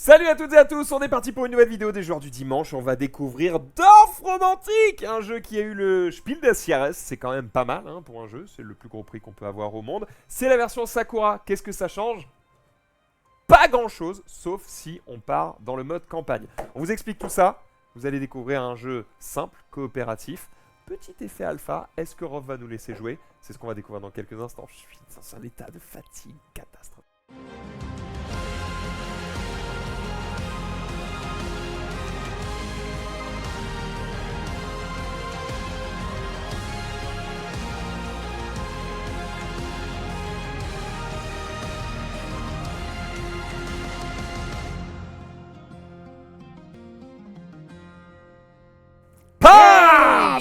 Salut à toutes et à tous, on est parti pour une nouvelle vidéo des joueurs du dimanche. On va découvrir Dorf Romantique, un jeu qui a eu le Spiel des Jahres. C'est quand même pas mal pour un jeu, c'est le plus gros prix qu'on peut avoir au monde. C'est la version Sakura, qu'est-ce que ça change? Pas grand chose, sauf si on part dans le mode campagne. On vous explique tout ça, vous allez découvrir un jeu simple, coopératif. Petit effet alpha, est-ce que Rof va nous laisser jouer? C'est ce qu'on va découvrir dans quelques instants. Je suis dans un état de fatigue catastrophique.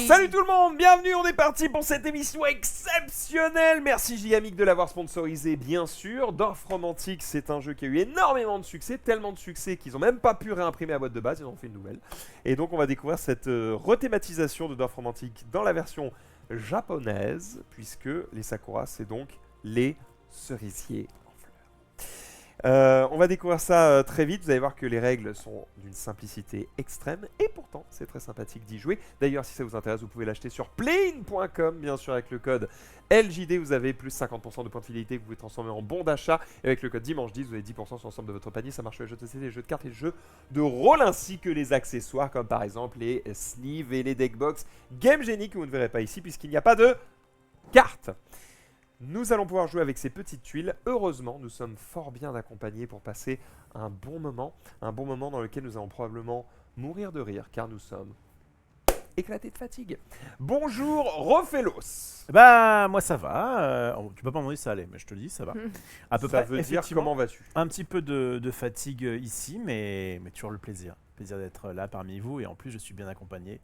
Salut tout le monde, bienvenue, on est parti pour cette émission exceptionnelle. Merci Gigamik de l'avoir sponsorisé, bien sûr. Dorf Romantique, c'est un jeu qui a eu énormément de succès, tellement de succès qu'ils n'ont même pas pu réimprimer la boîte de base, ils en ont fait une nouvelle. Et donc on va découvrir cette rethématisation de Dorf Romantique dans la version japonaise, puisque les Sakura, c'est donc les cerisiers en fleurs. On va découvrir ça très vite, vous allez voir que les règles sont d'une simplicité extrême et pourtant c'est très sympathique d'y jouer. D'ailleurs si ça vous intéresse vous pouvez l'acheter sur playin.com, bien sûr avec le code LJD vous avez plus 50% de points de fidélité que vous pouvez transformer en bon d'achat et avec le code dimanche 10 vous avez 10% sur l'ensemble de votre panier. Ça marche sur les jeux de société, les jeux de cartes et les jeux de rôle ainsi que les accessoires comme par exemple les sleeves et les deckbox Game Genie que vous ne verrez pas ici puisqu'il n'y a pas de cartes. Nous allons pouvoir jouer avec ces petites tuiles. Heureusement, nous sommes fort bien accompagnés pour passer un bon moment dans lequel nous allons probablement mourir de rire, car nous sommes éclatés de fatigue. Bonjour, Rofelos. Bah, moi ça va. Tu peux pas me demander si ça allait, mais je te le dis, ça va. À peu Ça près. veut dire comment vas-tu? Un petit peu de fatigue ici, mais toujours le plaisir. Plaisir d'être là parmi vous, et en plus je suis bien accompagné,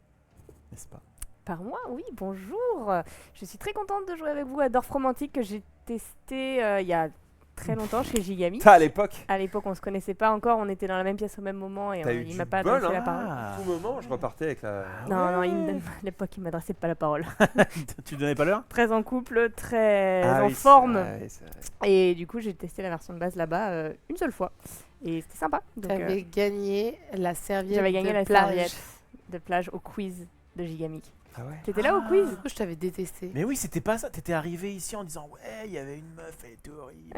n'est-ce pas? Par moi, oui, bonjour. Je suis très contente de jouer avec vous à Dorf Romantique que j'ai testé il y a très longtemps chez Gigami. T'as à l'époque À l'époque, on se connaissait pas encore, on était dans la même pièce au même moment et il m'a pas adressé la parole. À tout moment, je repartais avec la... Non, à l'époque, il m'adressait pas la parole. Tu donnais pas l'heure? Très en couple, très en oui, forme. c'est vrai. Et du coup, j'ai testé la version de base là-bas une seule fois. Et c'était sympa. Donc, T'avais gagné la serviette j'avais gagné de la plage. serviette de plage au quiz de Gigamic. Ah ouais. T'étais là au quiz? Du coup, je t'avais détesté. Mais oui, c'était pas ça. T'étais arrivé ici en disant ouais, il y avait une meuf, elle était horrible.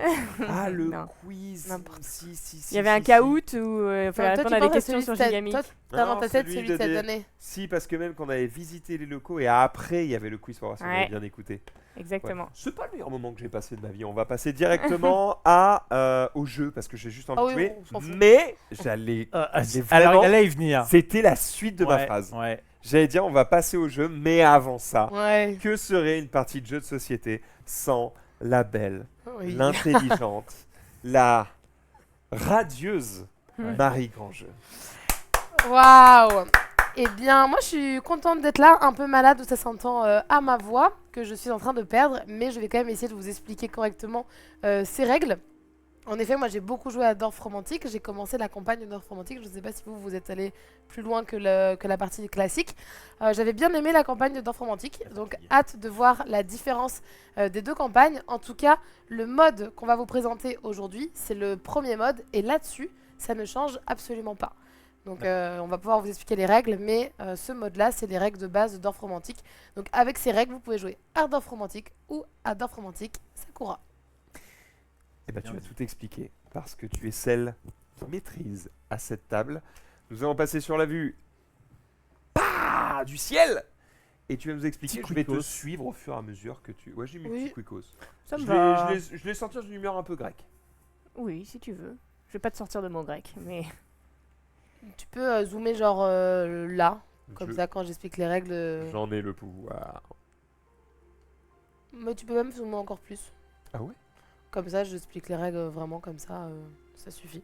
Ah, le Non. wuiz. N'importe Si. Il y avait un caout où il fallait Non, toi, répondre tu à des penses questions celui sur de ta- Gigamic. Toi, t'as Non, dans ta tête celui celui de de cette des- année. Si, parce que même quand on avait visité les locaux et après, il y avait le quiz pour voir si on Ouais. avait bien écouté. Exactement. Ouais. C'est pas le meilleur moment que j'ai passé de ma vie. On va passer directement au jeu parce que j'ai juste envie Ah de oui, jouer. on s'en fout. Mais j'allais. mais Alors, vraiment, elle allait y venir. c'était la suite de ma Ouais, phrase. Ouais. J'allais dire, on va passer au jeu, mais avant ça, Ouais. que serait une partie de jeu de société sans la belle, Oui. l'intelligente, la radieuse Ouais. Marie Grandjeu? Waouh. Eh bien, moi, je suis contente d'être là, un peu malade, ça s'entend à ma voix, que je suis en train de perdre, mais je vais quand même essayer de vous expliquer correctement ces règles. En effet, moi, j'ai beaucoup joué à Dorf Romantique. J'ai commencé la campagne de Dorf Romantique. Je ne sais pas si vous êtes allé plus loin que la partie classique. J'avais bien aimé la campagne de Dorf Romantique, donc hâte de voir la différence des deux campagnes. En tout cas, le mode qu'on va vous présenter aujourd'hui, c'est le premier mode, et là-dessus, ça ne change absolument pas. Donc on va pouvoir vous expliquer les règles, mais ce mode-là, c'est les règles de base de Dorf Romantique. Donc avec ces règles, vous pouvez jouer à Dorf Romantique ou à Dorf Romantique Sakura. Eh ben, tu Bien vas dit. tout expliquer parce que tu es celle qui maîtrise à cette table. Nous allons passer sur la vue du ciel et tu vas nous expliquer. Petit Je vais te quickos. suivre au fur et à mesure que tu. Ouais, j'ai mis Oui. petit quicos. Ça me Je va. l'ai sorti dans une humeur un peu grecque. Oui, si tu veux. Je vais pas te sortir de mon grec, mais Tu peux zoomer genre là, comme Je- ça quand j'explique les règles. J'en ai le pouvoir. Mais tu peux même zoomer encore plus. Ah ouais? Comme ça, j'explique les règles vraiment comme ça, ça suffit.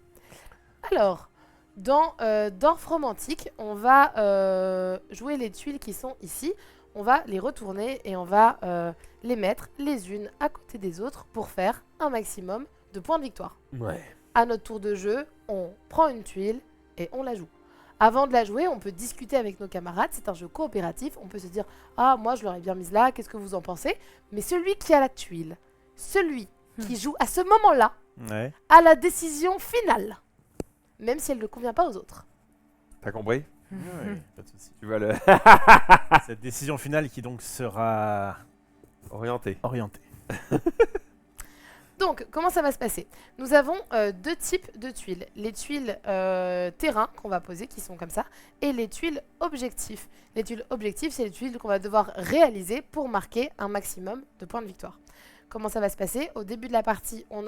Alors, dans Dorf Romantique, on va jouer les tuiles qui sont ici. On va les retourner et on va les mettre les unes à côté des autres pour faire un maximum de points de victoire. Ouais. À notre tour de jeu, on prend une tuile et on la joue. Avant de la jouer, on peut discuter avec nos camarades. C'est un jeu coopératif. On peut se dire « Ah, moi, je l'aurais bien mise là. Qu'est-ce que vous en pensez ?» Mais celui qui a la tuile, celui qui joue à ce moment-là, Ouais. a la décision finale. même si elle ne convient pas aux autres. T'as compris? Ouais, pas de souci. Tu vas le Cette décision finale qui donc sera orienter. orientée. Donc, comment ça va se passer? Nous avons deux types de tuiles. Les tuiles terrain qu'on va poser, qui sont comme ça, et les tuiles objectifs. Les tuiles objectifs, c'est les tuiles qu'on va devoir réaliser pour marquer un maximum de points de victoire. Comment ça va se passer? Au début de la partie, on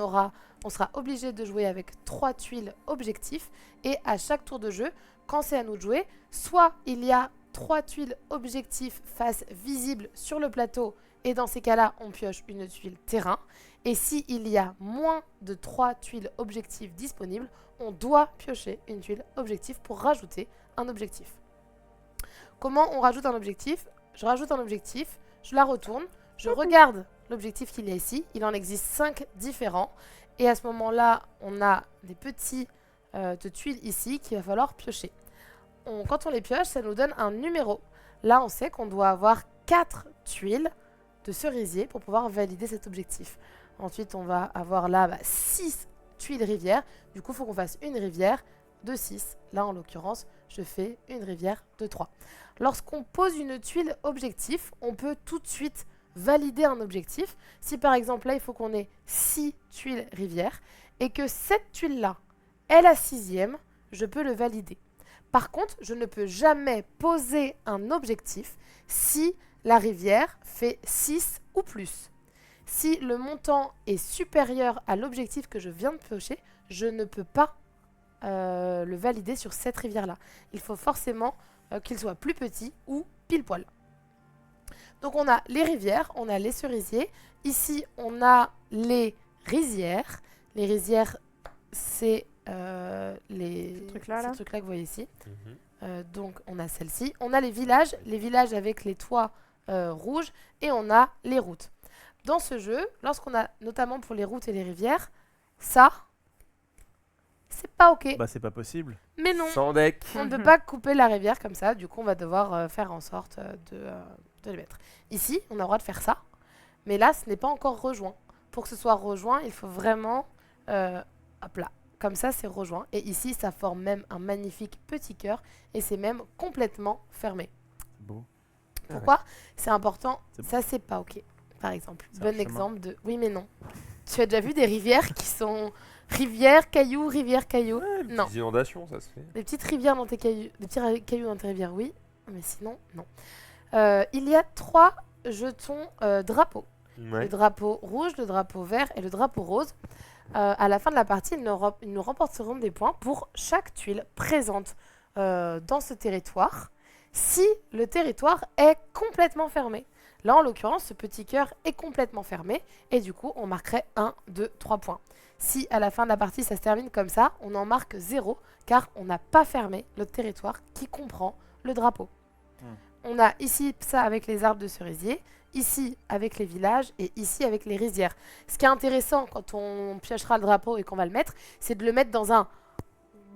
sera obligé de jouer avec 3 tuiles objectifs, et à chaque tour de jeu, quand c'est à nous de jouer, soit il y a 3 tuiles objectifs face visibles sur le plateau, et dans ces cas-là, on pioche une tuile terrain. Et s'il y a moins de 3 tuiles objectifs disponibles, on doit piocher une tuile objectif pour rajouter un objectif. Comment on rajoute un objectif? Je rajoute un objectif, je la retourne, je regarde l'objectif qu'il y a ici. Il en existe 5 différents. Et à ce moment-là, on a des petits de tuiles ici qu'il va falloir piocher. Quand on les pioche, ça nous donne un numéro. Là, on sait qu'on doit avoir 4 tuiles de cerisier pour pouvoir valider cet objectif. Ensuite, on va avoir là 6 tuiles rivières. Du coup, il faut qu'on fasse une rivière de 6. Là, en l'occurrence, je fais une rivière de 3. Lorsqu'on pose une tuile objectif, on peut tout de suite valider un objectif. Si par exemple, là, il faut qu'on ait 6 tuiles rivières et que cette tuile-là est la 6e, je peux le valider. Par contre, je ne peux jamais poser un objectif si la rivière fait 6 ou plus. Si le montant est supérieur à l'objectif que je viens de piocher, je ne peux pas le valider sur cette rivière-là. Il faut forcément qu'il soit plus petit ou pile poil. Donc on a les rivières, on a les cerisiers. Ici, on a les rizières. Les rizières, c'est ces trucs-là que vous voyez ici. Donc on a celle-ci. On a les villages avec les toits rouges, et on a les routes. Dans ce jeu, lorsqu'on a, notamment pour les routes et les rivières, ça, c'est pas ok. Bah c'est pas possible. Mais non, Sans deck. on ne peut pas couper la rivière comme ça, du coup on va devoir faire en sorte de les mettre. Ici, on a le droit de faire ça, mais là, ce n'est pas encore rejoint. Pour que ce soit rejoint, il faut vraiment, hop là, comme ça c'est rejoint. Et ici, ça forme même un magnifique petit cœur, et c'est même complètement fermé. Beau. Pourquoi? C'est important, C'est ça c'est pas ok. Par exemple, C'est un bon chemin. exemple de... Oui mais non. Tu as déjà vu des rivières qui sont rivière, caillou, rivière, caillou? Non. Des inondations, ça se fait. Des petites rivières dans tes cailloux, des petits cailloux dans tes rivières, oui. Mais sinon, non. Il y a 3 jetons drapeaux. Ouais. Le drapeau rouge, le drapeau vert et le drapeau rose. À la fin de la partie, ils nous remporteront des points pour chaque tuile présente dans ce territoire, si le territoire est complètement fermé. Là, en l'occurrence, ce petit cœur est complètement fermé, et du coup, on marquerait 1, 2, 3 points. Si à la fin de la partie, ça se termine comme ça, on en marque 0, car on n'a pas fermé le territoire qui comprend le drapeau. On a ici ça avec les arbres de cerisier, ici avec les villages, et ici avec les rizières. Ce qui est intéressant quand on piochera le drapeau et qu'on va le mettre, c'est de le mettre dans un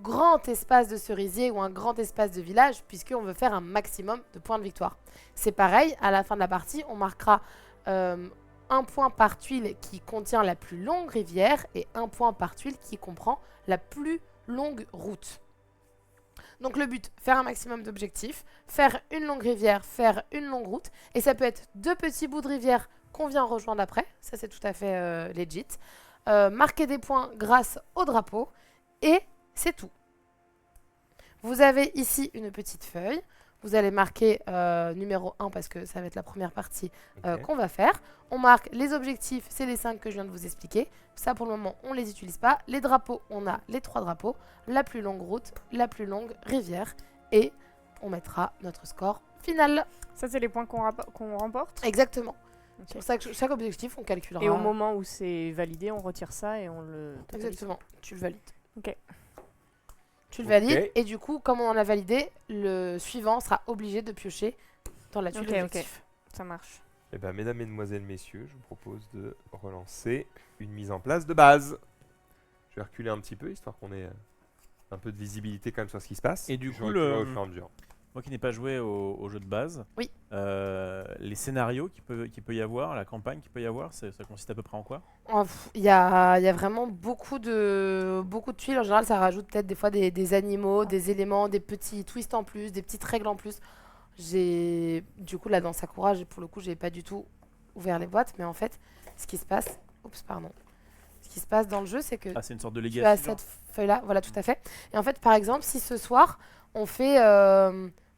grand espace de cerisier ou un grand espace de village, puisqu'on veut faire un maximum de points de victoire. C'est pareil, à la fin de la partie, on marquera 1 point par tuile qui contient la plus longue rivière et 1 point par tuile qui comprend la plus longue route. Donc le but, faire un maximum d'objectifs, faire une longue rivière, faire une longue route, et ça peut être 2 petits bouts de rivière qu'on vient rejoindre après, ça c'est tout à fait legit, marquer des points grâce au drapeau, et c'est tout. Vous avez ici une petite feuille. Vous allez marquer numéro 1 parce que ça va être la première partie qu'on va faire. On marque les objectifs, c'est les 5 que je viens de vous expliquer. Ça, pour le moment, on ne les utilise pas. Les drapeaux, on a les 3 drapeaux. La plus longue route, la plus longue rivière. Et on mettra notre score final. Ça, c'est les points qu'on remporte. Exactement. Ok. C'est pour ça que chaque objectif, on calculera. Et au moment où c'est validé, on retire ça et on le... Exactement. Tu le valides. Ok. Tu le valides, Ok. et du coup, comme on en a validé, le suivant sera obligé de piocher dans la tuile Ok, ok. objectif. Ça marche. Eh bien, mesdames, mesdemoiselles, messieurs, je vous propose de relancer une mise en place de base. Je vais reculer un petit peu, histoire qu'on ait un peu de visibilité quand même sur ce qui se passe. Et du Je coup, reculerai le- au fur et à mesure. moi qui n'ai pas joué au jeu de base, Oui. Les scénarios qu'il peut y avoir, la campagne qu'il peut y avoir, ça consiste à peu près en quoi? Il y a vraiment beaucoup de tuiles. En général, ça rajoute peut-être des fois des animaux, des éléments, des petits twists en plus, des petites règles en plus. Du coup, là, dans Sakura, pour le coup, j'ai pas du tout ouvert les boîtes. Mais en fait, ce qui se passe... Oups, pardon. Ce qui se passe dans le jeu, c'est que Ah, c'est une sorte de tu as legacy. cette feuille-là. Voilà, tout à fait. Et en fait, par exemple, si ce soir, on fait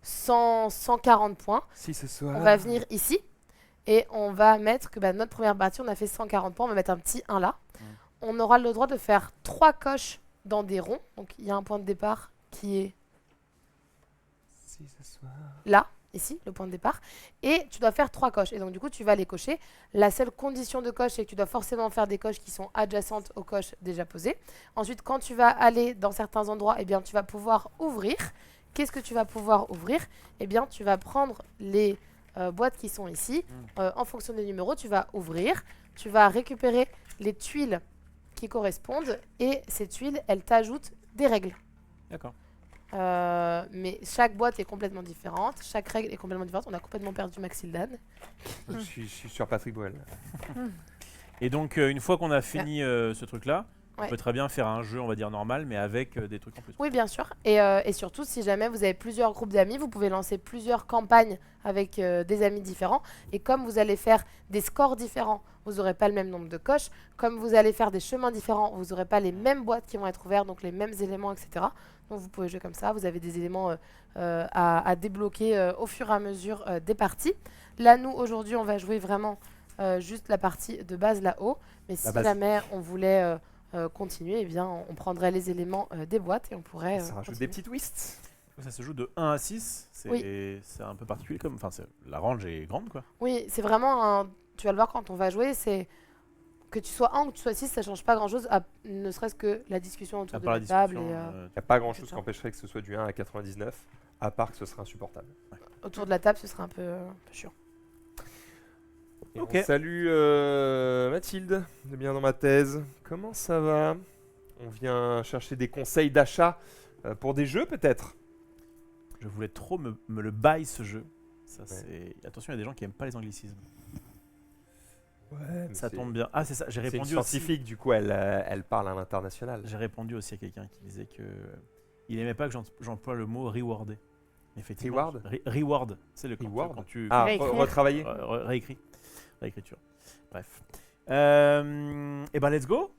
140 points, Si ce soir. on va venir ici et on va mettre que notre première partie, on a fait 140 points, on va mettre un petit 1 là. On aura le droit de faire 3 coches dans des ronds. Donc il y a un point de départ qui est Si ce soir. là, ici, le point de départ. Et tu dois faire 3 coches. Et donc du coup, tu vas les cocher. La seule condition de coche, c'est que tu dois forcément faire des coches qui sont adjacentes aux coches déjà posées. Ensuite, quand tu vas aller dans certains endroits, eh bien, tu vas pouvoir ouvrir. Qu'est-ce que tu vas pouvoir ouvrir? Eh bien, tu vas prendre les boîtes qui sont ici. En fonction des numéros, tu vas ouvrir. Tu vas récupérer les tuiles qui correspondent. Et ces tuiles, elles t'ajoutent des règles. D'accord. Mais chaque boîte est complètement différente. Chaque règle est complètement différente. On a complètement perdu Maxildan. Je suis sur Patrick Boel. Et donc, une fois qu'on a fini ce truc-là, Ouais. on peut très bien faire un jeu, on va dire normal, mais avec des trucs en plus. Oui, bien sûr. Et surtout, si jamais vous avez plusieurs groupes d'amis, vous pouvez lancer plusieurs campagnes avec des amis différents. Et comme vous allez faire des scores différents, vous n'aurez pas le même nombre de coches. Comme vous allez faire des chemins différents, vous n'aurez pas les mêmes boîtes qui vont être ouvertes, donc les mêmes éléments, etc. Donc vous pouvez jouer comme ça. Vous avez des éléments à débloquer au fur et à mesure des parties. Là, nous, aujourd'hui, on va jouer vraiment juste la partie de base là-haut. Mais si base. jamais on voulait... continuer, eh bien, on prendrait les éléments des boîtes et on pourrait. Ça rajoute des petits twists. Ça se joue de 1 à 6, c'est un peu particulier comme. Enfin, la range est grande quoi. Oui, c'est vraiment un. Tu vas le voir quand on va jouer, c'est. Que tu sois 1 ou que tu sois 6, ça change pas grand chose, ne serait-ce que la discussion autour À de part la la table. discussion, Il n'y a pas grand chose C'est qui ça. empêcherait que ce soit du 1 à 99, à part que ce serait insupportable. Autour de la table, ce serait un peu chiant. Et Ok. on salue Mathilde, de bien dans ma thèse. Comment ça va? On vient chercher des conseils d'achat pour des jeux peut-être. Je voulais trop me le buy ce jeu. Ça, Ouais. c'est... Attention, il y a des gens qui aiment pas les anglicismes. Ouais, Ça tombe bien. Ah, c'est ça, j'ai C'est une répondu aussi. scientifique, du coup, elle parle à l'international. J'ai répondu aussi à quelqu'un qui disait que il aimait pas que j'emploie le mot rewarder. Effectivement. Reward Reward, c'est le Reward quand tu Ah, Réécrire. retravailler. réécriture. Bref. Et ben let's go.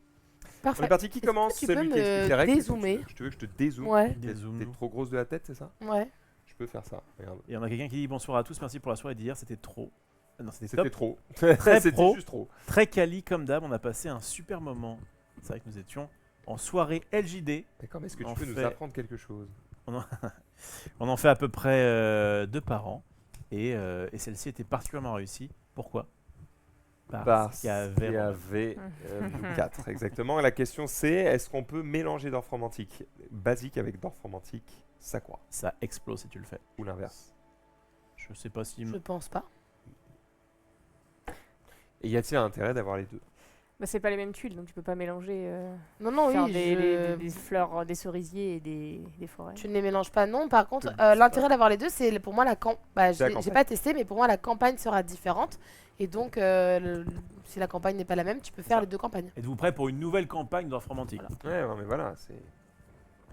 On Parfait. est parti, qui Est-ce que commence? tu Celui peux qui explique me les règles. dézoomer Je veux que je te dézoome. Ouais, T'es Dézoome-nous. trop grosse de la tête, c'est ça? ouais. Je peux faire ça. Regarde. Il y en a quelqu'un qui dit bonsoir à tous, merci pour la soirée d'hier, c'était trop. Ah non, c'était C'était top. trop. Très C'était pro. juste trop. Très quali comme d'hab, on a passé un super moment. C'est vrai que nous étions en soirée LJD. D'accord, mais est-ce que En tu peux nous fait- apprendre quelque chose? On en fait à peu près 2 par an. Et celle-ci était particulièrement réussie. Pourquoi? Parce qu'il y avait... Il y avait Blue 4, exactement. Et la question c'est, est-ce qu'on peut mélanger Dorfromantique basique avec Dorfromantique Sakura? Ça explose si tu le fais. Ou l'inverse? Je sais pas si... Je pense pas. Et y a-t-il un intérêt d'avoir les deux? Bah, c'est pas les mêmes tuiles, donc tu peux pas mélanger Non, faire oui, des fleurs, des cerisiers et des forêts. Tu ne les mélanges pas, non. Par contre, Je ne sais l'intérêt d'avoir les deux, c'est pour moi C'est la j'ai campagne. pas testé, mais pour moi la campagne sera différente. Et donc, si la campagne n'est pas la même, tu peux faire les deux campagnes. Êtes-vous prêts pour une nouvelle campagne d'Orfromantique? Ouais, non, mais voilà,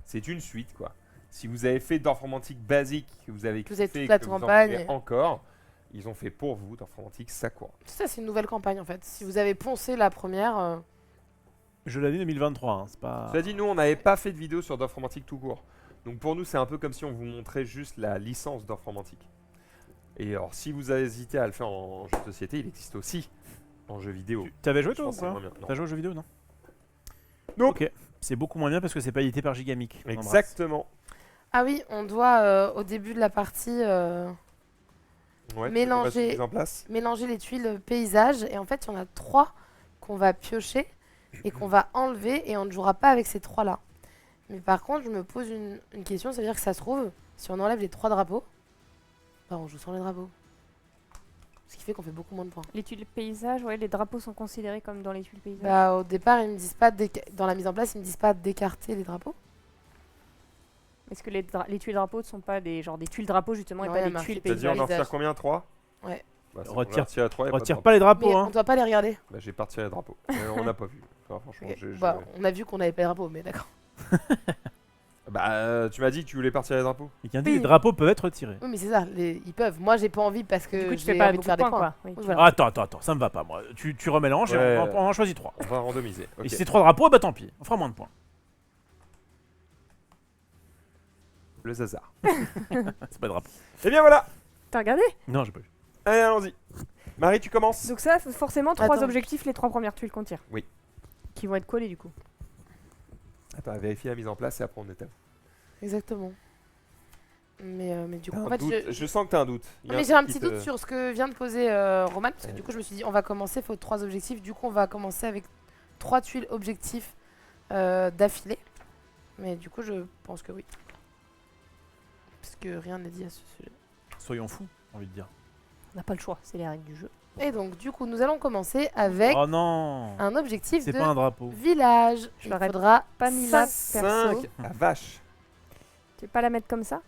c'est une suite quoi. Si vous avez fait Dorfromantique basique, que vous avez Vous avez kiffé, toute la que vous en campagne. voulez encore, ils ont fait pour vous Dorfromantique Sakura. Ça, c'est une nouvelle campagne en fait. Si vous avez poncé la première, Je l'ai dit 2023, hein, c'est pas... Cela dit, nous on n'avait pas fait de vidéo sur Dorfromantique tout court. Donc pour nous c'est un peu comme si on vous montrait juste la licence Dorfromantique. Et alors si vous avez hésité à le faire en jeu de société, il existe aussi en jeu vidéo. T'avais joué Je toi ou pense que c'est pas? moins bien. Non. T'as joué aux jeux vidéo, non? Non. Ok. C'est beaucoup moins bien parce que c'est pas édité par Gigamic. On embrasse. Exactement. ah oui, on doit au début de la partie Ouais, Mélanger. tu veux qu'on mette mise en place. mélanger les tuiles paysage. Et en fait, il y en a 3 qu'on va piocher et qu'on va enlever et on ne jouera pas avec ces 3-là. Mais par contre, je me pose une question, ça veut dire que ça se trouve, si on enlève les 3 drapeaux, bah on joue sans les drapeaux. Ce qui fait qu'on fait beaucoup moins de points. Les tuiles paysages, ouais, les drapeaux sont considérés comme dans les tuiles paysages. Bah, au départ, ils me disent pas dans la mise en place, ils me disent pas d'écarter les drapeaux. Est-ce que les tuiles drapeaux ne sont pas des tuiles drapeaux justement Non, et il y a pas des marqué tuiles T'as dit on en paysages? retire combien? 3? Ouais. Bah, c'est bon, Retire- on a retiré à 3 et Retire pas pas les drapeaux, Mais hein. on doit pas les regarder. Bah, j'ai pas retiré les drapeaux. On n'a pas vu. Enfin, franchement, Ok. j'ai- Bah, on a vu qu'on avait pas les drapeaux, mais d'accord. Bah, tu m'as dit que tu voulais pas retirer les drapeaux. Et qui dit les drapeaux peuvent être retirés. Oui, mais c'est ça, ils peuvent. Moi, j'ai pas envie parce que Du coup, tu j'ai fais pas envie de beaucoup faire de des points, points. quoi. Oui, Oui, tu- voilà. Attends, ça me va pas, moi. Tu remélanges et Ouais. on en choisit 3. On va randomiser. Ok. Et si c'est 3 drapeaux, bah tant pis, on fera moins de points. Le Zazar. C'est pas de drapeau. Et bien voilà. T'as regardé? Non, j'ai pas vu. Allez, allons-y. Marie, tu commences. Donc ça, forcément, 3 Attends. objectifs, les 3 premières tuiles qu'on tire. Oui. Qui vont être collés du coup. Attends, vérifie la mise en place et après on éteint. Exactement. Mais du coup, T'as en un fait, doute. Je sens que t'as un doute. Il y a mais j'ai un truc petit qui te- doute sur ce que vient de poser Roman, parce que du coup, je me suis dit, on va commencer, il faut 3 objectifs. Du coup, on va commencer avec 3 tuiles objectifs d'affilée. Mais du coup, je pense que oui. Parce que rien n'est dit à ce sujet. Soyons fous, j'ai envie de dire. On n'a pas le choix, c'est les règles du jeu. Et donc, du coup, nous allons commencer avec Oh non, un objectif c'est de pas un drapeau. village. Je Il l'aurais faudra Pas mis là, 5. perso. 5. La vache. Tu veux pas la mettre comme ça?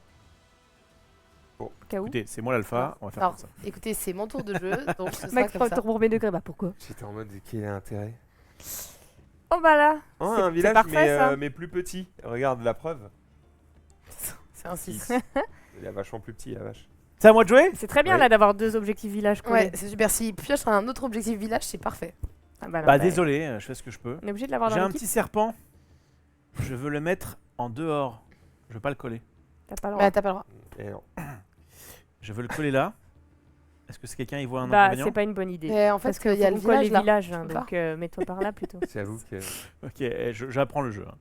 Bon. Au cas où. Écoutez, c'est moi l'alpha, on va faire Alors, comme ça. écoutez, c'est mon tour de jeu, donc ce sera Max comme ça. pour mes degrés, bah pourquoi? J'étais en mode quel est l'intérêt? Oh bah là, Oh, c'est un village parfait, ça. mais plus petit. Regarde la preuve. C'est un 6. Il est vachement plus petit la vache. C'est à moi de jouer? c'est très bien Ouais. là d'avoir 2 objectifs village collés. Ouais, c'est super. Si pioche un autre objectif village, c'est parfait. Ah bah, non, Bah désolé, je fais ce que je peux. On est obligé de l'avoir J'ai dans un l'équipe. petit serpent. Je veux le mettre en dehors. Je veux pas le coller. T'as pas le droit. Bah, t'as pas le droit. Et non. Je veux le coller là. Est-ce que c'est quelqu'un qui voit un Bah inconvénient? c'est pas une bonne idée. Et en fait, Parce que il y a le faut qu'on colle village les là. villages, hein, Tu peux donc mets-toi par là plutôt. J'avoue que. Ok, j'apprends le jeu. hein.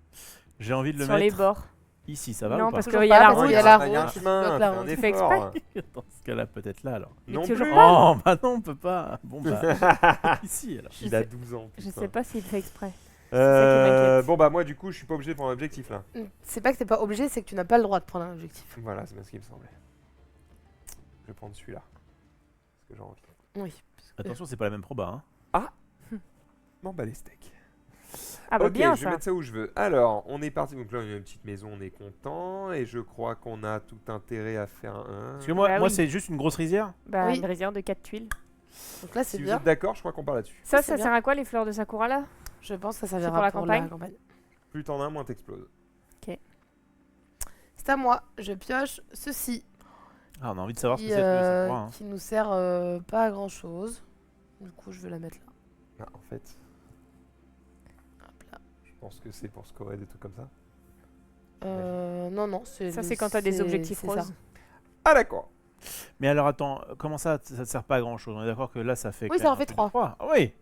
J'ai envie de le Sur les mettre bords. ici, ça va Non, ou pas? parce Toujours qu'il y a pas, la parce route. qu'il y a la il y a un route, chemin, bloque fais la un route. Tu fais effort. Dans ce cas-là, peut-être là alors. Non toujours plus. pas. Oh, bah non, on peut pas. Bon bah, ici alors. Il a 12 ans. Je putain. sais pas s'il fait exprès. ça qui m'inquiète. Bon bah moi du coup je suis pas obligé de prendre un objectif là. C'est pas que t'es pas obligé, c'est que tu n'as pas le droit de prendre un objectif. Voilà, c'est bien ce qui me semblait. Je vais prendre celui-là. Parce que j'ai envie. Oui. Attention, c'est pas la même proba. Hein. M'en bats les steaks. Ah bah ok, bien je vais ça. mettre ça où je veux. Alors, on est parti. Donc là, on a une petite maison, on est content. Et je crois qu'on a tout intérêt à faire un. Parce que moi, Bah moi oui. c'est juste une grosse rizière. Bah Oui. une rizière de 4 tuiles. Donc là, c'est Si vous bien. êtes d'accord, je crois qu'on part là-dessus. Ça, c'est ça bien. sert à quoi les fleurs de sakura là? Je pense que ça pour la servira pour la campagne campagne. Plus t'en as, moins t'exploses. C'est à moi. Je pioche ceci. Ah, on a envie de savoir ce que Qui, c'est que ça. Hein. qui nous sert pas à grand chose. Du coup, je vais la mettre là. Ah, en fait, Hop là. je pense que c'est pour scorer des trucs comme ça. Non, non. Ça c'est quand t'as des objectifs c'est ça. roses. Ah, d'accord. Mais alors attends, comment ça te sert pas à grand chose? On est d'accord que là ça fait. Oui, quand ça même en fait un peu de 3. trois. Ah oui.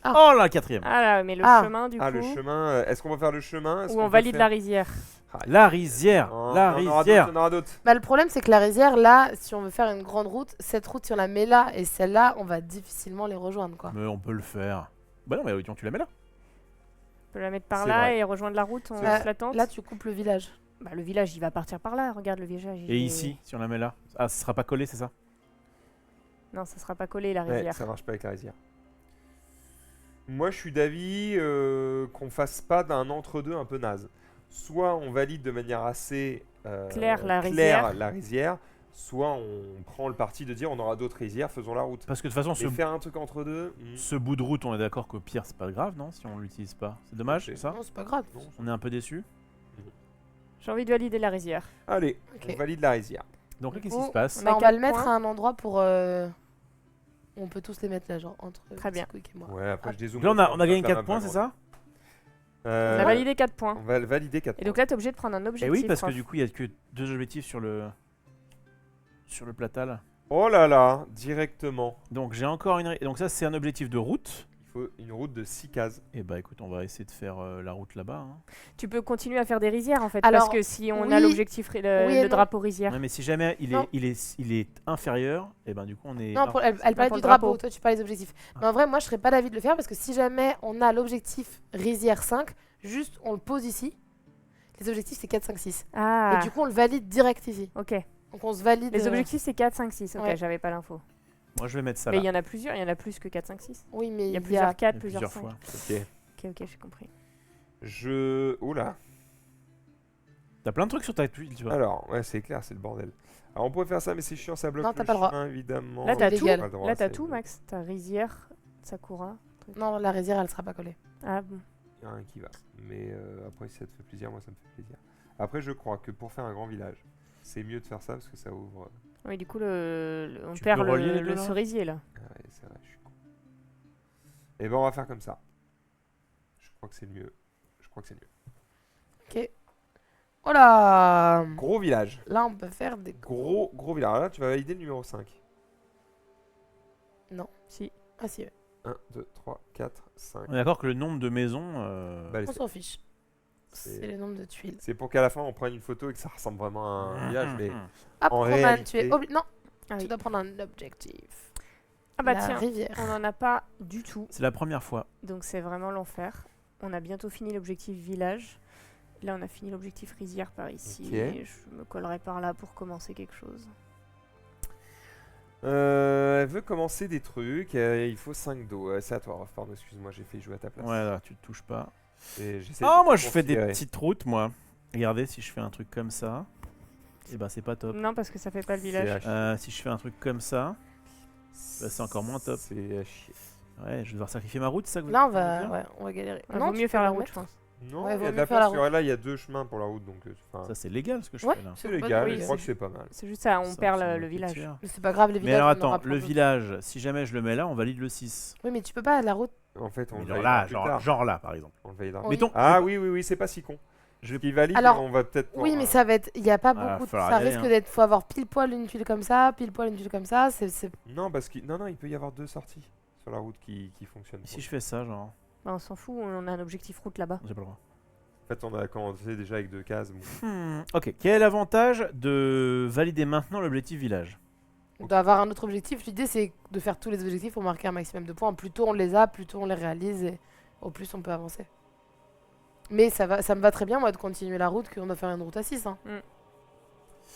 Ah. Oh là, 4ème. Ah là, mais le Ah. chemin du Ah, coup. le chemin. Est-ce qu'on va faire le chemin? Est-ce Ou qu'on on peut valide faire- la rizière. Ah, La rizière. on- La on aura rizière. d'autres, on aura d'autres. Bah, le problème, c'est que la rizière, là, si on veut faire une grande route, cette route, si on la met là et celle-là, on va difficilement les rejoindre, quoi. Mais on peut le faire. Bah non, mais oui, tu la mets là. On peut la mettre par C'est là vrai. et rejoindre la route, on Bah, se la tente. Là, tu coupes le village. Bah le village il va partir par là, regarde le village. il Et est- ici, si on la met là. Ah, ce sera pas collé, c'est ça? Non, ça sera pas collé la Ouais, rizière. ça marche pas avec la rizière. Moi, je suis d'avis qu'on fasse pas d'un entre-deux un peu naze. Soit on valide de manière assez Claire la rizière, soit on prend le parti de dire on aura d'autres rizières, faisons la route. Parce que de toute façon, Mais faire un truc entre deux, ce bout de route, on est d'accord qu'au pire, c'est pas grave, non? Si on l'utilise pas. C'est dommage, Ok. c'est ça? Non, c'est pas grave. non. On est un peu déçus. J'ai envie de valider la rizière. Allez, Ok. on valide la rizière. Donc là, Du qu'est-ce qui coup, se passe? On a Bah, on va 4 le mettre points. à un endroit pour. On peut tous les mettre là, genre entre Très bien. Squeak et moi. Ouais, après je dézoome. Là, on a gagné Faire 4 points, c'est ça? On a validé 4 points. On va valider 4 Et donc là t'es obligé de prendre un Et objectif. oui, parce que Raph. du coup, il y a que 2 objectifs sur le platal. Oh là là, directement. Donc j'ai encore une. Donc ça, c'est un objectif de route. Il faut une route de 6 cases. Et bah écoute, on va essayer de faire la route là-bas. Hein. Tu peux continuer à faire des rizières en fait. Alors, parce que si on a oui. l'objectif, Oui le et non. drapeau rizière. Ouais, mais si jamais Non. il est inférieur, et ben du coup on est. Non, elle pas parlait pour du le drapeau. drapeau. Toi, tu parles des objectifs. Mais en vrai, moi, je serais pas d'avis de le faire parce que si jamais on a l'objectif rizière 5, juste on le pose ici. Les objectifs, c'est 4, 5, 6. Ah, Et du coup, on le valide direct ici. ok. Donc, on se valide. Les objectifs c'est 4, 5, 6. Ok, Ouais. j'avais pas l'info. Moi je vais mettre ça Mais là. il y en a plusieurs, il y en a plus que 4, 5, 6. Oui, mais Il y a plusieurs 4, Il y a plusieurs 5. fois. Ok. Ok, j'ai compris. Oula. T'as plein de trucs sur ta tuile, tu vois. Alors, ouais, c'est clair, c'est le bordel. Alors, on pourrait faire ça, mais c'est chiant, ça bloque Non, le t'as pas le droit. chemin, évidemment. Là, t'as C'est tout. légal. Pas le droit, Là, t'as c'est- tout, Max. T'as rizière, sakura. Non, la rizière, elle sera pas collée. Ah bon. Il y a rien qui va. Mais après, si ça te fait plaisir, moi, ça me fait plaisir. Après, je crois que pour faire un grand village, c'est mieux de faire ça parce que ça ouvre. Oui, du coup, on Tu perd peux relier les deux, le là cerisier, là. Ah ouais, c'est vrai, je suis con. Et ben, on va faire comme ça. Je crois que c'est le mieux. Je crois que c'est le mieux. Ok. Oh là. Gros village. Là, on peut faire des. Gros village. Alors là, tu vas valider le numéro 5. Si. Ah si, ouais. 1, 2, 3, 4, 5. On est d'accord que le nombre de maisons. Bah, On s'en fiche. C'est- C'est le nombre de tuiles. c'est pour qu'à la fin, on prenne une photo et que ça ressemble vraiment à un village. Mais Hop, En Roman, réalité- tu es Non, Ah, tu oui. dois prendre un objectif. Ah bah La tiens, rivière. on n'en a pas du tout. C'est la première fois. Donc c'est vraiment l'enfer. On a bientôt fini l'objectif village. Là, on a fini l'objectif rizière par ici. Ok. Et je me collerai par là pour commencer quelque chose. elle veut commencer des trucs. Il faut 5 d'eau. C'est à toi, Rolf. Pardon, excuse-moi, j'ai fait jouer à ta place. Ouais, là, tu te touches pas. Et j'essaie Ah, de moi, te je fais des considérer. petites routes, moi. Regardez, si je fais un truc comme ça, et ben c'est pas top. Non, parce que ça fait pas le C'est village. à chier. Si je fais un truc comme ça, bah, c'est encore moins top. C'est à chier. ouais, je vais devoir sacrifier ma route, c'est ça que vous Là, on voulez va, dire ouais, on va galérer. Il vaut tu mieux peux faire la le route, mettre. je pense. Non, Ouais, il y vaut a de mieux la faire la place. route. Là, il y a 2 chemins pour la route. Donc, Ça, c'est légal ce que je Ouais, fais là. c'est bonne légal. idée. Je crois que c'est pas mal. C'est juste ça, on Ça, perd c'est le mon village. petit tir. Mais c'est pas grave, les Mais villages. alors on aura attends, plein le d'autres. village, si jamais je le mets là, on valide le 6. Oui, mais tu peux pas la route. En fait, on Mais le genre validera là, plus tard. genre là par exemple. On le validera. Oui. Mettons. Ah oui, c'est pas si con. Je vais Qui valide, Alors, on va peut-être. Oui, mais pouvoir, ça va être. Il y a pas Ah, beaucoup. falloir Ça y aller, risque hein. d'être. Faut avoir pile poil une tuile comme ça, pile poil une tuile comme ça. C'est. Non, parce que non, il peut y avoir 2 sorties sur la route qui fonctionnent. Si je fais ça, genre, Bah, on s'en fout, on a un objectif route là-bas. j'ai pas le droit. En fait, on a commencé déjà avec 2 cases. bon. Ok, quel est l'avantage de valider maintenant l'objectif village? On doit avoir un autre objectif. L'idée, c'est de faire tous les objectifs pour marquer un maximum de points. Plus tôt on les a, plus tôt on les réalise et au plus on peut avancer. Mais ça me va très bien, moi, de continuer la route, qu'on doit faire une route à 6. Hein.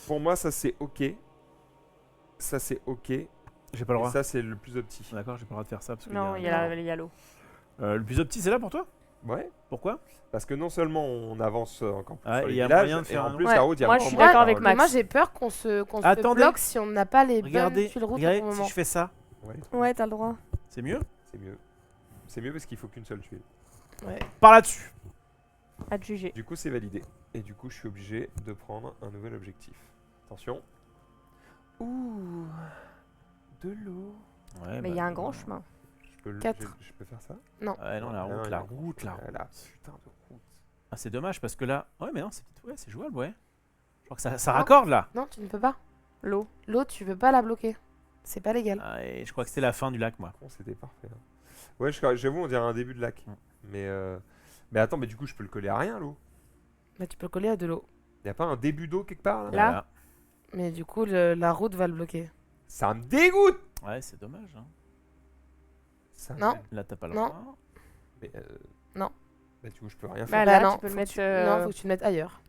Pour moi, ça c'est ok. Ça c'est ok. Et J'ai pas le droit. ça c'est le plus opti. D'accord, j'ai pas le droit de faire ça parce que Non, il y a l'eau. Le plus opti, c'est là pour toi? Ouais. Pourquoi? Parce que non seulement on avance encore plus Ah, sur les il y a villages, moyen de et faire en un plus Ouais, la route, il y a moi, je vraiment suis moyen d'accord de avec faire Mais Max. moi, j'ai peur qu'on se Attendez. bloque si on n'a pas les bonnes Regardez, tuiles routes au regardez, bon si moment. je fais ça, Ouais, Ouais, t'as le droit. c'est mieux? c'est mieux. C'est mieux parce qu'il faut qu'une seule tuile. Ouais. Par là-dessus. À te juger. Du coup, c'est validé. Et du coup, je suis obligé de prendre un nouvel objectif. Attention. Ouh, de l'eau. Ouais, Mais il y a un grand chemin. Quatre. Je peux faire ça? Ouais, non, la Ah, route, non, la il y a- route, la La route. putain de route. Ah, c'est dommage parce que là. Ouais, mais non, c'est jouable, ouais. Je crois que ça raccorde là. Non, tu ne peux pas. L'eau. L'eau, tu peux pas la bloquer. C'est pas légal. Ah, et je crois que c'était la fin du lac, moi. Bon, c'était parfait. Hein. Ouais, j'avoue, on dirait un début de lac. Mm. Mais attends, mais du coup, je peux le coller à rien, l'eau. Mais tu peux coller à de l'eau. Y a pas un début d'eau quelque part là Là Voilà. Mais du coup, la route va le bloquer. Ça me dégoûte. Ouais, c'est dommage. Hein. Ça Non. me- Là, t'as pas le Non. droit. Mais, Non. Bah, du coup, je peux rien Bah faire. là, non, tu peux le faut mettre. que Non, faut que tu le mettes ailleurs.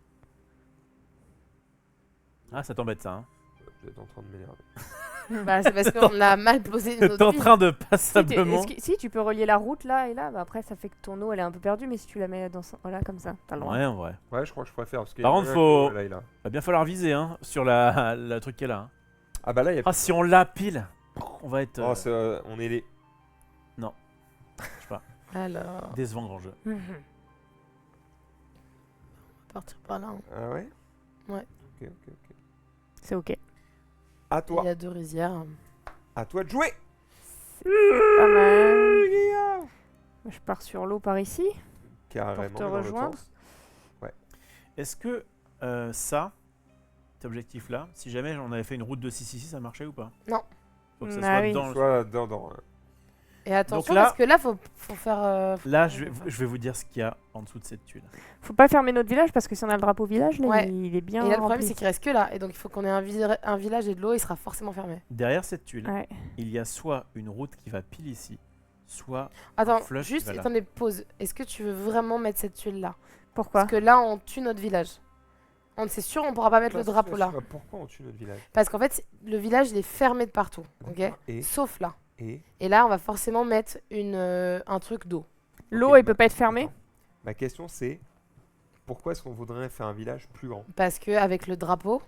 Ah, ça t'embête ça. Hein. Vous êtes en train de m'énerver. Bah, c'est parce qu'on a mal posé T'es notre en tuile. train de Si, passablement. si, tu peux relier la route là et là, bah après ça fait que ton eau elle est un peu perdue, mais si tu la mets dans voilà comme ça, t'as le droit. Ouais, en vrai. Ouais, je crois que je préfère. Parce qu'il y Par a contre, un faut- que là, il a. Va bien falloir viser hein, sur la truc qu'elle a. Hein. Ah bah là, il y a. Ah, si on l'a pile, on va être Oh, on est les. Alors, décevant grand jeu. on va partir par là. Hein. Ah ouais. Ouais. Ok. C'est ok. À Il toi. y a 2 rizières. À toi de jouer. Pas mal. Je pars sur l'eau par ici. Carrément. Pour te mais dans l'autre rejoindre. sens. Est-ce que ça, cet objectif-là, si jamais on avait fait une route de 6 ici, ça marchait ou pas? Non. Faut que ça Ah soit oui. dans le... Soit dans. Et attention, là- parce que là, faut faire. Là, je vais vous dire ce qu'il y a en dessous de cette tuile. Faut pas fermer notre village parce que si on a le drapeau village, là, Ouais. il est bien. Et là, le problème, rempli. c'est qu'il reste que là. Et donc, il faut qu'on ait un village et de l'eau, il sera forcément fermé. Derrière cette tuile, Ouais. il y a soit une route qui va pile ici, soit Attends, flush qui juste, va là. attendez, pause. Est-ce que tu veux vraiment mettre cette tuile-là? Pourquoi? Parce que là, on tue notre village. C'est sûr, on pourra pas mettre le drapeau là. Pourquoi on tue notre village? Parce qu'en fait, le village, il est fermé de partout. Ok. Et Sauf là. Et Et là, on va forcément mettre un truc d'eau. L'eau, Ok, elle peut pas être fermée. attends. Ma question c'est pourquoi est-ce qu'on voudrait faire un village plus grand? Parce qu'avec le drapeau,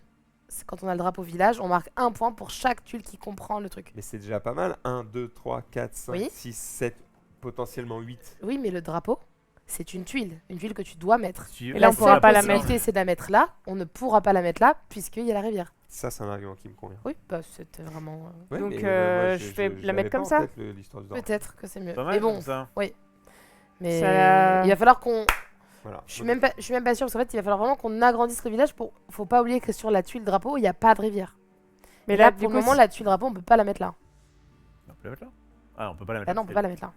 quand on a le drapeau village, on marque 1 point pour chaque tuile qui comprend le truc. Mais c'est déjà pas mal. 1, 2, 3, 4, 5, Oui. 6, 7, potentiellement 8. Oui, mais le drapeau, c'est une tuile que tu dois mettre. Si- Et là, on La pourra seule pas la possibilité, c'est de la mettre là. On ne pourra pas la mettre là, puisqu'il y a la rivière. Ça, c'est un argument qui me convient. Oui, bah c'était vraiment... Ouais, Donc, mais, moi, je vais la l'avais mettre pas comme en ça. tête, l'histoire du drapeau. Peut-être que c'est mieux. Pas mal Mais bon, comme ça. mais Ça- il va falloir qu'on... Voilà. Je suis même pas sûre, parce qu'en fait, il va falloir vraiment qu'on agrandisse le village pour... Faut pas oublier que sur la tuile drapeau, il n'y a pas de rivière. Mais Et là, là, du pour coup, le moment, la tuile drapeau, on peut pas la mettre là. On peut la mettre là. Ah, on peut pas la mettre Ah là. non, on peut pas la mettre là.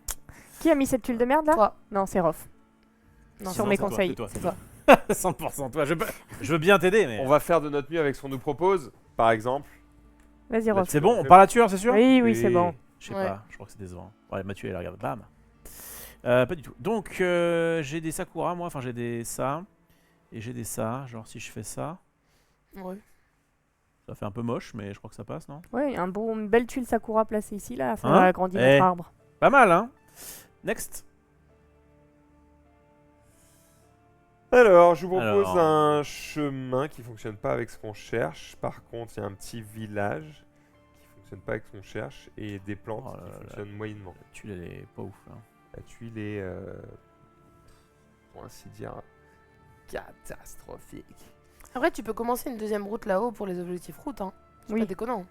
qui a mis cette tuile de merde là? Toi. Non, c'est Rof. Non, Sur c'est mes c'est toi, conseils. c'est toi. C'est toi. 100% toi. Je veux bien t'aider, mais. On va faire de notre mieux avec ce qu'on nous propose. Par exemple, Vas-y, Rof. C'est bon, on parle à tueur, c'est sûr? Oui, oui, c'est bon. Je sais Ouais. pas, je crois que c'est décevant. Ouais, Mathieu, elle regarde, bam. Pas du tout. Donc, j'ai des Sakura, moi, enfin, j'ai des ça. Et j'ai des ça. Genre, si je fais ça, Ouais. ça fait un peu moche, mais je crois que ça passe, non? Ouais, une belle tuile Sakura placée ici, là, ça Hein va agrandir Eh. notre arbre. Pas mal, hein? Next. alors, je vous propose Alors. un chemin qui fonctionne pas avec ce qu'on cherche. Par contre, il y a un petit village qui fonctionne pas avec ce qu'on cherche et des plantes Oh là là qui là. fonctionnent moyennement. La tuile, elle est pas ouf, hein. La tuile est, pour ainsi dire, catastrophique. Après, tu peux commencer une deuxième route là-haut pour les objectifs route, hein. C'est Oui. pas déconnant.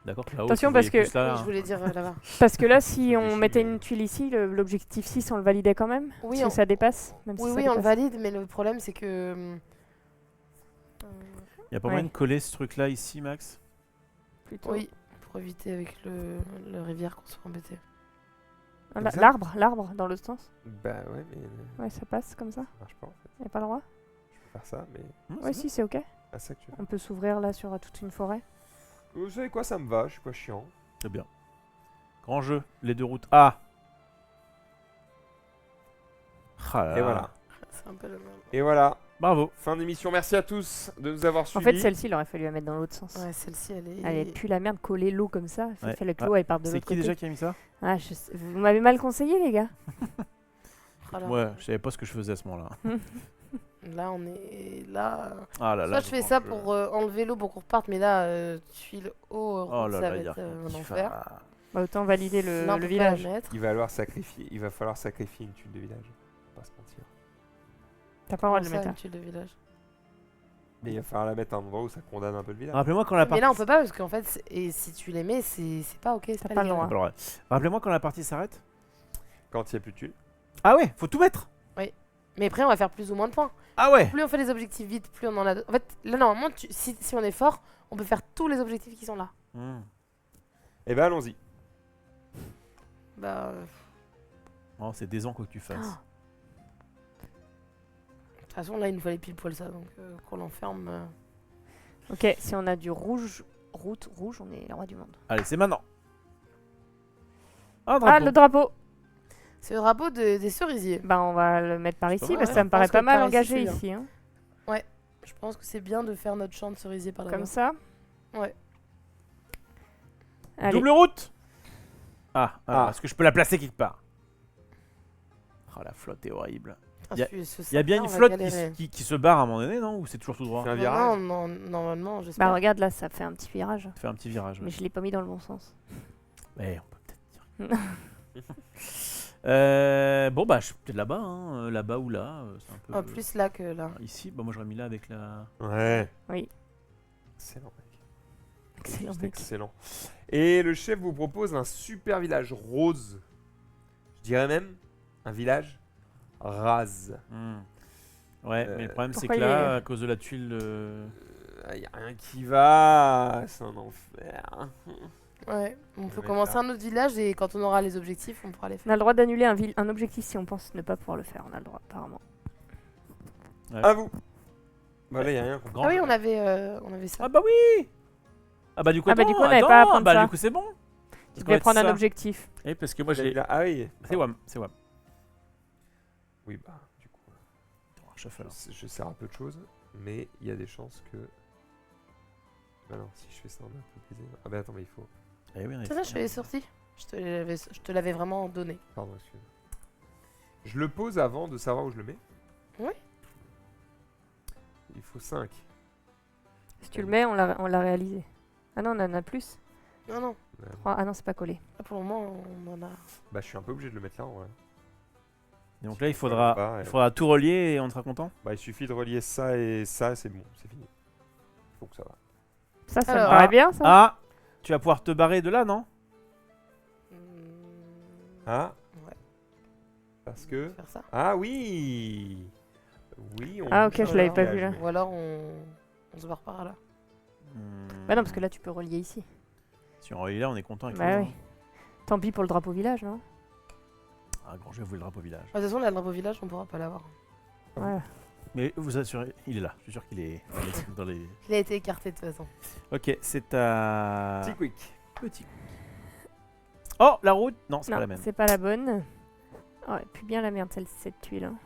D'accord, là-haut, Attention, si vous parce voyez que- plus là, Oui, je voulais dire là-bas. Parce que là, si C'est on déchu, mettait hein. une tuile ici, l'objectif 6, on le validait quand même? Oui, Si on- ça dépasse? Même si Oui, ça oui, on le dépasse. valide, mais le problème, c'est que... Il y a pas Ouais. moyen de coller ce truc-là ici, Max? Plutôt. Oui, pour éviter avec le rivière qu'on soit embêté. Ah, Comme ça L'arbre, dans l'autre sens? Bah ouais, mais Ouais, ça passe comme ça? ça marche pas en fait. Y a pas le droit? Je peux faire ça, mais Ouais, si, c'est ok. à ça que tu veux. On peut s'ouvrir là sur toute une forêt. Vous savez quoi, ça me va, je suis pas chiant. C'est bien. Grand jeu, les deux routes. Ah! Ah là Et là. voilà. C'est un peu le même. Et voilà, Bravo. fin d'émission. Merci à tous de nous avoir En suivis. fait, celle-ci, il aurait fallu la mettre dans l'autre sens. Ouais, celle-ci, elle est... Elle est plus la merde, coller l'eau comme ça. Il Ouais. fallait que l'eau elle parte de C'est l'autre qui côté. déjà qui a mis ça? Ah, vous m'avez mal conseillé, les gars. Voilà. Ouais, je savais pas ce que je faisais à ce moment-là. Là, on est là. Ah là là. Soit je fais ça pour enlever l'eau pour qu'on reparte, mais là, tuile haut, Oh là ça là, va il y a être rien un qui enfer. va. Bah, autant valider Là, on le peut pas la village. mettre. Il va falloir sacrifier une tuile de village. Faut pas se mentir. T'as pas le droit de le Comment mettre ça, là. une tuile de village. Mais il va falloir la mettre à un endroit où ça condamne un peu le village. Rappelez-moi quand la Mais partie. là, on peut pas parce qu'en fait, et si tu les mets, c'est pas ok. C'est T'as pas pas le légal. droit. Alors, rappelez-moi quand la partie s'arrête. Quand il n'y a plus de tuiles. Ah ouais, faut tout mettre. Mais après, on va faire plus ou moins de points. Ah ouais. Plus on fait les objectifs vite, plus on en a. En fait, là, normalement, si on est fort, on peut faire tous les objectifs qui sont là. Hmm. Eh ben allons-y. Bah. Oh, c'est décent quoi que tu fasses. Ah. De toute façon, là, il nous fallait pile poil ça, donc qu'on l'enferme. Ok, si on a du rouge, route rouge, on est le roi du monde. Allez, c'est maintenant. Un Ah, drapeau. le drapeau. C'est le drapeau des cerisiers. Bah, on va le mettre par C'est ici pas mal, parce que ouais, ça je me paraît pense pas que mal par ici, engagé c'est bien. ici. Hein. Je pense que c'est bien de faire notre champ de cerisier par là-bas. Comme ça. Ouais. Allez. Double route. Ah, alors, Ah. est-ce que je peux la placer quelque part? Oh, la flotte est horrible. Ah, Y a- ce Il y a bien sapin, une on va flotte galérer. qui se barre à un moment donné, non? Ou c'est toujours tout droit? Fais un Non, virage. non, normalement, j'espère. Bah, regarde là, ça fait un petit virage. Fait un petit virage. Mais Ouais. je l'ai pas mis dans le bon sens. Ouais, on peut peut-être dire. Bon, bah, je suis peut-être là-bas, hein. Là-bas ou là. C'est un peu. Ah, plus là que là. Ici, bah, moi j'aurais mis là avec la. Ouais. Oui. Excellent, mec. Excellent, Juste mec. excellent. Et le chef vous propose un super village rose. Je dirais même un village rase. Hmm. Ouais, mais le problème c'est que pourquoi il là, est- à cause de la tuile. Il n'y a rien qui va. C'est un enfer. Ouais, on peut mettre commencer là. un autre village et quand on aura les objectifs, on pourra les On faire. a le droit d'annuler un objectif si on pense ne pas pouvoir le faire. On a le droit, apparemment. À vous. Bah là, il n'y a rien qu'on Grand Ah oui, jeu. on avait ça. Ah bah oui. Ah bah du coup, Ah bah, attends, du coup, on n'avait attends, pas à prendre bah ça. du coup c'est bon. Tu devais prendre un objectif. Eh, parce que moi j'ai. Ah oui. C'est WAM, c'est WAM. Oui, bah, du coup, Oh, shuffle. je sers à peu de choses, mais il y a des chances que. Bah non, si je fais ça, on a un peu plaisir. Ah bah attends, mais il faut. Eh oui, on est C'est ça, je te l'ai sorti. Je te l'avais vraiment donné. Pardon, excuse. Je le pose avant de savoir où je le mets. Oui. Il faut 5. Si tu le mets, on l'a réalisé. Ah non, on en a plus. Non, non. 3. Ah non, c'est pas collé. Là, pour le moment, on en a. Bah, je suis un peu obligé de le mettre là en vrai. Et donc là, il Voilà, faudra tout relier et on sera content. Bah, il suffit de relier ça et ça, c'est bon, c'est fini. Donc ça va. Ça me Alors, paraît bien, ça. Ah, tu vas pouvoir te barrer de là, non? Ah Ouais. Parce que. Faire ça. Ah oui. Oui, on. Ah, ok, je l'avais pas vu, là. Ou alors on se barre par là. Bah non, parce que là, tu peux relier ici. Si on relie là, on est content avec Bah ça. oui. Tant pis pour le drapeau village, non? Ah, grand, je vais vous le drapeau village. De toute façon, là, le drapeau village, on pourra pas l'avoir. Voilà. Mais vous assurez, il est là. Je suis sûr qu'il est dans les. Il a été écarté de toute façon. Ok, c'est à. Petit quick. Petit. Oh, la route. Non, c'est pas la Non, même. c'est pas la bonne. Oh, elle pue bien la merde, cette tuile. Hein.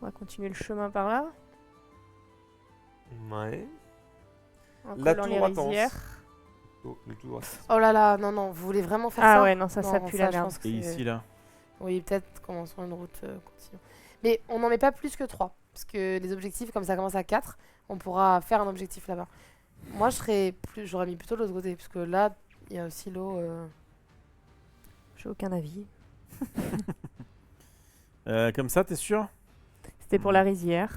On va continuer le chemin par là. Ouais. En La collant tour les attend. rizières. Oh, le tout droit. Oh là là, non, non, vous voulez vraiment faire ça? Ah ouais, non, ça Non, pue la je merde. pense que Et c'est- ici, là. Oui, peut-être commençons une route continue. Mais on n'en met pas plus que 3. Parce que les objectifs, comme ça commence à 4, on pourra faire un objectif là-bas. Moi, j'aurais mis plutôt de l'autre côté. Parce que là, il y a aussi l'eau. J'ai aucun avis. Comme ça, t'es sûr? C'était pour la rizière.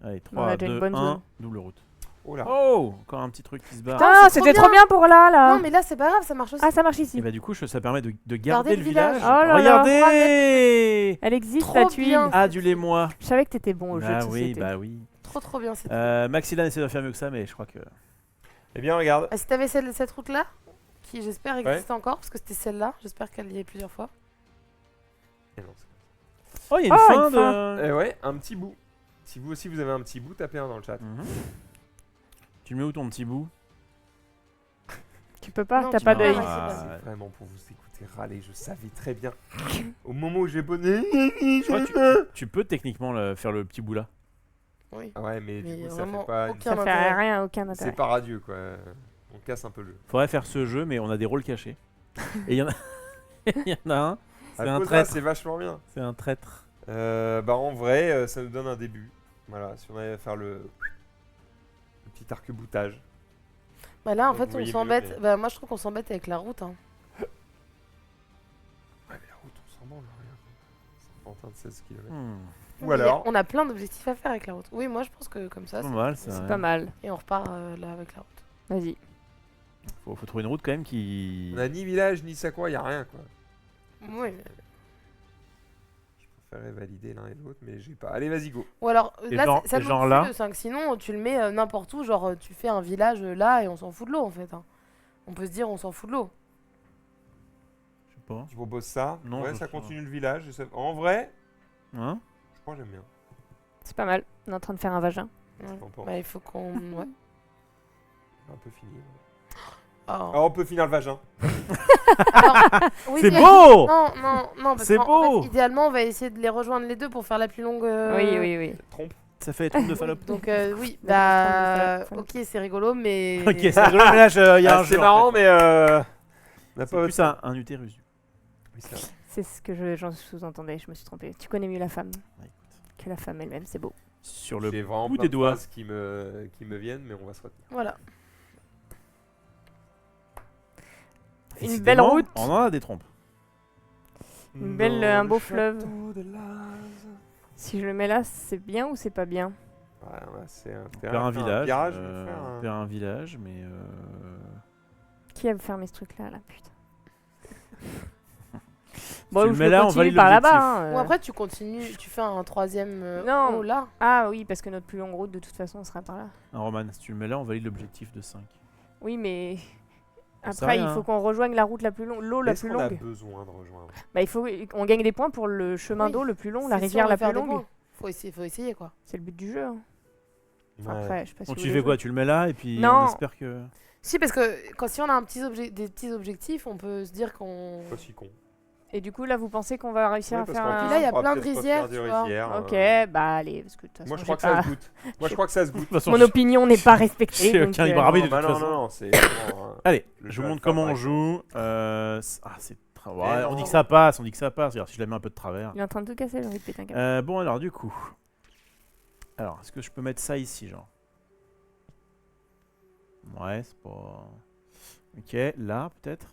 Allez, On a 3, déjà une 2, bonne 1, zone. double route. Oh là. Oh, encore un petit truc qui se barre. Putain, Ah, c'est c'était trop trop bien pour là, là. Non, mais là, c'est pas grave, ça marche aussi. Ah, ça marche Et ici. bah du coup, ça permet de garder Garder le le village. village. Oh là là. Regardez. Elle existe, Trop la tuile. bien. Adulez-moi. Je savais que t'étais bon au jeu de Bah oui, société. bah oui. Trop bien. Maxilan essaie de faire mieux que ça, mais je crois que. Eh bien, regarde. Si t'avais cette route-là, qui j'espère Ouais. existe encore, parce que c'était celle-là, j'espère qu'elle y est plusieurs fois. Eh non, c'est- Oh, il y a une Oh, fin une de. Eh ouais, un petit bout. Si vous aussi vous avez un petit bout, tapez un dans le chat. Mhm. Tu le mets où ton petit bout? Tu peux pas, Non, t'as tu pas peux d'œil. pas. Ah, C'est vraiment pour vous écouter râler, je savais très bien. Au moment où j'ai bonné. Je crois que tu peux techniquement faire le petit bout là. Oui. Ah ouais, mais Mais du coup, ça vraiment fait pas. aucun Ça fait intérêt. rien, aucun C'est intérêt. pas radieux quoi. On casse un peu le jeu. Faudrait faire ce jeu, mais on a des rôles cachés. Et il y en a. Il y en a un. C'est À un cause de ça, traître. c'est vachement bien. C'est un traître. Bah en vrai, ça nous donne un début. Voilà, si on avait à faire le petit arc-boutage. Bah là, en Vous fait, on voyez mieux, s'embête. mais- Bah, moi, je trouve qu'on s'embête avec la route. Hein. Ouais, mais la route, on s'en branle, regarde. C'est en train de 16 km. Ou Mais alors, on a plein d'objectifs à faire avec la route. Oui, moi, je pense que comme ça, Pas mal ça. C'est ouais. pas mal. et on repart là avec la route. Vas-y. Faut trouver une route quand même qui. on a ni village ni ça quoi, y a rien quoi. Oui. mais- Je préférais valider l'un et l'autre, mais j'ai pas. Allez, vas-y, go. Ou alors, Et là, genre- ça et nous genre fout là le 5. Sinon, tu le mets n'importe où. Genre, tu fais un village là et on s'en fout de l'eau en fait. Hein. On peut se dire, on s'en fout de l'eau. Je sais pas. Tu proposes ça. Non, ouais, je ça sais pas. continue le village. En vrai, Hein? je crois que j'aime bien. C'est pas mal. On est en train de faire un vagin. Ouais. T'en penses Bah, il faut qu'on. Ouais. Un peu fini. Oh. Ah, on peut finir le vagin. Oui, C'est mais- beau! Non, non, non. Parce C'est qu'en beau. fait, idéalement, on va essayer de les rejoindre les deux pour faire la plus longue. Oui, oui, oui. Trompe. Ça fait trompe de Fallope. Donc, oui, On va bah. prendre Ok, c'est rigolo, mais. Ok, c'est rigolo, mais là, il y a un jeu. C'est en marrant, fait. mais on n'a C'est pas plus un utérus. Oui, c'est vrai. C'est ce que j'en sous-entendais, je me suis trompée. Tu connais mieux la femme Ouais, écoute. que la femme elle-même, c'est beau. Sur le J'ai vraiment bout plein des de doigts. phrases qui me viennent, mais on va se retenir. Voilà. Une Décidément, belle route. On en a des trompes. Une belle, Dans un le beau fleuve. château de Laz. Si je le mets là, c'est bien ou c'est pas bien? Ouais, ouais, c'est un On perd un village. virage, On perd un village, mais. Qui a fermé ce truc-là, là, putain? tu le je mets là, on continue valide par l'objectif. là-bas. Hein, Ou après, tu continues, tu fais un troisième Non. haut là. Ah oui, parce que notre plus longue route, de toute façon, sera par là. Un Roman, si tu le mets là, on valide l'objectif de 5. Oui, mais Ça sert à après, il rien. faut qu'on rejoigne la route la plus longue, l'eau la Est-ce plus qu'on a longue. besoin de rejoindre? Bah, il faut qu'on gagne des points pour le chemin Oui. d'eau le plus long, la C'est rivière sûr de la faire plus des longue. points. Faut essayer quoi. C'est le but du jeu. Hein. Ouais. Après, je sais pas si Donc vous tu voulez fais quoi? jouer. Tu le mets là et puis Non. on espère que. Si, parce que si on a des petits objectifs, on peut se dire qu'on. Pas si con. Et du coup, là, vous pensez qu'on va réussir Oui, à parce faire qu'en un... plus, Là, il y a on pourra plein de peut-être rizières, refaire des tu vois. rizières, Ok, bah allez, parce que de toute façon, Moi, je j'ai crois que pas- ça se goûte. Moi, je crois que ça se goûte. De toute façon, mon je- opinion n'est pas respectée. J'ai donc, aucun libre arbitre. Non, de toute non, façon. non, c'est vraiment, Allez, le je jeu vous à montre faire comment on par joue. C'est 4. Ouais, non. on dit que ça passe, on dit que ça passe. Regarde, si je la mets un peu de travers. Il est en train de tout casser, j'ai envie de péter un câble. Bon, alors, du coup. Alors, est-ce que je peux mettre ça ici, genre? Ouais, c'est pas... Ok, là, peut-être?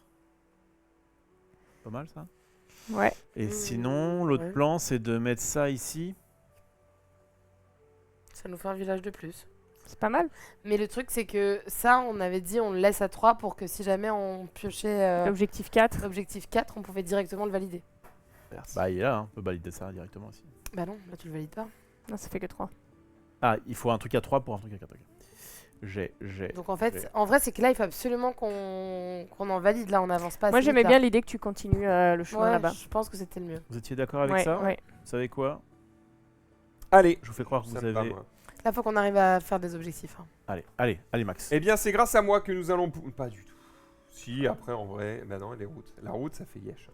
Pas mal, ça? Ouais. Et sinon, l'autre ouais. plan, c'est de mettre ça ici. Ça nous fait un village de plus. C'est pas mal. Mais le truc, c'est que ça, on avait dit on le laisse à 3 pour que si jamais on piochait L'objectif 4. l'objectif 4, on pouvait directement le valider. Bah, il est là, hein, on peut valider ça directement aussi. Bah non, là tu le valides pas. Non, ça fait que 3. Ah, il faut un truc à 3 pour un truc à 4. Ok. J'ai. Donc en fait, Ouais. en vrai, c'est que là, il faut absolument qu'on en valide. Là, on n'avance pas. Moi, assez j'aimais vite, bien là. l'idée que tu continues le chemin Ouais, là-bas. je pense que c'était le mieux. Vous étiez d'accord avec Ouais, ça ouais. Vous savez quoi Allez, Je vous fais croire que ça vous me va, avez. moi. Là, faut qu'on arrive à faire des objectifs. Hein. Allez, Max. Eh bien, c'est grâce à moi que nous allons... Pas du tout. Si, après, en vrai, bah non, les routes. La route, ça fait yesh.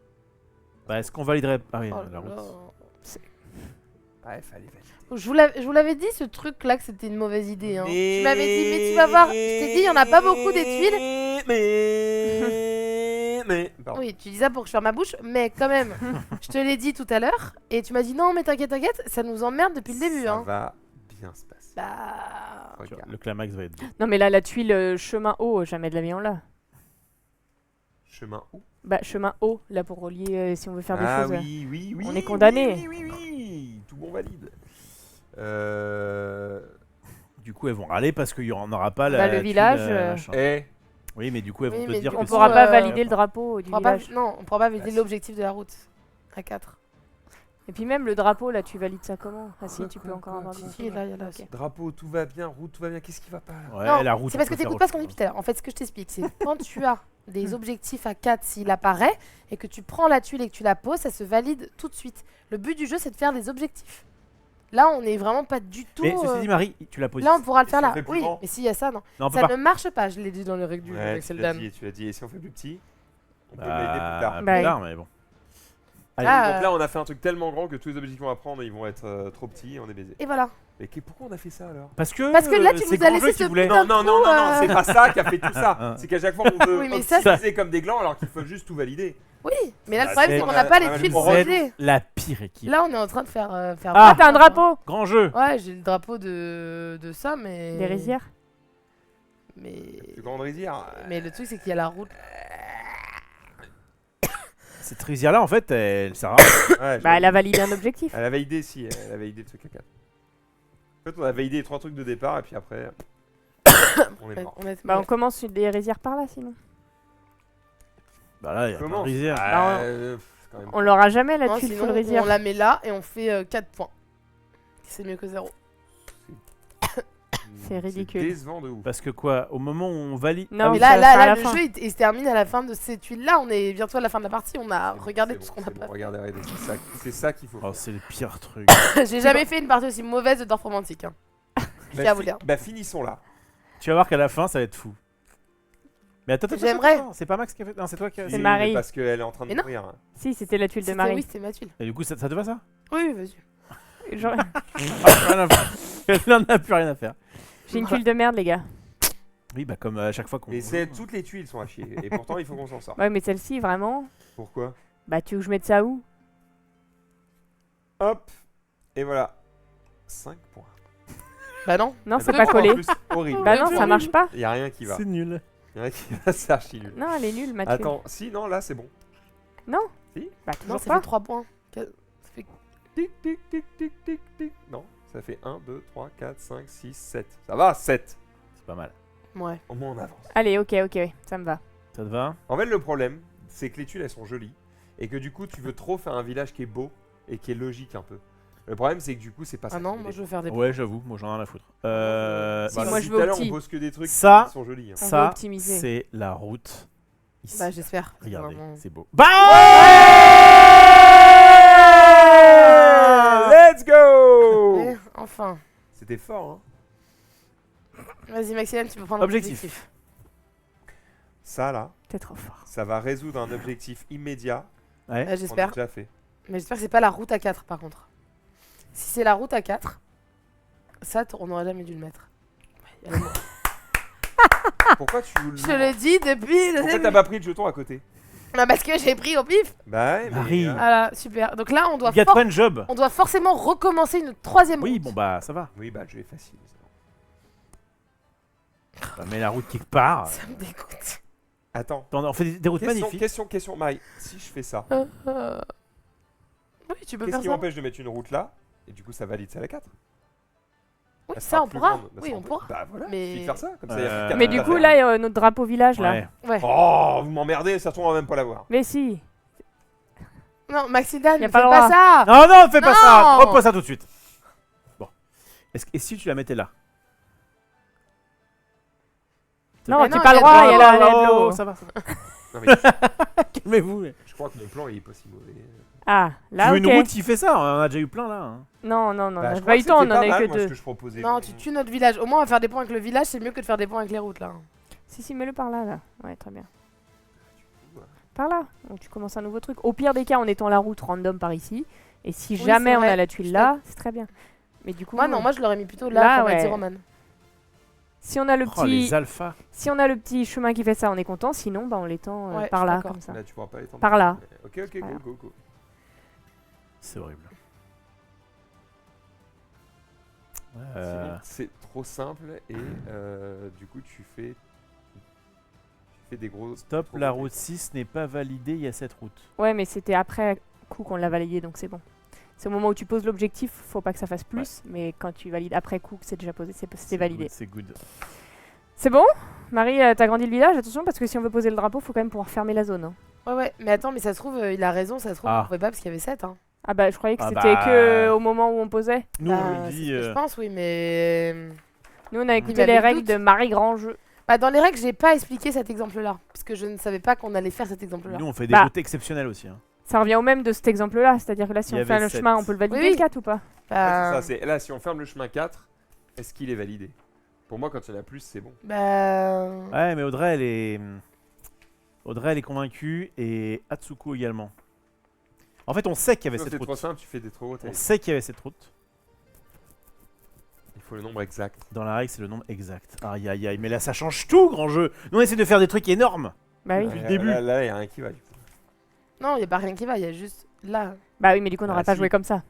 Bah, est-ce qu'on validerait. Ah oui, Oh la là route. là. Bref, allez, valider. Je vous l'avais dit, ce truc-là, que c'était une mauvaise idée. Hein. Tu m'avais dit, mais tu vas voir. Je t'ai dit, il n'y en a pas beaucoup des tuiles. Mais... Pardon. Oui, tu dis ça pour que je ferme ma bouche, mais quand même, je te l'ai dit tout à l'heure, et tu m'as dit non, mais t'inquiète, ça nous emmerde depuis le début. Ça Hein. va bien se passer. Bah. Tu vois, Regarde. le climax va être bon. Non, mais là, la tuile chemin haut, jamais de la vie en là. Chemin où? Bah, chemin haut, là, pour relier si on veut faire des Ah choses. oui. On est condamné. Oui. Tout bon valide. Du coup, elles vont râler parce qu'il n'y en aura pas Bah, le tuile, village, machin. Eh, Oui, mais du coup, elles Oui, vont te mais dire du que On coup, pourra c'est- pas euh, valider le drapeau du On pourra pas, village. non, on pourra pas valider Bah, l'objectif de la route à 4. Et puis même le drapeau, là, tu valides ça comment? Ah si, Quoi, tu quoi, peux encore quoi, avoir si, le Si, là, il y a là aussi. drapeau, tout va bien, route, tout va bien. Qu'est-ce qui va pas là? Ouais, Non, la route. c'est parce on que peut t'écoutes faire pas ce qu'on autre dit chose. tout à l'heure. En fait, ce que je t'explique, c'est quand tu as des objectifs à 4, s'il apparaît, et que tu prends la tuile et que tu la poses, ça se valide tout de suite. Le but du jeu, c'est de faire des objectifs. Là, on est vraiment pas du tout. Mais ceci dit, Marie, tu l'as posé. Là, on pourra le Et faire si on là. fait plus Oui, grand mais s'il y a ça, non. Non, on peut Ça pas. ne marche pas, je l'ai dit dans les règles du jeu Ouais, avec tu Zeldan. l'as dit. Et si on fait plus petit, on peut Bah, valider plus tard. plus Bah, tard, mais bon. Allez, Ah, Donc là, on a fait un truc tellement grand que tous les objectifs qu'on va prendre, ils vont être trop petits et on est baisé. Et voilà. Mais pourquoi on a fait ça alors? parce que là, tu c'est nous as Grand laissé Jeu qui ce voulait. putain Non, de non, trou, non, non, non, c'est pas ça qui a fait tout ça. Ah. C'est qu'à chaque fois, on veut Oui, mais ça, optimiser comme des glands alors qu'il faut juste tout valider. Oui, mais là, le Bah, problème, c'est- c'est qu'on n'a pas les tuiles pour on va- aider. La pire équipe. Là, on est en train de faire. Ah, t'as un drapeau! Grand jeu. Ouais, j'ai le drapeau de ça, mais. Des rizières? Mais. Plus grande rizière. Mais le truc, c'est qu'il y a la route. Cette rizière là, en fait, elle sert à rien. Ouais, Bah, elle a validé un objectif. Elle a validé, si, elle a validé le truc à 4. En fait, on a validé les 3 trucs de départ et puis après, on est mort. Honnêtement. Bah, on commence des rizières par là, sinon. Bah là, il y a pas Comment de rizière. Bah, c'est quand même... On l'aura jamais, la Non, tuile sinon, full rizière. on la met là et on fait 4 points. C'est mieux que 0. C'est ridicule. décevant de ouf. Parce que quoi, au moment où on valide. Non, mais ça là, va faire à la le fin. jeu il se termine à la fin de ces tuiles-là. On est bientôt à la fin de la partie. On a C'est bon, regardé c'est tout ce bon, qu'on a c'est pas bon, regardez, c'est ça qu'il faut Oh, faire. c'est le pire truc. fait. J'ai jamais fait une partie aussi mauvaise de Dorf Romantique. Hein. Je tiens à vous dire. Bah finissons là. Tu vas voir qu'à la fin, ça va être fou. Mais attends, J'aimerais. attends, c'est pas Max qui a fait. Non, c'est toi qui a C'est fait. Oui, Marie. mais parce qu'elle est en train de Mais non. mourir. Hein. Si, c'était la tuile de C'était- Marie. Oui, c'était ma tuile. Et du coup, ça te va ça Oui, vas-y. Genre, Rien à faire. Elle n'en a plus rien à faire. j'ai une tuile de merde, les gars. Oui, bah comme à chaque fois qu'on. Et toutes les tuiles sont à chier. Et pourtant, il faut qu'on s'en sorte. Ouais, mais celle-ci, vraiment. Pourquoi? Bah, tu veux que je mette ça où? Hop. Et voilà. 5 points. Bah non. Non, Ah, c'est deux pas points en collé. plus, horrible. Bah non, ça marche pas. Il y a rien qui va. C'est nul. Il y a rien qui va, c'est archi nul. Non, elle est nulle, ma tuile. Attends, si, non, là c'est bon. Non. Si. Bah, Non, toujours ça pas. fait 3 points. Ça fait... Tic, tic, tic, tic, tic, tic. Non, ça fait 1, 2, 3, 4, 5, 6, 7. Ça va, 7. C'est pas mal. Ouais. Au moins on avance. Allez, ok, ça me va. Ça te va? En fait, le problème, c'est que les tuiles elles sont jolies. Et que du coup, tu veux trop faire un village qui est beau et qui est logique un peu. Le problème, c'est que du coup, c'est pas ça. Ah non, qui moi est- je veux faire des Ouais, j'avoue, moi j'en ai rien à foutre. Bah, Si, moi, depuis je tout veux à l'heure, opti. on pose que des trucs Ça- qui sont jolis. hein. On va Ça, optimiser. c'est la route. Ici. Bah j'espère. Regardez, Vraiment. c'est beau. Let's go. Ouais, enfin. C'était fort, hein. Vas-y Maxime, tu peux prendre Objectif. l'objectif. Ça là, T'es trop fort. ça va résoudre un objectif immédiat. Ouais. qu'on a J'espère. déjà fait. Mais j'espère que c'est pas la route à 4 par contre. Si c'est la route à 4, ça on n'aurait jamais dû le mettre. Ouais, Pourquoi tu Je te le dis depuis le Pourquoi début. t'as pas pris le jeton à côté? Bah parce que j'ai pris au pif. Bah ouais, mais, Marie. Voilà, super. Donc là, on doit, Get one job. on doit forcément recommencer une troisième Oui, route. bon bah ça va. Oui, bah le jeu est facile. Bah, mets la route quelque part. Ça me dégoûte. Attends. On fait des routes Question, magnifiques. question, Marie. Si je fais ça, Oui, tu peux qu'est-ce faire qui ça. m'empêche de mettre une route là? Et du coup, ça valide celle à 4. Oui, Elle ça sera on plus pourra. grande. Bah, Oui, ça, on pourra. Bah voilà, Mais- il suffit de faire ça. Comme ça, y a plus Euh, qu'à Mais faire du à coup, faire. là, notre drapeau village, là. Ouais. Ouais. Oh, vous m'emmerdez, ça se trouve, on va même pas l'avoir. Mais si. Non, Maxidane, Y a ne pas fais le pas droit. ça. Non, non, fais pas ça. Non. Repose ça tout de suite. Bon. Et si tu la mettais là? Non, Mais t'as non, pas y le a droit, de il y a l'eau. la de l'eau. Ça va. Non, mais Calmez-vous. je crois que mon plan il est pas si mauvais. Ah, Tu là, veux ok. une route qui fait ça? On en a déjà eu plein là. Hein. Non, non, non, on Bah, a je pas crois eu que le temps, on c'était en pas avait mal, que moi, ce deux. que je proposais. Non, tu tues notre village. Au moins, on va faire des points avec le village. C'est mieux que de faire des points avec les routes là. Si, si, mets-le par là, là. Ouais, très bien. Par là. Donc tu commences un nouveau truc. Au pire des cas, on étend la route random par ici. Et si Oui, jamais c'est on vrai. a la tuile là, c'est très bien. Mais du coup, Moi, non, moi je l'aurais mis plutôt là, Là, comme a dit ouais. Roman. si on a le Oh, les petit, alphas. si on a le petit chemin qui fait ça, on est content. Sinon, bah, on l'étend Ouais, par je suis là, d'accord. comme ça. Là, tu pourras pas étendre. Par là. Ok, ok, Voilà. go. C'est horrible. Euh, C'est trop simple et du coup, tu fais des gros. Stop, trop la gros route 6 n'est pas validée, il y a cette route. Ouais, mais c'était après coup qu'on l'a validé, donc c'est bon. C'est au moment où tu poses l'objectif, faut pas que ça fasse plus. Mais quand tu valides après coup, que c'est déjà posé, c'est validé. C'est good. C'est bon Marie, t'as grandi le village, attention, parce que si on veut poser le drapeau, faut quand même pouvoir fermer la zone. Hein. Ouais, mais attends, mais ça se trouve, il a raison, ça se trouve, Ah. on pouvait pas parce qu'il y avait 7. Hein. Ah bah, je croyais que Ah c'était bah. que au moment où on posait. Nous, Bah, on nous c'est dit. ce que je pense, oui, mais. Nous, on a Il écouté m'avait les le règles doute. de Marie Grange. Bah, dans les règles, j'ai pas expliqué cet exemple-là. Parce que je ne savais pas qu'on allait faire cet exemple-là. Nous, on fait des Bah. routes exceptionnelles aussi. Hein. Ça revient au même de cet exemple-là, c'est-à-dire que là, si Il y on fait avait le sept. chemin, on peut le valider Oui, oui. le 4 ou pas Ouais, Bah, c'est ça, là, si on ferme le chemin 4, est-ce qu'il est validé? Pour moi, quand il y en a plus, c'est bon. bah... Ouais, mais Audrey, elle est. Audrey, elle est convaincue et Atsuko également. En fait, on sait qu'il y avait Toi, cette c'est trop route. simple, tu fais des trop hautes. On sait qu'il y avait cette route. Il faut le nombre exact. Dans la règle, c'est le nombre exact. Aïe aïe aïe, mais là, ça change tout, grand jeu. Nous, on essaie de faire des trucs énormes. Bah oui. Depuis le début. Là, il y a rien qui va. Du coup. Non, il n'y a pas rien qui va, il y a juste là. Bah oui, mais du coup, on n'aurait Ah, pas si. joué comme ça.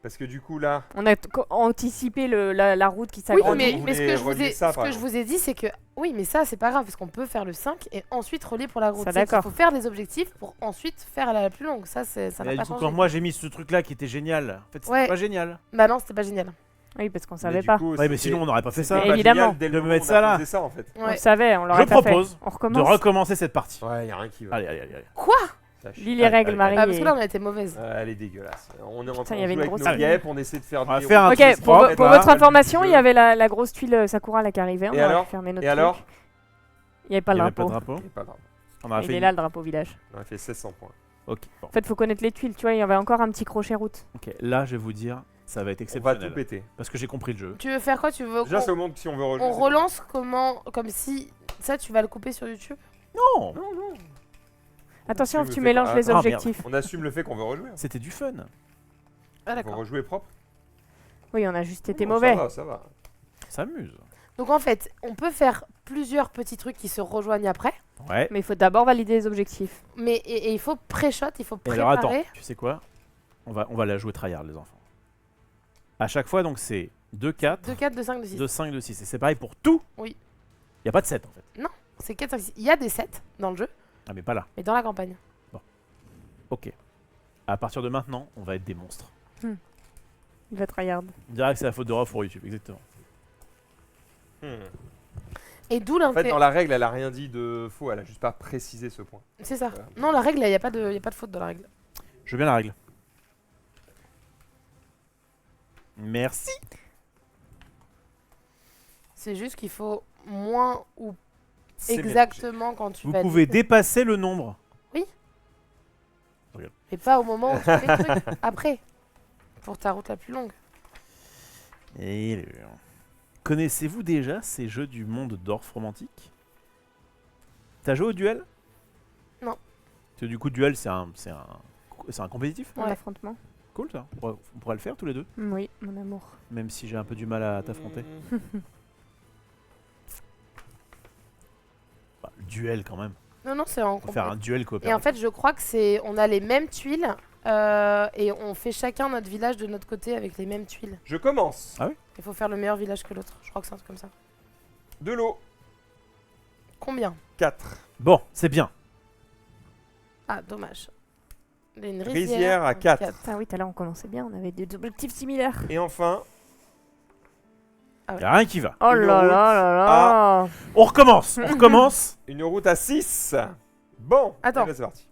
Parce que du coup, là, On a anticipé la route qui Oui, s'agrandit. vous mais ce voulez que je vous relier ai, ça, ce par que je vous ai dit, c'est que oui, mais ça, c'est pas grave, parce qu'on peut faire le 5 et ensuite relier pour la route. Ça, C'est qu'il d'accord. faut faire des objectifs pour ensuite faire la plus longue. Ça, ça Mais n'a pas du coup, changé. quand moi j'ai mis ce truc-là qui était génial, en fait, c'était Ouais. pas génial. Bah non, c'était pas génial. Oui, parce qu'on mais savait du pas. coup, Ouais, mais c'était- sinon, on n'aurait pas fait ça. Mais c'était pas évidemment. génial dès le De moment mettre où on ça a là. posé ça, en fait. On Ouais. le savait, on Je l'aurait pas fait. propose On de recommence. recommencer cette partie. Ouais, il y a rien qui va. Allez, allez, allez. Quoi Sache. Lis les Allez, règles, allez, Marie. Ah, parce que là, et- on a été mauvaise. Elle est dégueulasse. On est en Putain, train il y de avait jouer une avec grosse nos guêpes, on essaie de faire On va des faire un Ok, truc pour, propre, pour là. votre information, du il y jeu. avait la grosse tuile Sakura là qui arrivait. On Et aurait alors pu fermer notre Et alors truc. Il n'y avait pas Il le n'y avait pas de drapeau. drapeau. C'est pas grave. On a Il fait. est là le drapeau village. On a fait 1600 points. Ok, bon. En fait, faut connaître les tuiles. Tu vois, il y avait encore un petit crochet route. Ok, là, je vais vous dire, ça va être On va tout exceptionnel. péter. Parce que j'ai compris le jeu. Tu veux faire quoi? Tu veux Déjà, qu'on c'est au monde si on veut rejouer. on c'est relance comment? Comme si ça, tu vas le couper sur YouTube? Non, pas grave. Non, non. Attention, Tu me tu fais mélanges pas- les Ah, merde. objectifs. On assume le fait qu'on veut rejouer. c'était du fun. Ah, On veut d'accord. rejouer propre. Oui, on a juste été Non, mauvais. Ça va, ça va. On s'amuse. Donc en fait, on peut faire plusieurs petits trucs qui se rejoignent après, Ouais. Mais il faut d'abord valider les objectifs. mais et il faut pré-shot, il faut Et alors préparer. attends, tu sais quoi on va la jouer tryhard, les enfants. À chaque fois, donc c'est 2, 4, 2, 4, 2, 5, 2, 6. 2, 5, 2, 6. Et c'est pareil pour tout. Oui. Il n'y a pas de 7 en fait. C'est 4, 5, 6. Il y a des 7 dans le jeu, Ah, mais pas là. mais dans la campagne. Ok. À partir de maintenant, on va être des monstres. Il va tryhard. On dirait que c'est la faute de Rof pour YouTube, exactement. Et d'où En fait, l'intérêt. dans la règle, elle a rien dit de faux. Elle a juste pas précisé ce point. C'est ça. Voilà. Non, la règle, il n'y a pas de faute dans la règle. Je veux bien la règle. Merci. C'est juste qu'il faut moins ou C'est exactement quand tu Vous valides. pouvez dépasser le nombre. Mais pas au moment où tu fais le truc. Après. Pour ta route la plus longue. Et connaissez-vous déjà ces jeux du monde d'Orf romantique? T'as joué au duel? Non. Parce que du coup, duel, c'est un compétitif? Un Ouais. affrontement. Cool ça. On pourrait le faire tous les deux. Oui, mon amour. Même si j'ai un peu du mal à t'affronter. Bah, le duel quand même. Non, c'est en On va faire complet. un duel Et en coopératif. fait, je crois que on a les mêmes tuiles et on fait chacun notre village de notre côté avec les mêmes tuiles. Je commence. Ah oui. Il faut faire le meilleur village que l'autre. Je crois que c'est un truc comme ça. De l'eau. Combien? 4. Bon, c'est bien. Ah, dommage. Il y a une Rizière à donc 4. Ah oui, tout à l'heure on commençait bien, on avait des objectifs similaires. Et enfin, Y a rien qui va. Oh Une là route là là là. On recommence. On recommence. une route à 6. Bon, Attends. eh ben, c'est parti.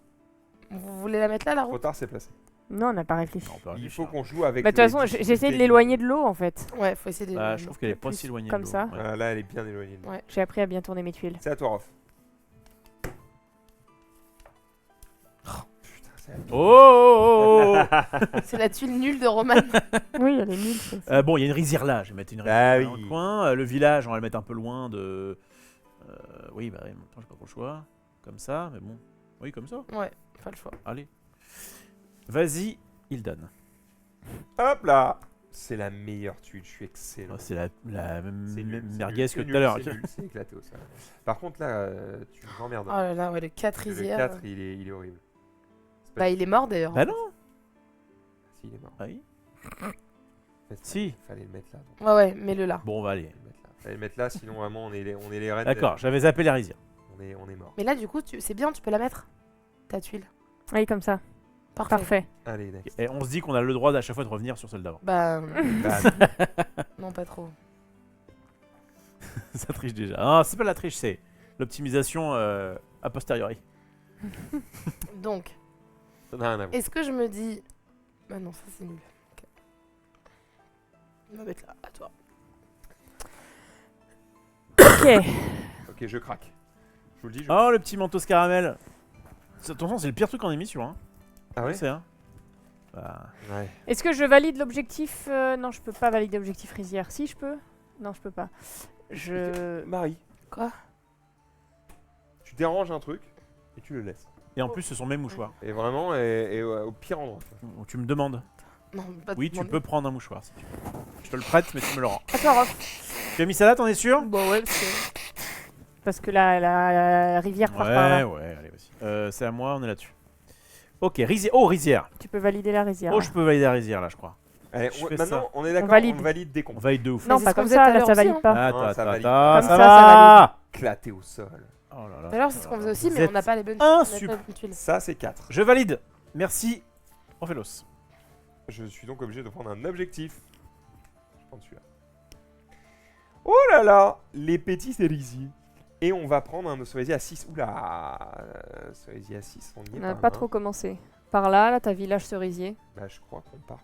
Vous voulez la mettre là, la Trop route? tard, c'est placé. Non, on n'a pas réfléchi. Non, on peut Il réfléchir. faut qu'on joue avec. Bah, de toute les façon, j'essaie de difficultés l'éloigner de l'eau en fait. Ouais, faut essayer de. Bah, je trouve qu'elle est pas Plus si éloignée. comme de l'eau. ça. Ouais. Ah, là, elle est bien éloignée. Ouais. J'ai appris à bien tourner mes tuiles. C'est à toi, Rof. Putain, c'est à toi. Oh, oh, oh, oh. C'est la tuile nulle de Roman. Oui, elle est nulle. celle-ci. Bon, il y a une rizière là. Je vais mettre une Bah rizière dans oui. le coin. Le village, on va le mettre un peu loin de. Oui, bah, en même temps, j'ai pas trop le choix. Comme ça, mais bon. Oui, comme ça. Ouais, pas le choix. Allez. Vas-y, Hildan. Hop là. C'est la meilleure tuile, je suis excellent. Oh, c'est la C'est nul, c'est merguez nul, que c'est tout à nul, l'heure. C'est nul, c'est éclaté au sol. Par contre, là, tu m'emmerdes. Oh là là, ouais, le 4 Le rizières. 4, il est horrible. C'est pas Bah, il est mort d'ailleurs. Bah non. Si, il est mort. Ah oui. Mais Si. Fallait le mettre là. donc. Ouais, ouais, mets-le là. Bon, on va aller. Fallait le mettre là, sinon vraiment on est les reines. D'accord, j'avais zappé la rizière. On est mort. Mais là, du coup, c'est bien, tu peux la mettre. Ta tuile. Oui, comme ça. Parfait. Parfait. Allez, next. Et on se dit qu'on a le droit à chaque fois de revenir sur celle d'avant. Bah, Bah, non, pas trop. Ça triche déjà. Ah, c'est pas la triche, c'est l'optimisation a posteriori. Donc, ça n'a rien à voir. est-ce que je me dis. Bah non, ça c'est nul. Ok. On va mettre là, à toi. Ok. Ok, je craque. Je vous le dis. Oh, le petit mentos caramel. Attention, c'est le pire truc en émission. Hein. Ah ouais. C'est hein. Bah, Ouais. Est-ce que je valide l'objectif Non, je peux pas valider l'objectif rizière. Si, je peux. Non, je peux pas. Je. Marie, Quoi? tu déranges un truc et tu le laisses. Et en plus, ce sont mes mouchoirs. Et vraiment, au pire endroit. Tu me demandes. Non, pas Oui, te tu demander. peux prendre un mouchoir si tu veux. Je te le prête, mais tu me le rends. À toi, Rof. Tu as mis ça là, t'en es sûr? Bon, ouais, parce que la rivière part par là. Ouais, allez, vas-y. C'est à moi, on est là-dessus. Ok, rizière. Oh, rizière. Tu peux valider la rizière. Oh, là. je peux valider la rizière là, je crois. Allez, Je fais maintenant, ça. on est d'accord, valide. on valide dès qu'on On valide de ouf. Non, Mais c'est pas ce qu'on comme faisait ça, tout à là, l'heure ça aussi, valide hein. pas. Attends, ça attends, valide. attends, Comme ça ça, va. éclater au sol. Oh là là. D'ailleurs, c'est ce qu'on faisait aussi, Vous mais on êtes n'a pas les bonnes insup- bonnes tuiles. Ça, c'est 4. Je valide. Merci. Orphelos. Je suis donc obligé de prendre un objectif. Je prends celui-là. Oh là là, les petits cerisiers. Et on va prendre un cerisier à 6. Oula, cerisier à 6, on y est On n'a pas pas loin. trop commencé. Par là, là, t'as village cerisier. Là, je crois qu'on part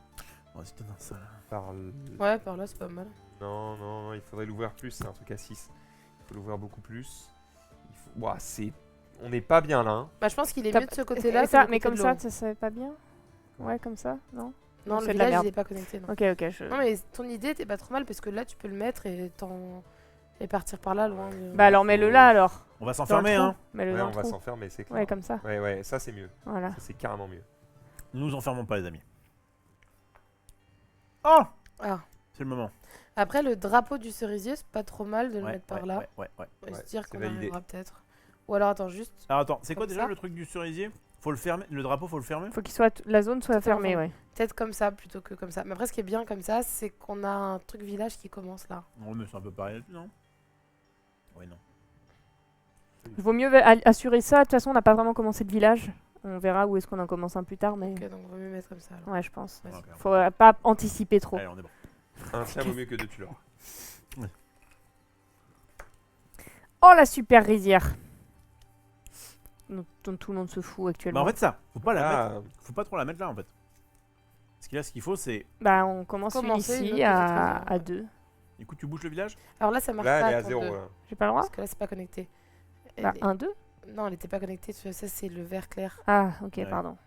Vas-y, donne ça là. par... Ouais, par là, c'est pas mal. Non, non, non, il faudrait l'ouvrir plus, c'est un truc à 6. Il faut l'ouvrir beaucoup plus. Il faut... Ouah, c'est... On n'est pas bien là. Hein. Bah, je pense qu'il est T'as- mieux de ce côté-là. Et ça, que mais du côté comme de ça, l'eau. ça serait pas bien. Ouais, comme ça, non. Non, c'est le de la village, merde. il est pas connecté. Non. Ok, ok, je. Non, mais ton idée était pas trop mal parce que là, tu peux le mettre et partir par là, loin. Bah alors mets-le là alors. On va Dans s'enfermer, le trou. hein. Mets-le Ouais, dans on le va trou. s'enfermer, c'est clair. Ouais, comme ça. Ouais, ouais, ça c'est mieux. Voilà. Ça c'est carrément mieux. Nous nous enfermons pas, les amis. Oh, Ah. c'est le moment. Après, le drapeau du cerisier, c'est pas trop mal de le Ouais, mettre par ouais, là. ouais. On va Ouais, se dire c'est qu'on validé. arrivera peut-être. Ou alors, attends, juste. Alors attends, c'est quoi Comme déjà ça. le truc du cerisier? Faut le fermer. Le drapeau, faut le fermer? Faut qu'il soit la zone soit Tout fermée, fermé. ouais. Peut-être comme ça plutôt que comme ça. Mais après, ce qui est bien comme ça, c'est qu'on a un truc village qui commence là. Non, mais c'est un peu pareil là-dessus, non? Ouais, non. Il vaut mieux assurer ça. De toute façon, on n'a pas vraiment commencé de village. On verra où est-ce qu'on en commence un plus tard, mais Ok, donc on va mieux mettre comme ça. Alors. ouais, je pense. Vas-y. Ok, Faut pas anticiper trop. Allez, on est bon. Un chien vaut mieux que deux, tu l'auras. Oh la super rizière dont tout le monde se fout Bah actuellement. en fait ça, faut pas la mettre. Ah, Faut pas trop la mettre là en fait. Parce que là, ce qu'il faut, c'est. Bah on commence une Commencer une ici autre à petite rizière. 2. Du coup, tu bouges le village? Alors là, ça marche là, pas. elle est à ton 0. deux, Là. J'ai pas le droit Parce que là, c'est pas connecté. Elle Bah est- 1, 2. Non, elle était pas connectée. Ça, c'est le vert clair. Ah, ok, Ouais. pardon.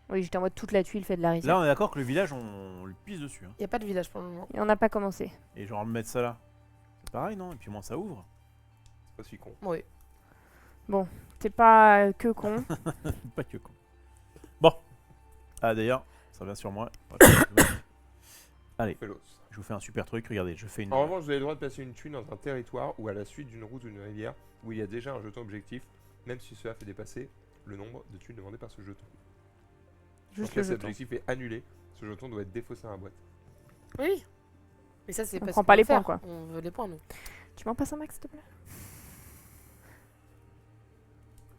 Oui, j'étais en mode toute la tuile fait de la rizière. Là, on est d'accord que le village, on le pisse dessus. Hein. Il y a pas de village pour le moment. Et on n'a pas commencé. Et genre, mettre ça là. C'est pareil, non? Et puis, au moins, ça ouvre. C'est pas si con. Oui. T'es pas que con. Pas que con. Bon. Ah, d'ailleurs, ça vient sur moi. Allez, Félos. je vous fais un super truc. Regardez, je fais une. En revanche, vous avez le droit de passer une tuile dans un territoire ou à la suite d'une route ou d'une rivière où il y a déjà un jeton objectif même si cela fait dépasser le nombre de tuiles demandées par ce jeton. Juste Donc le là, cet jeton. objectif est annulé. Ce jeton doit être défaussé dans la boîte. Oui. Mais ça, c'est On pas prend ce pas qu'on les veut faire. points, quoi. On veut les points, nous. Tu m'en passes un max, s'il te plaît?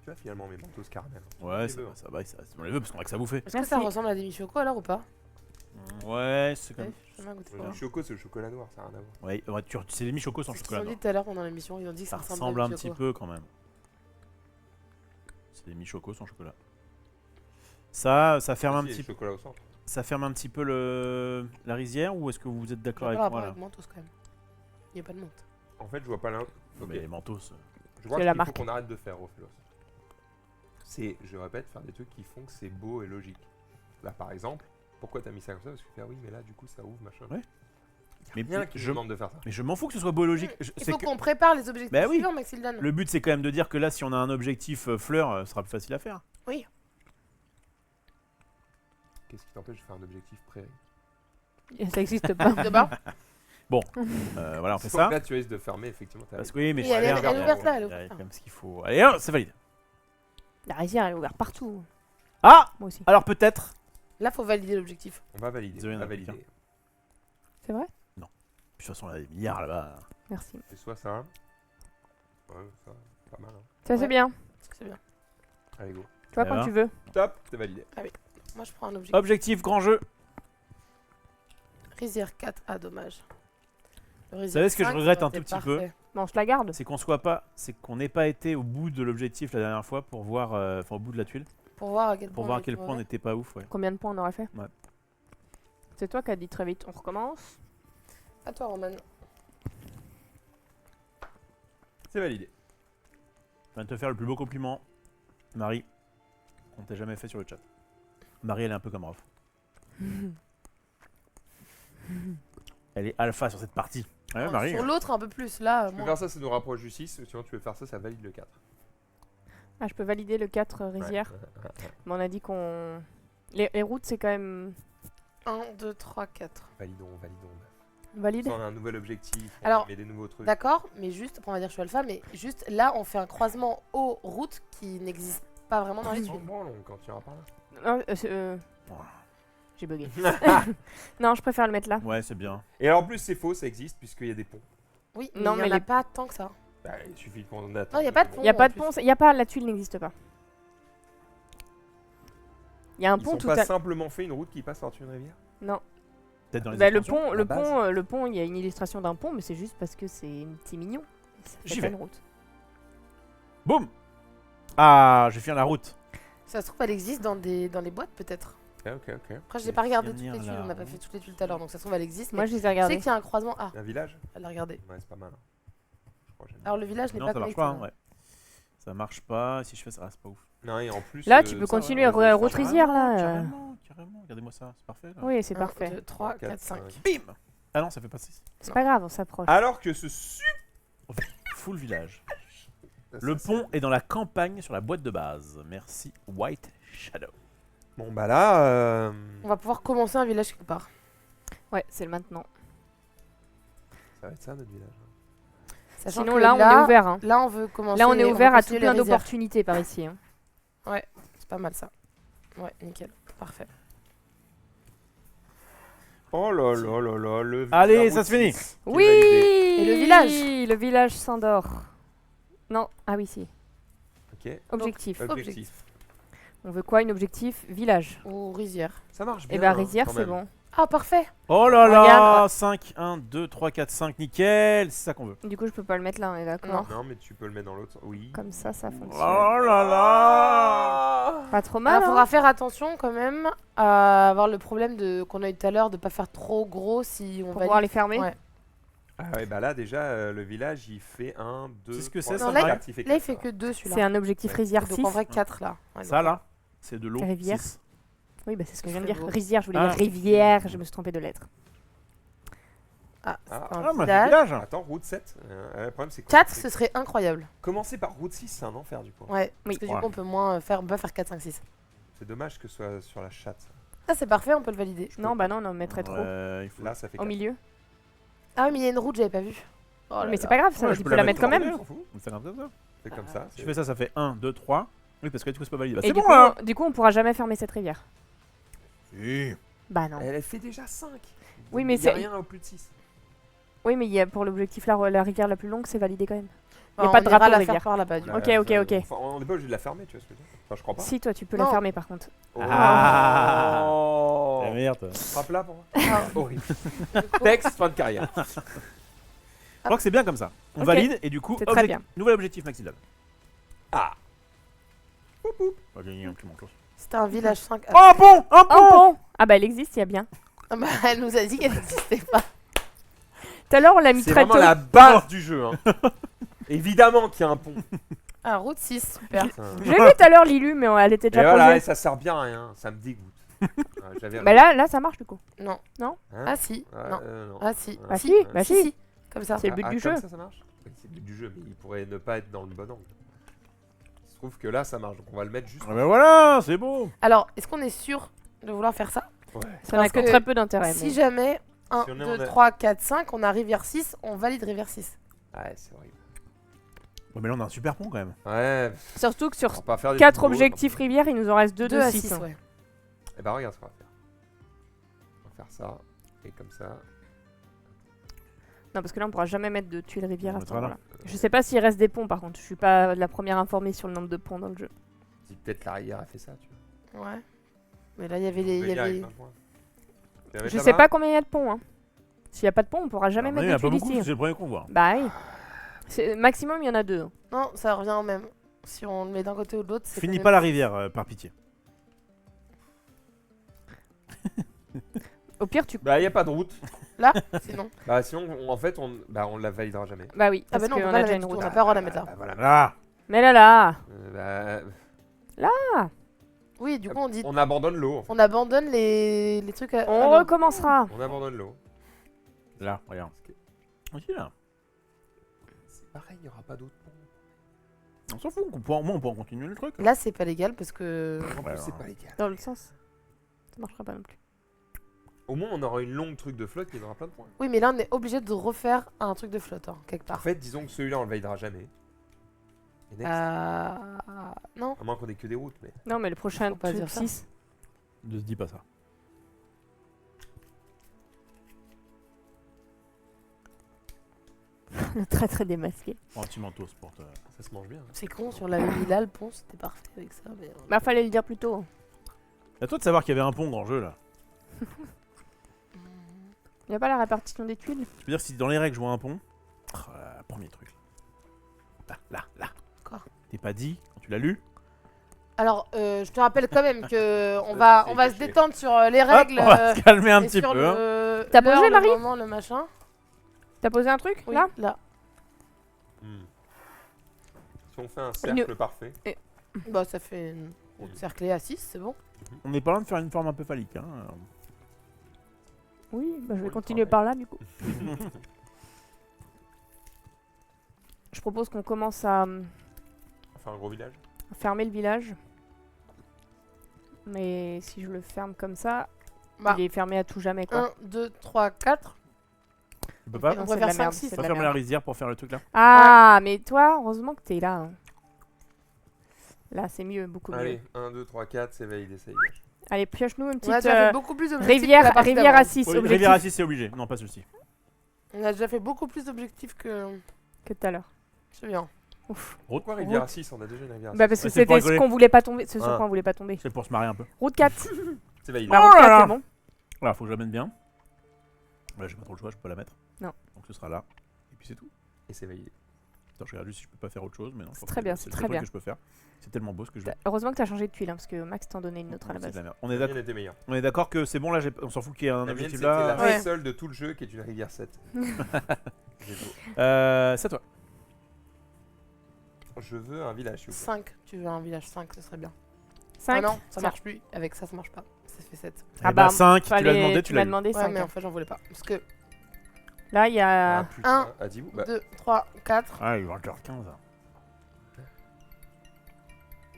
Tu vois, finalement, mes manteaux caramel. Ouais, ça va, ça, on les veut parce qu'on a que ça bouffer. Est-ce que ça Merci. ressemble à des mi-choco alors ou pas? Ouais, c'est comme. Ouais, je vais goûter. Le choco, c'est le chocolat noir, ça n'a rien à voir. Ouais, c'est des mi-chocos sans C'est ce qu'ils chocolat. ont dit noir. tout à l'heure pendant l'émission. Ils ont dit que Ça ça ressemble un à petit peu quand même. C'est des mi-chocos sans chocolat. Ça ferme un Si, il y a petit le chocolat au centre. ça ferme un petit peu la rizière ou est-ce que vous êtes d'accord avec Pas moi là avec Mentos quand même. Il n'y a pas de menthe. En fait, je vois pas l'un. Ok. Mais les manteaux, Je vois C'est la qu'il faut marque. qu'on arrête de faire, Ophelos. C'est, je répète, faire des trucs qui font que c'est beau et logique. Là, par exemple, pourquoi t'as mis ça comme ça? Parce que tu fais, ah oui, mais là, du coup, ça ouvre, machin. Ouais. Mais Rien qui je, me demande de faire ça. mais je m'en fous que ce soit beau et logique. Il C'est faut que qu'on prépare les objectifs Bah oui. suivants, Maxildan. le but c'est quand même de dire que là si on a un objectif fleur, ce sera plus facile à faire. Qu'est-ce qui t'empêche de faire un objectif prairie? Ça existe pas. De bas. Voilà, on fait Sauf ça. que là, tu risques de fermer, effectivement. Parce que oui, mais Oui, je elle est- regarde, elle est ouverte là, elle est il y a ouverte là. quand même ce qu'il faut. Allez, hop, c'est valide. La rizière, elle est ouverte partout. Ah, Moi aussi. alors peut-être. Là, faut valider l'objectif. On va valider. Désolé, On va il y en a valider. C'est vrai? De toute façon, on a des milliards là-bas. Merci. C'est soit ça. Ouais, ça, pas mal. Hein. Ça, Ouais. c'est bien. Est-ce que c'est bien? Allez, go. Tu vois, Ça quand va tu veux. Top, c'est validé. Moi, je prends un objectif. Objectif grand jeu. Rizière 4. Ah, dommage. Vous savez ce que je regrette un tout petit peu Bon, je la garde. C'est qu'on n'ait pas été au bout de l'objectif la dernière fois pour voir, enfin au bout de la tuile, Pour voir à quel pour point, voir on à quel était point on mauvais. n'était pas ouf. Ouais. Combien de points on aurait fait? Ouais. C'est toi qui as dit très vite. On recommence. À toi, Roman. C'est validé. Je viens de te faire le plus beau compliment, Marie, qu'on t'a jamais fait sur le chat. Marie, elle est un peu comme Rof. Elle est alpha sur cette partie. Ouais, Marie. Sur l'autre, un peu plus. Là, Tu peux moins. faire ça, ça nous rapproche du 6. Sinon, tu veux faire ça, ça valide le 4. Ah, je peux valider le 4 rizière. Mais on a dit qu'on. Les routes, c'est quand même 1, 2, 3, 4. Validons. valide. On a un nouvel objectif. Alors, on met des nouveaux trucs. D'accord, mais juste, on va dire que je suis alpha, mais juste là, on fait un croisement aux routes qui n'existe pas vraiment dans les Oh, tuiles. bon, quand tu iras par là. Non, j'ai bugué. Non, je préfère le mettre là. Ouais, c'est bien. Et alors, en plus, c'est faux, ça existe, puisqu'il y a des ponts. Oui, Non, mais mais il n'y en a les- pas tant que ça. Bah, il suffit qu'on attende. Non, il y a pas de pont. Il y a pas en de plus. pont, il y a pas, la tuile n'existe pas. Il y a un Ils pont sont tout pas à. simplement fait une route qui passe par-dessus une rivière? Non. Peut-être dans les Bah, le extensions, pont, la le base. pont, le pont, il y a une illustration d'un pont, mais c'est juste parce que c'est mignon. Ça fait J'y pas vais. une route. Boum. Ah, je viens la route. Ça se trouve, elle existe dans les boîtes peut-être. Ok. Après, j'ai pas regardé toutes Finir les tuiles, la on n'a pas route. fait toutes les tuiles tout à l'heure, donc ça se trouve, elle existe. Moi, Mais je les ai je sais regardées. qu'il y a un croisement. Ah, Un village? elle a regardé. Ouais, c'est pas mal. Hein. Je crois que j'aime bien. Alors, le village n'est Non, pas ça marche connecté. pas. hein. Ouais. Ça marche pas. Si je fais ça, reste pas ouf. Non, et en plus. Là, tu peux ça, continuer ouais, à ça route change. rizière, là. Carrément. Regardez-moi ça, c'est parfait. Là. Oui, c'est 1, parfait. 2, 3, 4, 4, 5. 5. Bim. Ah non, ça fait pas 6. C'est pas grave, on s'approche. Alors que ce Full village. Le pont est dans la campagne sur la boîte de base. Merci White Shadow. Bon, bah là. On va pouvoir commencer un village quelque part. Ouais, c'est le maintenant. Ça va être ça, notre village. Sachant Sinon, que là, on est ouvert. Hein. Là, on veut commencer. Là, on est ouvert à tout continuer plein les rizières. d'opportunités par ici. Hein. C'est pas mal ça. Ouais, nickel. Parfait. Oh là là là là. Le Allez, la ça route se finit. 6 qui est Oui. validée. Et le village Le village s'endort. Non, ah oui, si. Ok. Objectif. Objectif. On veut quoi? Une objectif village. Ou rizière. Ça marche bien. Et bah, hein, rizière, quand c'est même. bon. Ah, parfait. Oh là là. Regarde. 5, 1, 2, 3, 4, 5. Nickel. C'est ça qu'on veut. Du coup, je peux pas le mettre là, on est d'accord. Non, mais tu peux le mettre dans l'autre sens. Oui. Comme ça Oh fonctionne. là là. Pas trop Il mal. faudra Hein. faire attention quand même à avoir le problème qu'on a eu tout à l'heure de pas faire trop gros si on Pour valide. pouvoir les fermer. Ouais. Ah ouais, bah là, déjà, le village, il fait 1, 2, C'est ce que 3, c'est, ça, 4, Marie il fait Là, il 4, fait ça que 2 celui-là. C'est un objectif Ouais. rizière Donc 6. en vrai 4 là. Ouais, Ça là, c'est de l'eau. Rivière. 6. Oui, bah c'est ce que je viens de C'est dire. beau. Rizière, je voulais Ah. dire rivière, je me suis trompée de lettre. Ah, c'est Ah. pas un Ah, bah, village. village. Attends, route 7. Le problème, c'est que 4, ce serait incroyable. commencer par route 6, c'est un enfer du coup. Ouais, Oui. parce que du Ouais. coup, on peut moins faire, on peut pas faire 4, 5, 6. C'est dommage que ce soit sur la chatte. Ça, c'est parfait, on peut le valider. Non, bah non, on en mettrait trop. Il faut... Là, ça fait Au 4. milieu. Ah, oui, mais il y a une route, j'avais pas vu. Oh là Mais c'est là. pas grave, ça, Ouais, tu je peux peux la la mettre mettre quand en même. On s'en fout. C'est comme ça. C'est comme ça. Tu fais ça, ça fait 1, 2, 3. Oui, parce que du coup, c'est pas valide. Bah, Et c'est du bon coup, là. du coup, on pourra jamais fermer cette rivière. Si. Bah non. Elle fait déjà 5. Oui, mais il y a c'est- rien au plus de 6. Oui, mais il y a pour l'objectif la rivière la plus longue, c'est validé quand même. Bah, y a pas de on ira drapeau la rivière. faire par là-bas, du coup. Ok, ok, ok. Enfin, on n'est pas obligé de la fermer, tu vois ce que je veux dire. Enfin, je crois pas. Si, toi, tu peux Non. la fermer par contre. Ah. Oh. La merde. Frappe là pour moi. Ah, Horrible. du coup, Texte, fin de carrière. Je crois que c'est bien comme ça. On Ok. valide et du coup, C'est très bien. nouvel objectif Maxidab. Ah. On va gagner un petit manteau. C'était un village 5. Oh, un pont. Un Un pont. pont. Ah bah elle existe, il y a bien. Ah bah, elle nous a dit qu'elle n'existait pas. Tout à l'heure, on l'a mis C'est très vraiment tôt. la base du jeu. Hein. Évidemment qu'il y a un pont. Ah, route 6, super. Putain. J'ai vu tout à l'heure Lilu, mais elle était Et déjà voilà, et posée. ça sert bien à rien. Ça me dégoûte. J'avais Bah là, ça marche du coup. Non. Hein Ah si. Non. non. Ah si. Bah Si. si, bah Si, si. si. Comme ça. C'est le but du comme jeu. ça marche. Oui, c'est le but du jeu, mais il pourrait ne pas être dans le bon angle. Il se trouve que là, ça marche. Donc on va le mettre juste. Ah ben voilà, c'est beau. Alors, est-ce qu'on est sûr de vouloir faire ça? Ouais. Ça n'a Parce que que très peu d'intérêt. Si mais- jamais 1, Si on est 2, en- 3, 4, 5, on a rivière 6, on valide rivière 6. Ouais, c'est horrible. Bon, mais là, on a un super pont quand même. Ouais. Surtout que On sur va pas faire des 4 trucs objectifs rivières, il nous en reste 2 2 de à 6. 6, ouais. Et bah regarde ce qu'on va faire. On va faire ça. Et comme ça. Non, parce que là, on pourra jamais mettre de tuiles rivières On à ce mettra là. moment-là. Je sais pas s'il reste des ponts par contre. Je suis pas la première informée sur le nombre de ponts dans le jeu. Si peut-être la rivière a fait ça, tu vois. Ouais. Mais là, il y avait les. On peut Il y venir avec avait... plein de points. Tu vas mettre Je sais là-bas pas combien il y a de ponts. Hein. S'il y a pas de pont, on pourra jamais Alors, mettre il y en de a pas tuiles beaucoup, ici. c'est le premier qu'on voit. Bah oui. Maximum, il y en a 2. Non, ça revient au même. Si on le met d'un côté ou de l'autre, c'est. Finis quand pas même- la rivière, par pitié. Au pire, tu. Bah y a pas de route. Sinon. Bah sinon, en fait, on la validera jamais. Bah oui, Ah parce bah non, on peut qu'on pas a la déjà mettre une du tout, route. on n'a pas le droit de la mettre là. Bah voilà. Là. Mais là. Bah, Oui, du coup, on dit. on abandonne l'eau. En fait. On abandonne les trucs à. On à l'eau. recommencera. On abandonne l'eau. Là, regarde. Aussi là. C'est pareil, il n'y aura pas d'autres ponts. On s'en fout, au moins on peut en continuer le truc. Là, c'est pas légal parce que. En Ouais, plus, c'est alors. pas légal. Dans l'autre sens. Ça marchera pas non plus. Au moins, on aura une longue truc de flotte qui donnera plein de points. Oui, mais là, on est obligé de refaire un truc de flotte, hein, quelque En part. fait, disons que celui-là, on le validera jamais. Et next, Non. à moins qu'on ait que des routes, mais. Non, mais le prochain Faut pas truc dire ça. 6. Ne se dis pas ça. Très très démasqué. Un petit manteau, c'est pour te... Ça se mange bien. hein. C'est con, sur la ligne là, le pont, c'était parfait avec ça. Mais... Bah, fallait le dire plus tôt. À toi de savoir qu'il y avait un pont dans le jeu là. Y a pas la répartition des tuiles? Je veux dire, si dans les règles je vois un pont. Oh là, premier truc. Là. Quoi? T'es pas dit quand tu l'as lu? Alors, je te rappelle quand même que on C'est va caché. se détendre sur les Hop, règles. on va se calmer un et petit sur peu. Hein. le... T'as posé, l'heure, Marie le moment, le machin. T'as posé un truc Oui, là? là. Hmm. Si on fait un cercle parfait. Bah, ça fait une route cerclée à 6, c'est bon. On est pas loin de faire une forme un peu phallique. Hein. Oui, bah, je vais Oui, continuer pareil. par là du coup. Je propose qu'on commence à Enfin, un gros village. fermer le village. Mais si je le ferme comme ça, Bah, il est fermé à tout jamais quoi. 1, 2, 3, 4. Tu peux pas, Non, on c'est de va la faire merde, 5, 6. c'est pas de la fermer la merde. rizière pour faire le truc là? Ah, mais toi, heureusement que t'es là. Hein. Là, c'est mieux, beaucoup mieux. Allez, 1, 2, 3, 4, c'est validé, ça y est. Allez, pioche-nous une On a petite déjà fait beaucoup plus d'objectifs que la rivière, partie rivière d'avant. à 6, Oui, objectif rivière à 6 c'est obligé. Non, pas ceci. On a déjà fait beaucoup plus d'objectifs que. que tout à l'heure. C'est bien. Ouf. Pourquoi Rivière à 6? On a déjà une Rivière à 6. Bah parce que Ouais, c'est pour c'était ce rigoler. qu'on voulait pas tomber, ce sur Ah. quoi on voulait pas tomber. C'est pour se marrer un peu. Route 4. C'est validé. La Oh route là 4, là. c'est bon. Voilà, faut que je la mette bien. Là, j'ai pas trop le choix, je peux pas la mettre. Non. Donc ce sera là. Et puis c'est tout. Et c'est validé. Attends, je regarde juste si je peux pas faire autre chose. Mais non, je C'est pense très que bien, c'est c'est le très seul truc bien. que je peux faire. C'est tellement beau ce que je veux. Heureusement que t'as changé de tuile, hein, parce que Max t'en donnait une autre à la C'est de base. la merde. La mienne était meilleure. On est d'accord que c'est bon là, on s'en fout qu'il y ait un La mienne, objectif c'était là. la Ouais. seule de tout le jeu qui est une Rivière 7. J'ai beau. C'est à toi. Je veux un village, s'il vous plaît. 5. Tu veux un village 5, ce serait bien. 5. Ah non, ça Tiens. marche plus. Avec ça, ça marche pas. Ça fait 7. Ah Eh bah bah, 5, tu l'as Fallait- demandé, tu tu m'as l'as eu. demandé Ouais, 5. mais en fait, j'en voulais pas. Parce que Là, il y a. Putain, ah, dis-vous. Bah, 2, 3, 4. Ah, il va encore 15.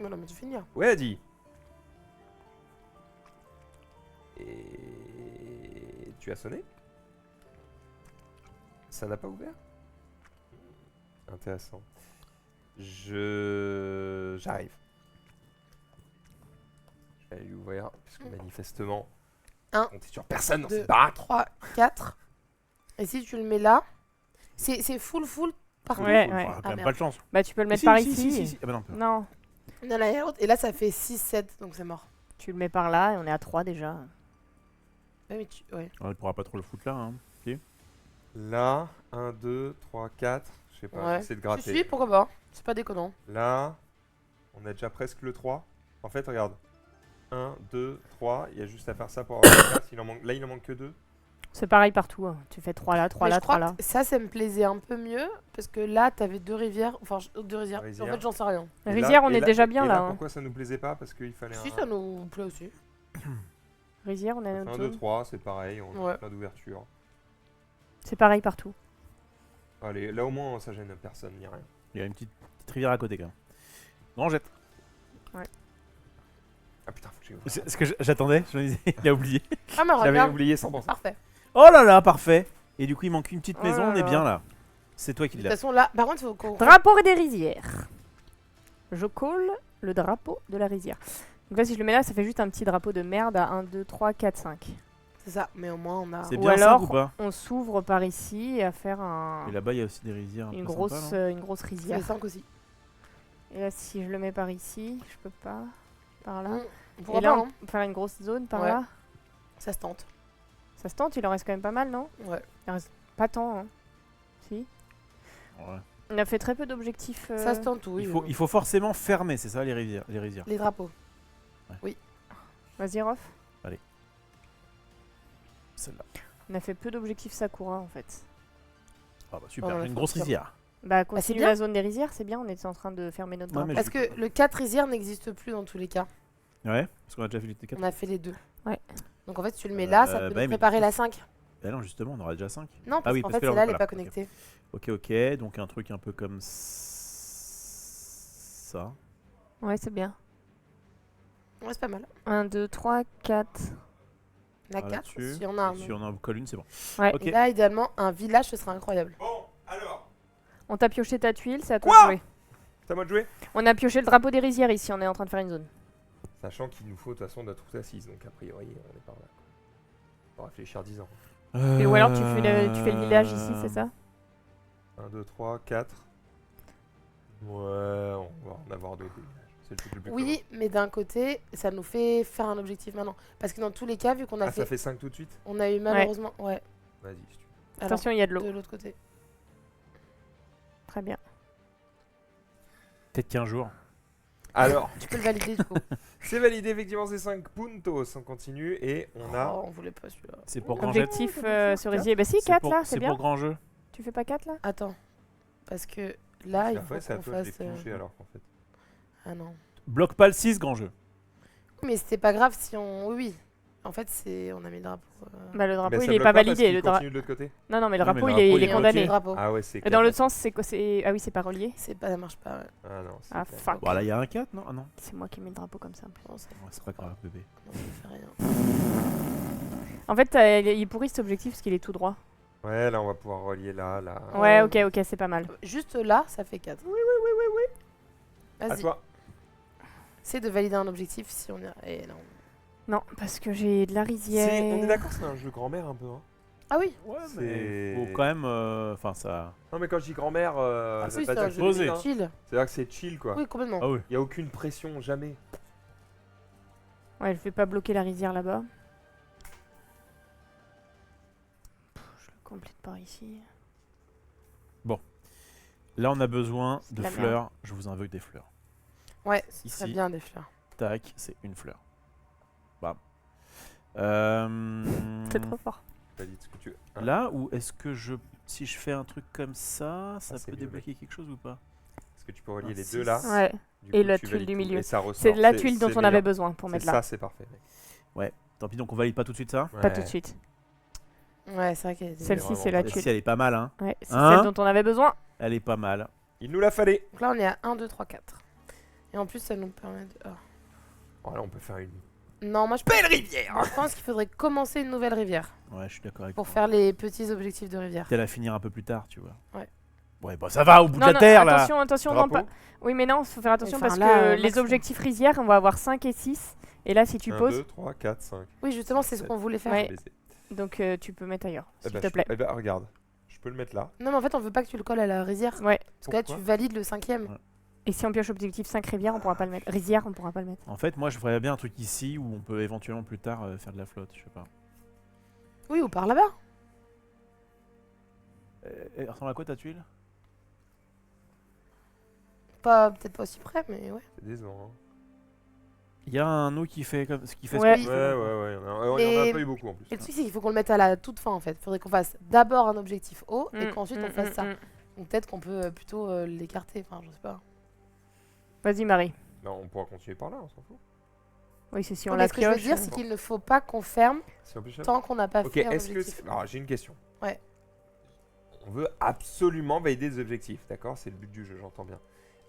Voilà, mais tu finir. ouais, Adi. Et tu as sonné? Ça n'a pas ouvert? Intéressant. J'arrive. Je vais lui ouvrir, puisque manifestement, Un, on est sur personne dans 2, cette baraque. 3, 4. Et si tu le mets là, c'est full partout. Ouais, Faut- ouais. faut quand Ah, même merde. pas de chance. Bah, tu peux le mettre Si, par si, ici. si. Ah bah non. Non, Il y en a un autre, et là ça fait 6, 7, donc c'est mort. tu le mets par là et on est à 3 déjà. Ouais, mais tu... ouais. On pourra pas trop le foutre là. Hein. Là, 1, 2, 3, 4. Je sais pas, Ouais. j'essaie de Si, gratter. si, pourquoi pas. C'est pas déconnant. Là, on a déjà presque le 3. En fait, regarde. 1, 2, 3. Il y a juste à faire ça pour avoir la place. Là, il en manque que 2. C'est pareil partout. Hein. Tu fais 3 là, 3 Mais là, je crois 3 là. que ça me plaisait un peu mieux, parce que là, t'avais 2 rivières, enfin 2 rizières. Rizières. En fait, j'en sais rien. Et Rizière, là- on et est là- déjà bien et là. hein. Pourquoi ça nous plaisait pas? Parce qu'il fallait Si, un. ça nous plaît aussi. Rizière, on est à 1, notre 2, zone. 3, c'est pareil. On a Ouais. plein d'ouvertures. C'est pareil partout. Allez, là au moins, ça gêne personne, ni rien. Il y a une petite rivière à côté quand même. Grangette. Ah putain, faut que j'aille ouvrir. C'est ce que j'attendais. Je me disais, il a oublié. Ah, mais J'avais regarde. oublié 100%. Parfait. Oh là là, parfait. Et du coup, il manque une petite Oh maison. là On est là. bien là. C'est toi qui De toute l'as. façon, là, par contre, il faut qu'on. Drapeau des rizières. Je colle le drapeau de la rizière. Donc là, si je le mets là, ça fait juste un petit drapeau de merde à 1, 2, 3, 4, 5. C'est ça, mais au moins on a. C'est Ou bien alors, ça ou pas? On s'ouvre par ici et à faire Et là-bas, il y a aussi des rizières. un une, peu grosse, sympas, non une grosse C'est rizière. 5 aussi. Et là, si je le mets par ici, je peux pas. Par là. Pourquoi Et là, pas, on hein. peut faire une grosse zone par Ouais. là. Ça se tente. Ça se tente, il en reste quand même pas mal, non? Ouais. Pas tant, hein. Si. Ouais. On a fait très peu d'objectifs. Ça se tente, oui. Il faut forcément fermer, c'est ça, les rizières. Les drapeaux. Vas-y, Rof. Celle-là. On a fait peu d'objectifs Sakura en fait. Ah bah super, Oh, on a une fait grosse ça. rizière. Bah, c'est continue bien. la zone des rizières, c'est bien, on était en train de fermer notre Ouais, drapeau. mais Parce que le 4 rizières n'existe plus dans tous les cas. Ouais, parce qu'on a déjà fait les 4. On a fait les 2. Ouais. Donc en fait, tu le mets là, ça peut bah nous oui, mais préparer du coup, la 5. Bah non, justement, on aura déjà 5. Non, parce oui, qu'en parce fait, que là, celle-là, elle n'est voilà, pas ok. connectée. Ok, donc un truc un peu comme ça. Ouais, c'est bien. Ouais, c'est pas mal. 1, 2, 3, 4. La Voilà, 4, dessus. si on a un. Si on en colle une, c'est bon. Ouais. Ok. Et là, idéalement, un village, ce serait incroyable. Bon, alors, On t'a pioché ta tuile, c'est à toi Quoi de jouer. c'est à moi de jouer. On a pioché le drapeau des rizières ici, on est en train de faire une zone. Sachant qu'il nous faut de toute façon notre route assise, donc a priori, on est par là. Faut réfléchir 10 ans. Et ou alors tu fais le village ici, c'est ça? 1, 2, 3, 4. Ouais, on va en avoir d'autres. C'est le truc le plus Oui, mais d'un côté, ça nous fait faire un objectif maintenant. Parce que dans tous les cas, vu qu'on commun. a Ah, ça fait. fait 5 tout de suite? On a eu malheureusement. Ouais. Vas-y, si tu veux. Alors, Attention, il y a de l'eau. de l'autre côté. Très bien. Peut-être qu'un jour. Alors, Tu peux le valider du coup. c'est validé, effectivement, c'est 5 puntos. On continue et on a. Oh, on voulait pas celui-là. C'est pour Grangette. Objectif sur rizier. Bah si, 4 là, c'est bien. pour grand jeu. Tu fais pas 4 là? Attends. Parce que là, il Ah faut ouais, c'est à qu'on toi de les fasse. piocher alors qu'en fait. Ah non. Bloque pas le 6, grand jeu. Mais c'était pas grave si on. Oui, oui. En fait, c'est. On a mis le drapeau. Bah le drapeau Mais ça il est bloque pas parce validé. qu'il Le dra- continue de l'autre côté. Non, non, mais le Non, mais drapeau le il est, drapeau, il est il est condamné. Le drapeau. Ah ouais, c'est Et dans clair. l'autre sens, c'est quoi? Ah oui, c'est pas relié. C'est pas, ça marche pas. Ouais. Ah non, c'est Ah clair. fuck. Bon, là, il y a un 4, non? Ah non. C'est moi qui mets le drapeau comme ça. Non, ça, Ouais, c'est pas grave, bébé. non, ça fait rien. En fait, il est pourri cet objectif parce qu'il est tout droit. Ouais, là on va pouvoir relier là, là. Ouais, ok, ok, c'est pas mal. Juste là, ça fait 4. Oui. À Vas-y. toi. C'est de valider un objectif si on y a. Eh non. Non, parce que j'ai de la rizière. On est d'accord, c'est un jeu grand-mère un peu. Hein. Ah oui. Ouais, C'est- mais faut quand même. Enfin, ça. Non, mais quand je dis grand-mère, ça Oui, veut pas c'est un dire que jeu c'est posé. chill, hein. chill. C'est-à-dire que c'est chill quoi. Oui, complètement. Ah oui. Il y a aucune pression, jamais. Ouais, je vais pas bloquer la rizière là-bas. Je le complète par ici. Là, on a besoin C'est de de la merde. fleurs. Je vous invoque des fleurs. Ouais, ce serait Ici. bien des fleurs. Tac, c'est une fleur. Bam. C'est trop fort. Valide ce que tu veux. Hein. Là, ou est-ce que si je fais un truc comme ça, ça c'est peut mieux, débloquer quelque chose ou pas? Est-ce que tu peux relier Un les six. deux là Ouais, Du Et coup, la tu tuile valides du tout, milieu. et ça ressort. c'est la tuile dont c'est on avait meilleur. besoin pour mettre C'est là. ça, c'est parfait. mec. Tant pis, donc on valide pas tout de suite ça. Pas tout Ouais. de suite. Ouais, c'est vrai qu'elle est. Celle-ci, vraiment c'est la pas- Si tuile. elle est pas mal, hein. Ouais, c'est Hein celle dont on avait besoin. Elle est pas mal. Il nous l'a fallu. Donc là, on est à 1, 2, 3, 4. Et en plus, ça nous permet de. Oh. Oh, là, on peut faire une Non, moi je, belle rivière. moi, je pense qu'il faudrait commencer une nouvelle rivière Ouais, je suis d'accord avec pour toi. faire les petits objectifs de rivière. Peut-être la finir un peu plus tard, tu vois. Ouais, bah ça va au bout de Non, la non, terre là. attention, non, Drapeau. pas. Oui, mais non, faut faire attention Enfin, parce là, que les maximum. objectifs rizières, on va avoir 5 et 6. Et là, si tu 1, poses, 2, 3, 4, 5. Oui, justement, c'est ce qu'on voulait faire. Ouais. donc tu peux mettre ailleurs, s'il te plaît. Eh ben, regarde. Je peux le mettre là. Non, mais en fait, on veut pas que tu le colles à la rizière. Ouais. Parce que là, tu Pourquoi valides le 5e. Ouais. Et si on pioche objectif 5 rivières, on pourra pas le mettre. Rizière, on pourra pas le mettre. En fait, moi, je ferais bien un truc ici où on peut éventuellement plus tard faire de la flotte, je sais pas. Oui, ou par là-bas. Elle ressemble à quoi ta tuile? Peut-être pas aussi près, mais ouais. C'est décevant. Hein. Il y a un eau qui fait comme ce qui fait Ouais. ce Ouais, qu'on ouais, fait. ouais. Il y en a Mais- pas eu beaucoup en plus. Et le truc, c'est qu'il faut qu'on le mette à la toute fin, en fait. Faudrait qu'on fasse d'abord un objectif haut et qu'ensuite on fasse ça. Donc peut-être qu'on peut plutôt l'écarter. Enfin, je sais pas. Vas-y, Marie. Non, on pourra continuer par là, on s'en fout. Oui, c'est si Non, on mais la ce que je veux pioche. dire, c'est qu'il ne faut pas qu'on ferme Si on pioche là. tant qu'on n'a pas Ok, fait un est-ce que. objectif. Alors, j'ai une question. Ouais. On veut absolument valider des objectifs, d'accord? C'est le but du jeu, j'entends bien.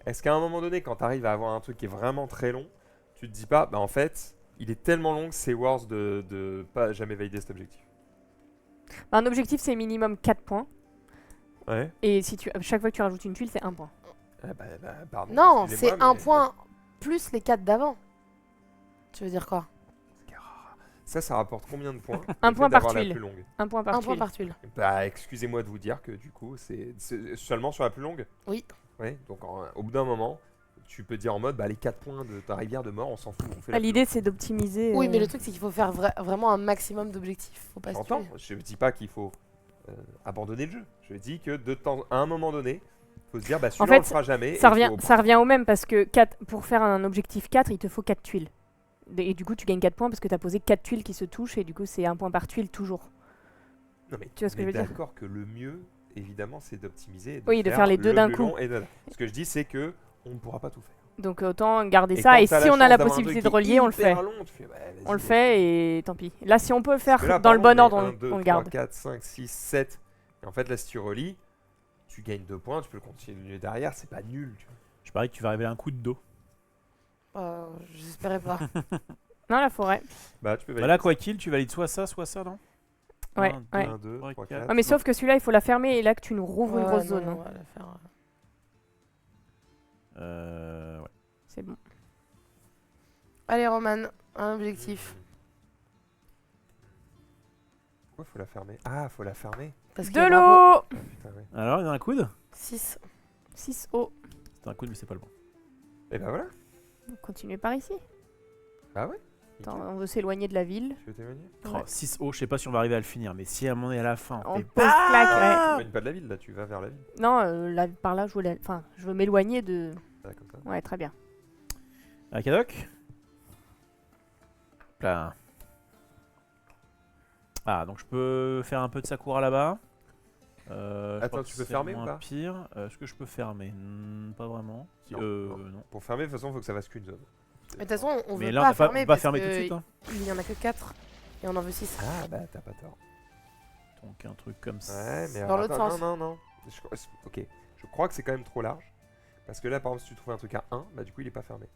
Est-ce qu'à un moment donné, quand tu arrives à avoir un truc qui est vraiment très long, tu te dis pas, bah en fait, il est tellement long que c'est worth de pas jamais valider cet objectif? Bah, un objectif, c'est minimum 4 points. Ouais. Et si chaque fois que tu rajoutes une tuile, c'est 1 point. Pardon. Non, excusez-moi, c'est un mais- point plus les 4 d'avant. Tu veux dire quoi? Ça rapporte combien de points? Un le point fait par d'avoir la tuile. plus longue. 1 point par Un tuile. point par tuile. Bah, excusez-moi de vous dire que du coup, c'est seulement sur la plus longue? Oui. Ouais, donc au bout d'un moment, tu peux dire en mode, bah les 4 points de ta rivière de mort, on s'en fout. On fait la Ah, plus L'idée, c'est d'optimiser. Oui, mais le truc, c'est qu'il faut faire vraiment un maximum d'objectifs. Faut pas se J'entends, tuer. je ne dis pas qu'il faut abandonner le jeu. Je dis que à un moment donné, il faut se dire, bah celui-là fait, on le fera jamais. Ça et revient, faut- ça revient au même parce que pour faire un objectif 4, il te faut 4 tuiles. Et du coup, tu gagnes 4 points parce que tu as posé 4 tuiles qui se touchent et du coup, c'est 1 point par tuile toujours. Non, mais Tu vois ce que on je est veux dire d'accord que le mieux, évidemment, c'est d'optimiser. Et Oui, de faire les deux le d'un plus coup. long et de- Ce que je dis, c'est que on ne pourra pas tout faire. Donc autant garder Et ça. quand Et t'as si on a chance la d'avoir un possibilité truc de qui est relier, on le fait. hyper long, tu fais, bah, vas-y, On le vas-y. fait et tant pis. Là, si on peut le faire Parce que là, dans le bon pardon, ordre, mais 1, 2, on le 3, garde. 4, 5, 6, 7. Et en fait, là, si tu relis, tu gagnes 2 points, tu peux le continuer derrière, c'est pas nul. Tu vois. Je parie que tu vas arriver à un coup de dos. J'espérais pas. Non, la forêt. Bah, tu peux Bah là, quoi qu'il, tu valides soit ça, non? Ouais, Un, ouais. 1, 2, 3, 4. Ah, mais sauf que celui-là, il faut la fermer et là que tu nous rouvres une Ouais, grosse non, zone. on hein. va la faire. Ouais. C'est bon. Allez, Roman, un objectif. Pourquoi faut la fermer? Ah, faut la fermer. Parce qu'il y a De drapeau. l'eau Putain, ouais. Alors, il y a un coude? 6. 6 eau. C'est un coude, mais c'est pas le bon. Et bah voilà. Continuez par ici. Bah ouais. Attends, on veut s'éloigner de la ville. Tu veux t'éloigner? Oh, 6 O, je sais pas si on va arriver à le finir, mais si à un moment donné à la fin, On fait pose claque, Tu ouais. t'éloignes pas de la ville, là, tu vas vers la ville. Non, là, par là, je veux m'éloigner de. Là, comme ça. Ouais, très bien. à Cadoc. Là. Ah, donc je peux faire un peu de Sakura là-bas. Je Attends, crois que tu peux c'est fermer ou moins pas? Pire. Est-ce que je peux fermer? Pas vraiment. Si, Non, non. Pour fermer, de toute façon, il faut que ça fasse qu'une zone. Mais de toute façon, on Mais veut là, on pas va fermer. on va parce fermer tout de que suite. Hein. Il y en a que 4. Et on en veut 6. Ah, bah t'as pas tort. Donc un truc comme ça. Ouais, mais Dans alors, l'autre attends, sens. Non. Ok, je crois que c'est quand même trop large. Parce que là, par exemple, si tu trouves un truc à 1, bah du coup, il est pas fermé.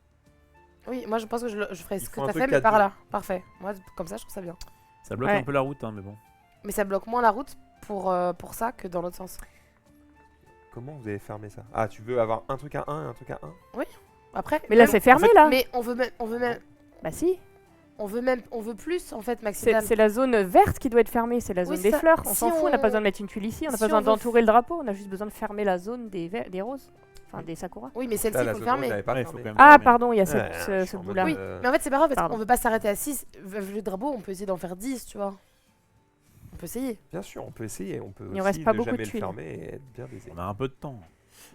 Oui, moi je pense que je ferais Il ce faut que un t'as truc fait, mais par 4-2. là. Parfait. Moi, comme ça, je trouve ça bien. Ça bloque Ouais. un peu la route, hein, mais bon. Mais ça bloque moins la route pour ça que dans l'autre sens. Comment vous avez fermé ça? Ah, tu veux avoir un truc à 1 et un truc à 1? Après. Mais là, même- c'est fermé, en fait, là. Mais on veut plus en fait, Maxime. C'est la zone verte qui doit être fermée, c'est la Oui, zone des ça- fleurs. On si s'en fout, on n'a on- pas besoin de mettre une tuile ici, on n'a si pas besoin on veut d'entourer le drapeau, on a juste besoin de fermer la zone des roses. Enfin, des sakura. Oui, mais celle-ci, Là, il la faut le zone rouge, fermer. j'avais pas Ouais, il faut fermé. quand même Ah, fermer. pardon, il y a Ouais, je ce suis en mode, bout-là. Oui, mais en fait, c'est pas grave parce Pardon. qu'on veut pas s'arrêter à 6. Vu le drapeau, on peut essayer d'en faire 10, tu vois. On peut essayer. Bien sûr, on peut essayer. On peut Il aussi reste pas ne beaucoup de jamais le tuiles. fermer et être bien baisé. On a un peu de temps.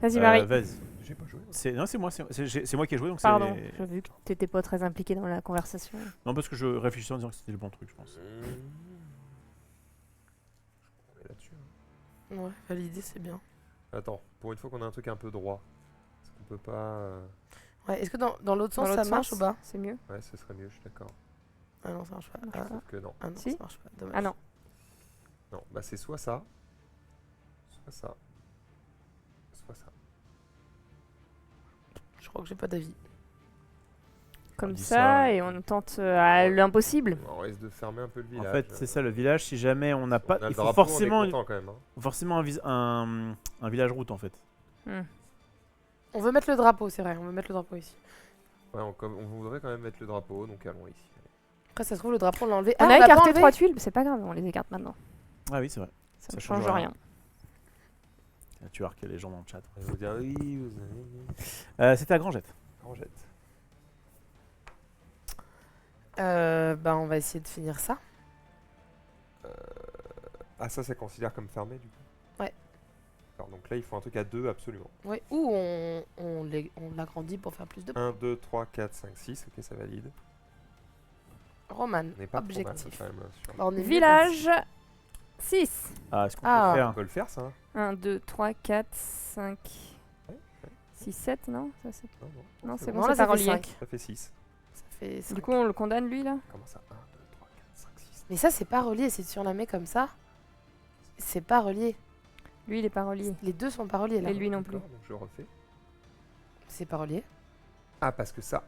Vas-y, Marie. Vas-y. J'ai pas joué. Non, c'est moi, c'est moi qui ai joué, donc Pardon, c'est. j'ai vu que t'étais pas très impliqué dans la conversation. Non, parce que je réfléchissais en disant que c'était le bon truc, je pense. On est là-dessus. hein. Ouais, valider, c'est bien. Attends, pour une fois qu'on a un truc un peu droit, est-ce qu'on peut pas. Ouais, est-ce que dans l'autre sens, Dans ça l'autre marche sens, ou pas? c'est mieux. Ouais, ce serait mieux, je suis d'accord. Ah non, ça marche pas. marche Ah, pas. Sauf que non. ah non, Si. ça marche pas. Dommage. Ah non. Non, bah c'est soit ça, soit ça, soit ça. Je crois que j'ai pas d'avis. Comme dit ça, ça, et on tente à l'impossible. On risque de fermer un peu le village. En fait, c'est ça le village. Si jamais on n'a pas, On a le il faut drapeau, forcément, on est content quand même. Hein. forcément un village route en fait. Hmm. On veut mettre le drapeau, c'est vrai, on veut mettre le drapeau ici. Ouais, on voudrait quand même mettre le drapeau, donc allons ici. Après, ça se trouve, le drapeau, on l'a enlevé. On Ah, a l'a pas écarté enlevé 3 tuiles, mais c'est pas grave, on les écarte maintenant. Ah oui, c'est vrai. Ça Ça ne change change rien. rien. Tu vois que les gens dans le chat. On va vous dire oui, vous avez C'était à Grangette. Rangette. Bah, on va essayer de finir ça. Ah, ça considère comme fermé du coup. Ouais. Alors, donc là, il faut un truc à 2 absolument. Ouais. Ou on l'agrandit pour faire plus de points. 1, 2, 3, 4, 5, 6. Ok, ça valide. Roman, On n'est pas trop mal, objectif. quand même, sur- Bah, on est mieux Village 6. Ah, est-ce qu'on Ah. peut le On faire peut le faire, ça. 1, 2, 3, 4, 5, Ouais, 6, 7, non ça, c'est- Non, Non, c'est bon. bon, Non, c'est là, ça pas fait relié. 5. Ça fait 6. Ça fait 5. Du coup, on le condamne, lui, là Comment ça 1, 2, 3, 4, 5, 6. Mais ça, c'est pas relié. Si tu en la mets comme ça, c'est pas relié. Lui, il est pas relié. Les deux sont pas reliés, là. Et lui non plus. Donc je refais. C'est pas relié. Ah, parce que ça.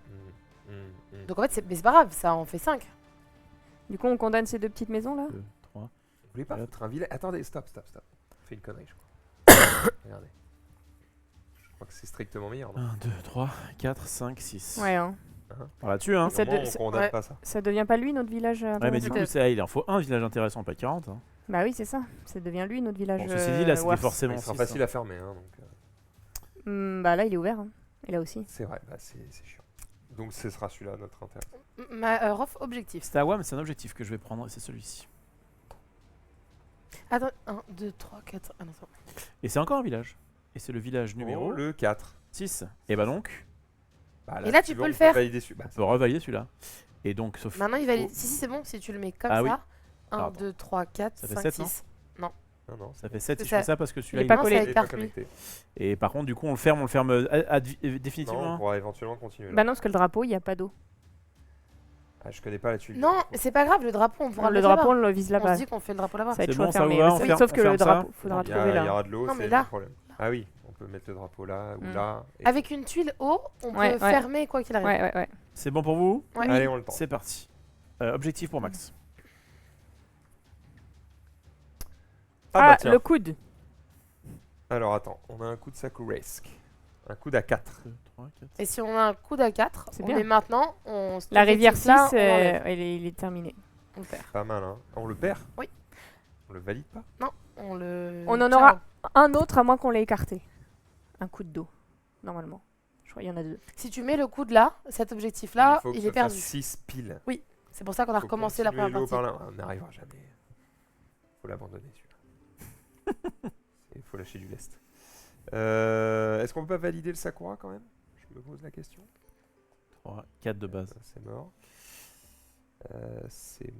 Donc, en fait, mais c'est pas grave, ça en fait 5. Du coup, on condamne ces deux petites maisons, là 2, 3. Vous voulez pas Hop. foutre un village. Attendez, stop. On fait une connerie, je crois. Regardez. Je crois que c'est strictement meilleur. Non 1, 2, 3, 4, 5, 6. Ouais, hein. Par là-dessus, hein. Et ça Au moins, de- on c'est- condamne ouais. pas ça. Ça devient pas lui, notre village Ouais, mais du intéressant coup, il en faut un village intéressant, pas 40. Hein. Bah oui, c'est ça. Ça devient lui, notre village. Bon, ceci dit, là, c'était worst. forcément Il sera 6, facile hein. à fermer. Hein, donc, Bah là, il est ouvert. Hein. Et là aussi. c'est vrai, bah, c'est chiant. Donc ce sera celui-là notre intérêt. Rof, objectif. C'était à WAM, c'est un objectif que je vais prendre, et c'est celui-ci. Attends, 1, 2, 3, 4. Ah non, c'est bon. Et c'est encore un village. Et c'est le village numéro le 4. 6. Et bah donc, Bah, Et là, tu si peux on le faire. valider celui- bah, on peut revalider celui-là. Et donc, sauf. Maintenant, il valide. Si, c'est bon, si tu le mets comme Ah ça. oui. 1, Pardon. 2, 3, 4, Ça fait 5, 7, non 6. non, Ça fait 7 si C'est je fais ça. ça parce que celui-là Il est pas il- collé. Non, il c'est est pas hyper fluide. connecté. Et par contre, du coup, on le ferme définitivement. Non, on hein. pourra éventuellement continuer. Là. Bah non, parce que le drapeau, il n'y a pas d'eau. Ah, je connais pas la tuile. Non, c'est pas grave, le drapeau, on pourra Le le drapeau, là-bas. on le vise On là-bas. se dit qu'on fait le drapeau là-bas. Ça va être C'est chaud à bon, ça fermer. vous va, Mais on oui, ferme- sauf on que le ferme ça. drapeau, faudra Il y, trouver il y là. aura de l'eau, Non, c'est mais le là. problème. Ah oui, on peut mettre le drapeau là ou Mm. là. et- Avec une tuile haut, on Ouais, peut ouais. fermer quoi qu'il arrive. Ouais. C'est bon pour vous? Ouais. Allez, on le tente. C'est parti. Objectif pour Max. Ah, bah Ah, tiens. le coude. Alors attends, on a un coup de Sakuresk. Un coup d'à 4. 2, 3, 4. Et si on a un coup d'A4, C'est on bien. est maintenant. La rivière 6, là, on l'enlève. il est terminé. On le perd. Pas mal, hein. On le perd? Oui. On le valide pas? On le. On en Ciao. aura un autre à moins qu'on l'ait écarté. Un coup de dos, normalement. Je crois qu'il y en a 2. Si tu mets le coup de là, cet objectif-là, faut que il ce est perdu. 6 piles. C'est pour ça qu'on a Faut recommencé la continuer première l'eau partie. par là. On n'arrivera jamais. Faut l'abandonner celui-là. Il faut lâcher du lest. Est-ce qu'on peut pas valider le Sakura quand même? Je me pose la question. 3, 4 de base. C'est mort. C'est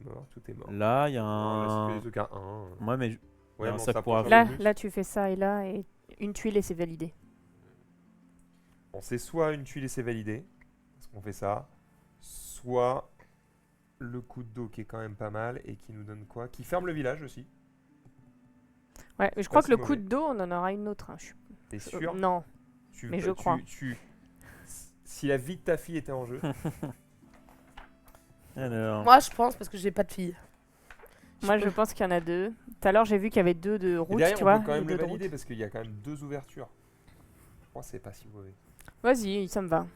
mort, tout est mort. Là, il y a Non, là, c'est que un. des trucs à 1. Moi, mais. Ouais, un mais on Sakura. s'approche un Là, peu plus. là, tu fais ça et une tuile et c'est validé. Bon, c'est soit une tuile et c'est validé, parce qu'on fait ça, soit le coup de dos qui est quand même pas mal et qui nous donne quoi? Qui ferme le village aussi. Ouais, mais je crois Pas que le si coup mauvais. de dos, on en aura une autre. Hein. T'es sûr? Non. Tu- mais je crois. Si la vie de ta fille était en jeu, Alors. Moi, je pense parce que j'ai pas de fille. Moi, je pense qu'il y en a 2. Tout à l'heure, j'ai vu qu'il y avait 2 de et route, derrière tu on vois. peut quand et même le deux de route. valider parce qu'il y a quand même 2 ouvertures. Je crois que c'est pas si mauvais. Vas-y, ça me va.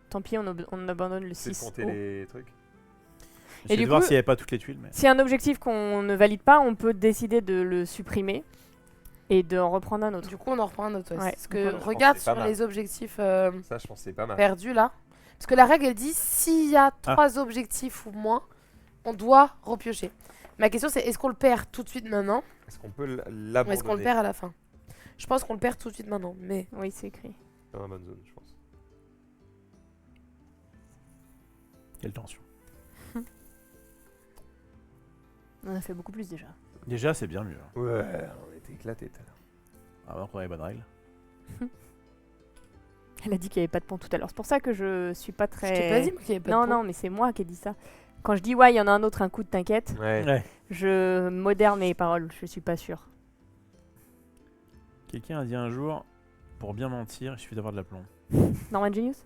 Tant pis, on abandonne le C'est de 6. compter les trucs. J'essaie du de voir coup- s'il n'y avait pas toutes les tuiles. Mais... Si un objectif qu'on ne valide pas, on peut décider de le supprimer et d'en reprendre un autre. Du coup, on en reprend un autre. Ouais. Ouais. Parce que Donc, regarde c'est pas sur mal. les objectifs Ça, je pense que c'est pas mal. perdus là. Parce que la règle, elle dit s'il y a 3 objectifs ou moins, on doit repiocher. Ma question, c'est est-ce qu'on le perd tout de suite maintenant Est-ce qu'on peut ou l'abandonner? est-ce qu'on le perd à la fin? Je pense qu'on le perd tout de suite maintenant. Mais Oui, c'est écrit. Dans la bonne zone, je pense. Quelle tension. On a fait beaucoup plus déjà. Déjà, c'est bien mieux. hein. Ouais, on était éclatés tout à l'heure. Ah, donc on a les bonnes règles. Elle a dit qu'il n'y avait pas de pont tout à l'heure. C'est pour ça que je suis pas très. je t'ai pas dit moi, qu'il y avait pas Non, de pont. non, mais c'est moi qui ai dit ça. Quand je dis ouais, il y en a un autre, un coup de t'inquiète, Ouais. Ouais. je modère mes paroles. Je suis pas sûre. Quelqu'un a dit un jour, pour bien mentir, il suffit d'avoir de l'aplomb. Norman Genius.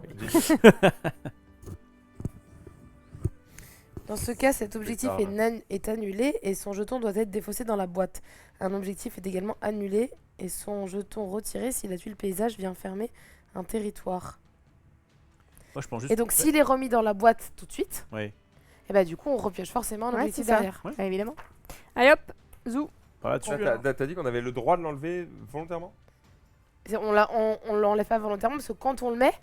Dans ce cas, cet objectif tard, est annulé et son jeton doit être défaussé dans la boîte. Un objectif est également annulé et son jeton retiré si la tuile paysage vient fermer un territoire. Moi, je pense juste. Et donc, s'il est remis dans la boîte tout de suite, Ouais. et bah du coup, on repioche forcément un Ouais, objectif c'est ça. derrière. Ah, évidemment. Allez hop, zou. Par là-dessus. T'as dit qu'on avait le droit de l'enlever volontairement? On l'enlève pas volontairement parce que quand on le met,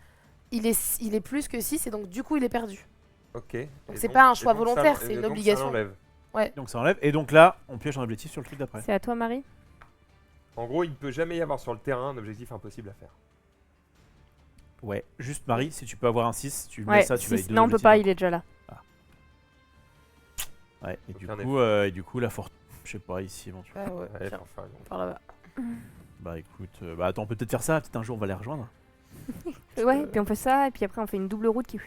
il est plus que 6 et donc du coup, il est perdu. Ok. Donc c'est pas un choix volontaire, c'est une obligation. Donc ça enlève. Et donc là, on pioche un objectif sur le truc d'après. C'est à toi, Marie. En gros, il ne peut jamais y avoir sur le terrain un objectif impossible à faire. Ouais. Juste Marie, si tu peux avoir un 6, tu mets Ouais, ça, tu valides deux non, on peut objectifs. pas, il est déjà là. Ouais. Et Aucun du coup, la force. Je sais pas, ici éventuellement. Ah ouais, Allez, tiens, faut faire une- par là-bas. Bah écoute, bah attends, on peut peut-être faire ça. Peut-être un jour on va les rejoindre. Ouais, puis on fait ça, et puis après on fait une double route qui.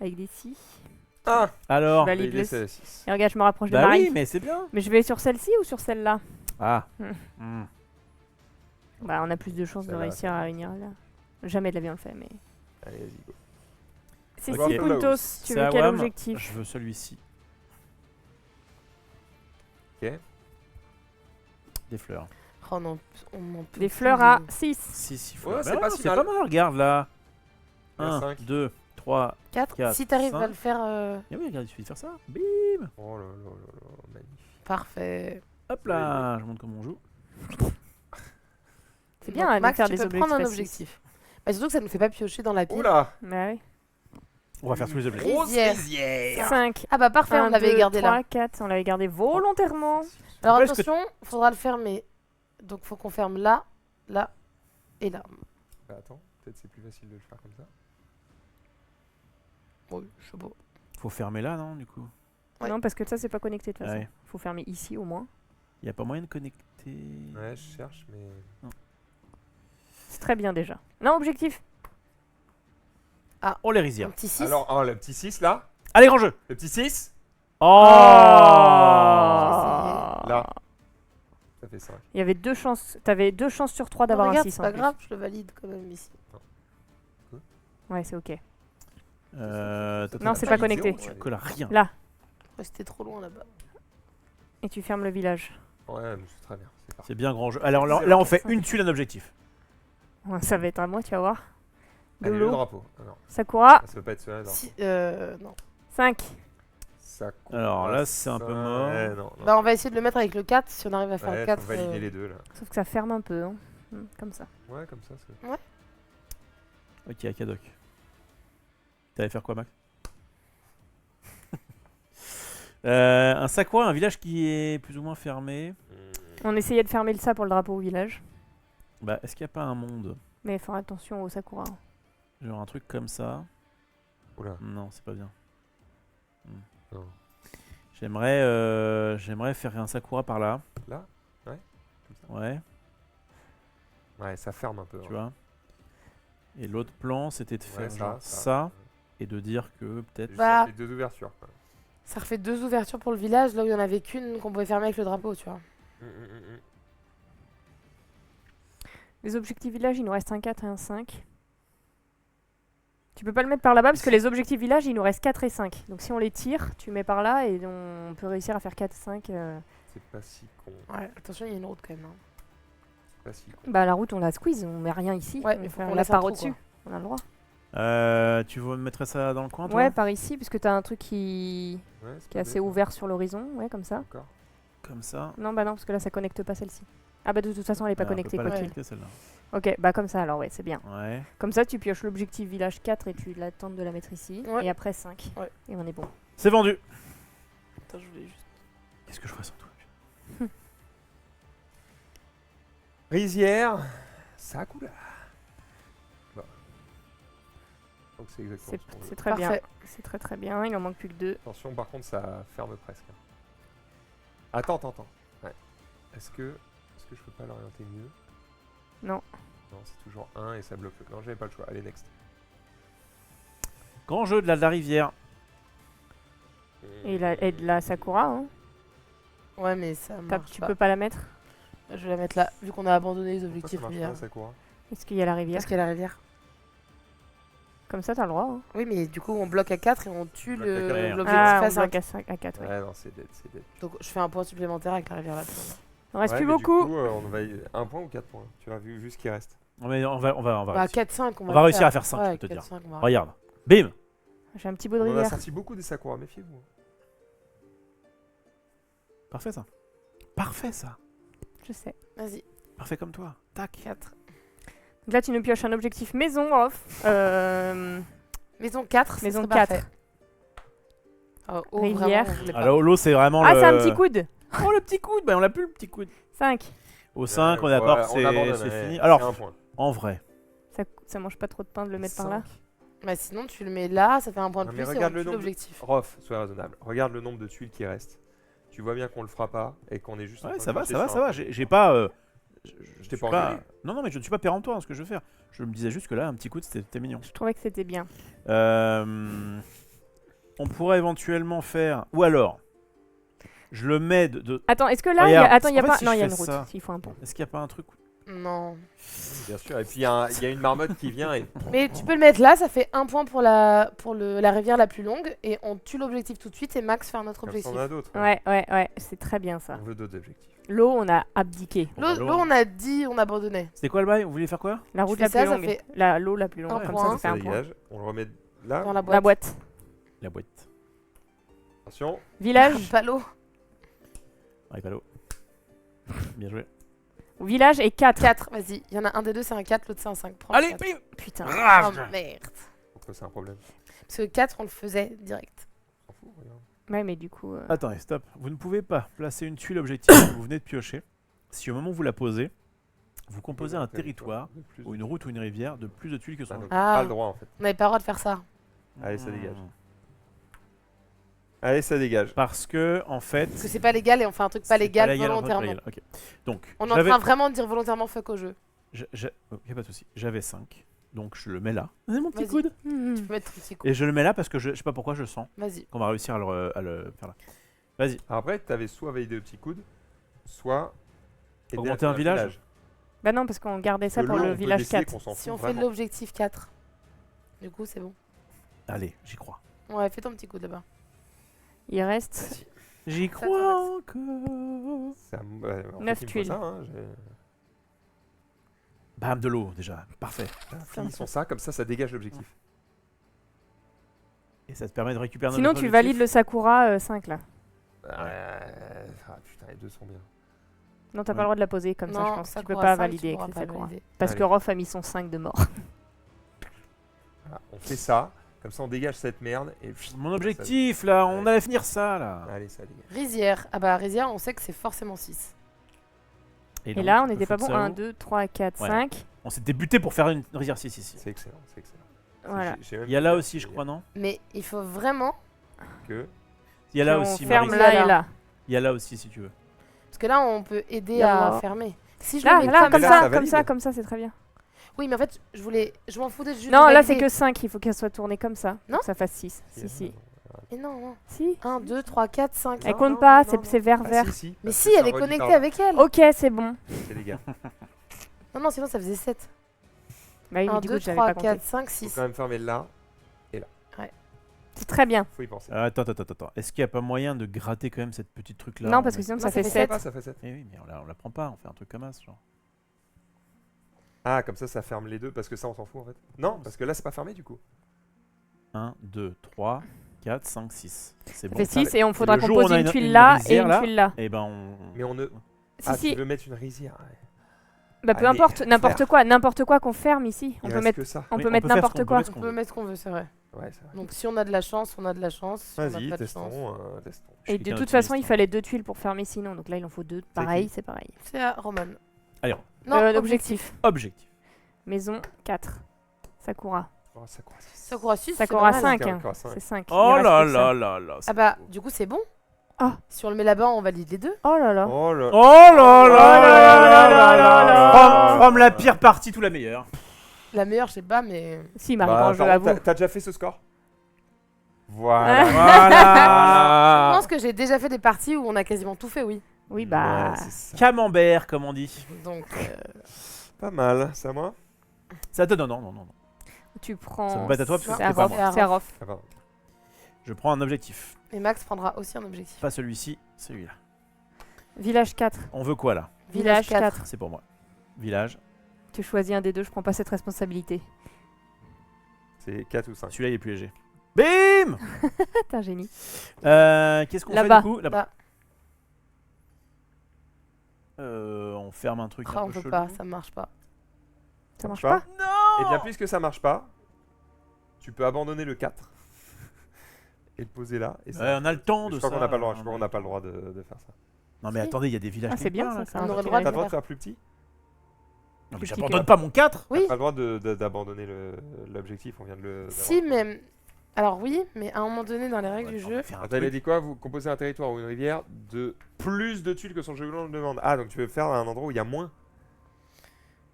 Avec des scies. Ah, Alors. Je valide il est le- 6. Et regarde, je me rapproche de Bah Marie. oui, mais c'est bien. Mais je vais sur celle-ci ou sur celle-là? Ah. Hmm. Hmm. Bah, on a plus de chances de Celle-là, réussir à réunir là. Jamais de la vie on le fait, mais. Allez, vas-y, go. C'est Ok. si Puntos, tu C'est veux à quel Wam. objectif? Je veux celui-ci. Ok. Des fleurs. Oh non, on en peut Des plus fleurs de- à 6. 6 Ouais, fleurs. c'est Bah pas non, si c'est mal. pas mal, regarde là. Il y a 1, cinq. 2, 3. 4. 4, Si t'arrives à 5. le faire, Et oui, regarde, il suffit de faire ça. Bim. Oh là là là là, magnifique. parfait. Hop là, je montre comment on joue. C'est bien Donc, de Max, faire tu des peux objectifs. prendre un à six. objectif. Bah, surtout que ça ne fait pas piocher dans la pile. Oula. Bah oui. On va faire tous les objectifs. Grosse Rizière. rizière. 5. Ah bah parfait, on l'avait gardé 3, là. 4, on l'avait gardé volontairement. Alors Ouais, parce que- attention, faudra le fermer. Donc faut qu'on ferme là, là et là. Bah, attends, peut-être c'est plus facile de le faire comme ça. Oui, je sais pas. Faut fermer là, non, du coup. Ouais. Non, parce que ça, c'est pas connecté de toute façon. Ouais. Faut fermer ici au moins. Il y a pas moyen de connecter. Ouais, je cherche, mais. C'est très bien déjà. Non, objectif. Oh les Un rizières. petit 6. Alors, oh, le petit 6 là. Allez, grand jeu. Le petit 6. Oh, Là. Ça fait 5. Il y avait 2 chances. T'avais 2 chances sur 3 d'avoir un regarde, 6 c'est en pas plus. grave, je le valide quand même ici. Ouais, c'est ok. T'as Non, c'est pas connecté. Tu colles à rien. Là. Ouais, c'était trop loin là-bas. Et tu fermes le village. Ouais, mais c'est très bien. C'est parfait. C'est bien grand jeu. Alors là, on fait une tuile, un objectif. Ouais, ça va être à moi, tu vas voir. De Allez, le l'eau. drapeau. Ah, non, Sakura. ça peut pas être celui-là. Non. Si, non. 5. Ça Alors là, c'est un peu mort. Ouais, non, non. Bah on va essayer de le mettre avec le 4 si on arrive à faire Ouais, 4. faut valider les deux là. Sauf que ça ferme un peu. Hein. Comme ça. Ouais, comme ça. c'est- Ok, Akadok. T'allais faire quoi, Max? Un Sakura, un village qui est plus ou moins fermé. On essayait de fermer ça pour le drapeau au village. Bah, est-ce qu'il n'y a pas un monde? Mais faire attention au Sakura. Genre un truc comme ça? Oula. Non, c'est pas bien. Non. J'aimerais faire un Sakura par là. Là. Ouais. Comme Ouais, ça. Ouais, ça ferme un peu. tu hein. vois. Et l'autre plan, c'était de faire Ouais, genre ça, et de dire que peut-être... Juste, Bah. ça fait deux ouvertures. Quoi. Ça refait 2 ouvertures pour le village, là où il y en avait qu'une qu'on pouvait fermer avec le drapeau, tu vois. Les objectifs village, il nous reste un 4 et un 5. Tu peux pas le mettre par là-bas parce que les objectifs village, il nous reste 4 et 5. Donc si on les tire, tu mets par là et on peut réussir à faire 4 et 5. C'est pas si con. Ouais, attention, il y a une route quand même. Hein. C'est pas si con. Bah la route, on la squeeze, on met rien ici. Ouais, on mais faut fait qu'on la laisse un part trou, au-dessus. On a le droit. Tu veux me mettre ça dans le coin, toi? Ouais, par ici, puisque t'as un truc qui Ouais, c'est est pas assez bête, ouvert sur l'horizon. Ouais, comme ça. D'accord. Comme ça. Non, bah non, parce que là, ça connecte pas celle-ci. Ah bah de toute façon, elle est pas Ah, on connectée, peut pas quoi la qu'il. connecter, celle-là. Ok, bah comme ça alors, ouais, c'est bien. Ouais. Comme ça, tu pioches l'objectif village 4 et tu l'attentes de la mettre ici. Ouais. Et après 5. Ouais. Et on est bon. C'est vendu. Attends, je voulais juste. Qu'est-ce que je ferais sans toi? Rizière. Sakura. Bon. Donc c'est exactement C'est ce qu'on veut. c'est très bien. Parfait. C'est très très bien. Il en manque plus que 2. Attention, par contre, ça ferme presque. Attends. Ouais. Est-ce que je peux pas l'orienter mieux? Non. Non, c'est toujours 1 et ça bloque. Non, j'avais pas le choix. Allez, next. Grand jeu de la rivière. Et de la Sakura, hein. Ouais, mais ça marche Tu pas. peux pas la mettre? Je vais la mettre là, vu qu'on a abandonné les Pourquoi ça objectifs marche rivière. pas, Sakura? Est-ce qu'il y a la rivière? Parce qu'il y a la rivière. Comme ça, t'as le droit. Hein. Oui, mais du coup, on bloque à 4 et on tue bloque à quatre. l'objectif Ah, à on 5. bloque à 4. Ouais. Ouais, non, c'est dead, c'est dead. Donc, je fais un point supplémentaire avec la rivière là. Il en reste Ouais, plus mais beaucoup. Du coup, on va un point ou 4 points. Tu as vu ce qui reste. Mais on va Bah, réussir. 4-5, On va réussir à faire 5, je peux te dire. Regarde. Bim. J'ai un petit bout de On en a rivière. sorti beaucoup des Sakura, méfiez-vous. Parfait ça. Parfait ça. Je sais. Vas-y, Parfait comme toi. Tac. 4. Donc là, tu nous pioches un objectif maison off. Maison 4, Maison maison 4. 4. Oh, Rivière. vraiment, on voulait pas. Alors l'eau c'est vraiment Ah, le... c'est un petit coude. Oh le petit coude. Bah on l'a plus le petit coude. 5. Au 5 on est Ouais, d'accord on que abandonne, c'est ouais, fini. c'est Alors un point. en vrai. Ça mange pas trop de pain de le mettre par là. Bah, sinon, tu le mets là, ça fait un point de Non, plus mais et regarde on le tue nombre. l'objectif. Rof, sois raisonnable. Regarde le nombre de tuiles qui restent. Tu vois bien qu'on le fera pas et qu'on est juste. en Ouais train ça de va, marcher ça va, sur ça un va. point. J'ai pas... Je t'ai suis pas engueulé. Non mais je ne suis pas péremptoire dans ce que je veux faire. Je me disais juste que là un petit coude c'était mignon. Je trouvais que c'était bien. On pourrait éventuellement faire... Ou alors... Je le mets de... Attends, est-ce que là, Regarde, attends, il y a en fait, pas. si Non, je il y a fais une route. ça- Il faut un pont. Est-ce qu'il n'y a pas un truc... Non. Bien sûr. Et puis il y a une marmotte qui vient et. Mais tu peux le mettre là, ça fait un point pour la rivière la plus longue et on tue l'objectif tout de suite et Max fait un autre Comme ça, objectif. on a d'autres. Ouais, c'est très bien ça. On veut d'autres objectifs. L'eau, on a abdiqué. Bon, bah, L'eau, on a dit, on abandonnait. C'était quoi le bail? Vous vouliez faire quoi? La route fais la ça, plus ça longue. fait L'eau la plus longue. un Comme point. ça, ça fait Ça un point. dégage. On le remet là. Dans la La boîte. boîte. La boîte. Attention. Village. Pas l'eau. Ouais, pas l'eau. Bien joué. Village et 4. 4, vas-y. Il y en a un des deux, c'est un 4, l'autre c'est un 5. Prends le Allez, 4. bim. Putain. Oh merde. Pourquoi c'est un problème? Parce que 4, on le faisait direct. On s'en fout, regarde. Ouais, mais du coup. Attendez, stop. Vous ne pouvez pas placer une tuile objectif que vous venez de piocher si au moment où vous la posez, vous composez un territoire De plus. ou une route ou une rivière de plus de tuiles que Ah, son donc, jeu. Ah. Pas le droit en fait. On n'avait pas le droit de faire ça. Allez, ça dégage. Hmm. Allez, ça dégage. Parce que, en fait... Parce que c'est pas légal et on fait un truc pas c'est légal un truc volontairement. légal. Ok. Donc, On est en train vraiment de dire volontairement fuck au jeu. Ok, pas de souci. J'avais 5. Donc, je le mets là. C'est mon petit Vas-y. coude. Mhm. Tu peux mettre ton petit coup. Et je le mets là parce que je sais pas pourquoi je sens Vas-y. qu'on va réussir à le faire là. Vas-y. Après, t'avais soit valider le petit coude, soit. aider à Augmenter faire un village. Bah non, parce qu'on gardait ça Le pour lot, le on peut village décider 4. qu'on s'en Si fout on fait vraiment. l'objectif 4, du coup c'est bon. Allez, j'y crois. Ouais, fais ton petit coup là-bas. Il reste. Vas-y. J'y Ça, crois encore. Ça me- ouais, en fait, 9 il me faut tuiles. ça, hein, Bam, de l'eau déjà. Parfait. Finissons ça, comme ça dégage l'objectif. Et ça te permet de récupérer Sinon, notre tu objectif. valides le Sakura 5 là. Ah putain, les deux sont bien. Non, t'as Ouais. pas le droit de la poser comme ça, je Non, pense. Tu Sakura peux pas 5, valider tu avec pourras les pas Sakura. valider. Parce Allez. que Rof a mis son 5 de mort. Voilà, on fait ça, comme ça on dégage cette merde et. Mon objectif là, on allait finir ça là. Allez, ça dégage. Rizière. Ah bah Rizière, on sait que c'est forcément 6. Et donc, là, on peut n'était pas foutre bon. ça 1, où 2, 3, 4, Ouais. 5. On s'était buté pour faire une rivière 6 ici. C'est excellent, c'est excellent. Voilà. J'ai même Il y a pas là fait aussi, je crois, non? Mais il faut vraiment. que. Il y a là on aussi, ferme Marie. là Marie. et là. Il y a là aussi, si tu veux. Parce que là, on peut aider Là. à fermer. Si je Là, le mets là, comme comme là, ça, ça comme ça, valide. comme ça, c'est très bien. Oui, mais en fait, je m'en foutais juste. Non, de là, c'est valider. que 5. Il faut qu'elle soit tournée comme ça. Non. Que ça fasse 6. Si, si. Mais non, non. Si. 1, 2, 3, 4, 5. Elle Non, compte non, pas, non, c'est vert, Ah, vert. si, Mais parce si, que elle ça est relie connectée par là. avec elle. Ok, c'est bon. C'est les gars. Non, non, sinon ça faisait 7. Bah oui, 1, mais du 2, coup, j'avais 3, pas compté. 4, 5, Faut 6. quand même fermer là. C'est très bien. Faut y penser. Attends. Est-ce qu'il n'y a pas moyen de gratter quand même cette petite truc là? Non, parce que sinon, ça fait 7. Ça fait 7. Eh oui, mais on la prend pas, on fait un truc comme ça, genre. Ah, comme ça ferme les deux parce que ça on s'en fout en fait. Non, parce que là c'est pas fermé du coup. 1, 2, 3, 4, 5, 6. C'est Ça bon. fait ça, 6 et on faudra le qu'on jour où pose on a une une tuile là et rizière, une là. tuile là. Eh ben on. Mais on ne. Si, Ah, si. tu veux mettre une rizière. Ouais. Bah peu Allez, importe, frère. n'importe quoi qu'on ferme ici. On Il peut reste mettre, que ça. on Oui, peut mettre faire ce n'importe qu'on quoi. peut, ce On qu'on peut veut. mettre ce qu'on veut, c'est vrai. Ouais, c'est vrai. Donc si on a de la chance, on a de la chance. Si on a Vas-y, pas de chance. testons. Je suis Et de quelqu'un toute façon, il d'optimiste, fallait 2 tuiles pour fermer sinon. Donc là, il en faut 2. Pareil, qui c'est pareil. C'est à Roman. Allez, Non, Objectif. Objectif. Maison 4. Sakura. Oh, ça croit. Sakura 6. Sakura c'est pas mal. 5. Sakura 5. C'est 5. Oh là là là là. Ah bah, du coup, c'est bon. Ah. Si on le met là-bas, on valide les deux. Oh là là. Oh là. Oh là là là là là là là. From la pire partie, tout la meilleure. La meilleure, je sais pas, mais. Si, Marie, Bah, je par contre, l'avoue. t'as déjà fait ce score? Voilà. Je Voilà. pense que j'ai déjà fait des parties où on a quasiment tout fait, oui. Oui, bah. Ouais, c'est ça. Camembert, comme on dit. Donc, Pas mal, c'est à moi? Ça te donne, non. Tu prends. Ça peut pas être à toi, parce que C'est c'était à pas Rof. moi. C'est à Rof. Ah, pardon. Je prends un objectif. Et Max prendra aussi un objectif. Pas celui-ci, celui-là. Village 4. On veut quoi là? Village 4. C'est pour moi. Village. Tu choisis un des deux, je prends pas cette responsabilité. C'est 4 ou 5. Celui-là, il est plus léger. Bim! T'es un génie. Qu'est-ce qu'on fait Là-bas. du coup? Là-bas. Bah, On ferme un truc ah, un on peu peut chelou. pas, ça marche pas. Ça marche pas pas? Non! Et bien, puisque ça marche pas, tu peux abandonner le 4 et le poser là. Et ça- Ouais, on a le temps de je crois ça. qu'on n'a pas le droit, je crois qu'on n'a pas le droit de faire ça. Non mais Si. attendez, il y a des villages. Ah, c'est quelque bien, part, ça, là, ça. On un aurait petit le droit T'as de le droit de faire. faire plus petit? Non mais Plus j'abandonne que- pas mon 4. Oui, T'as pas le droit d'abandonner l'objectif, on vient de le. si, mais. Alors oui, mais à un moment donné, dans les règles du jeu. Attends, il a dit quoi? Vous composez un territoire ou une rivière de plus de tuiles que son jeu le demande. Ah, donc tu veux faire un endroit où il y a moins?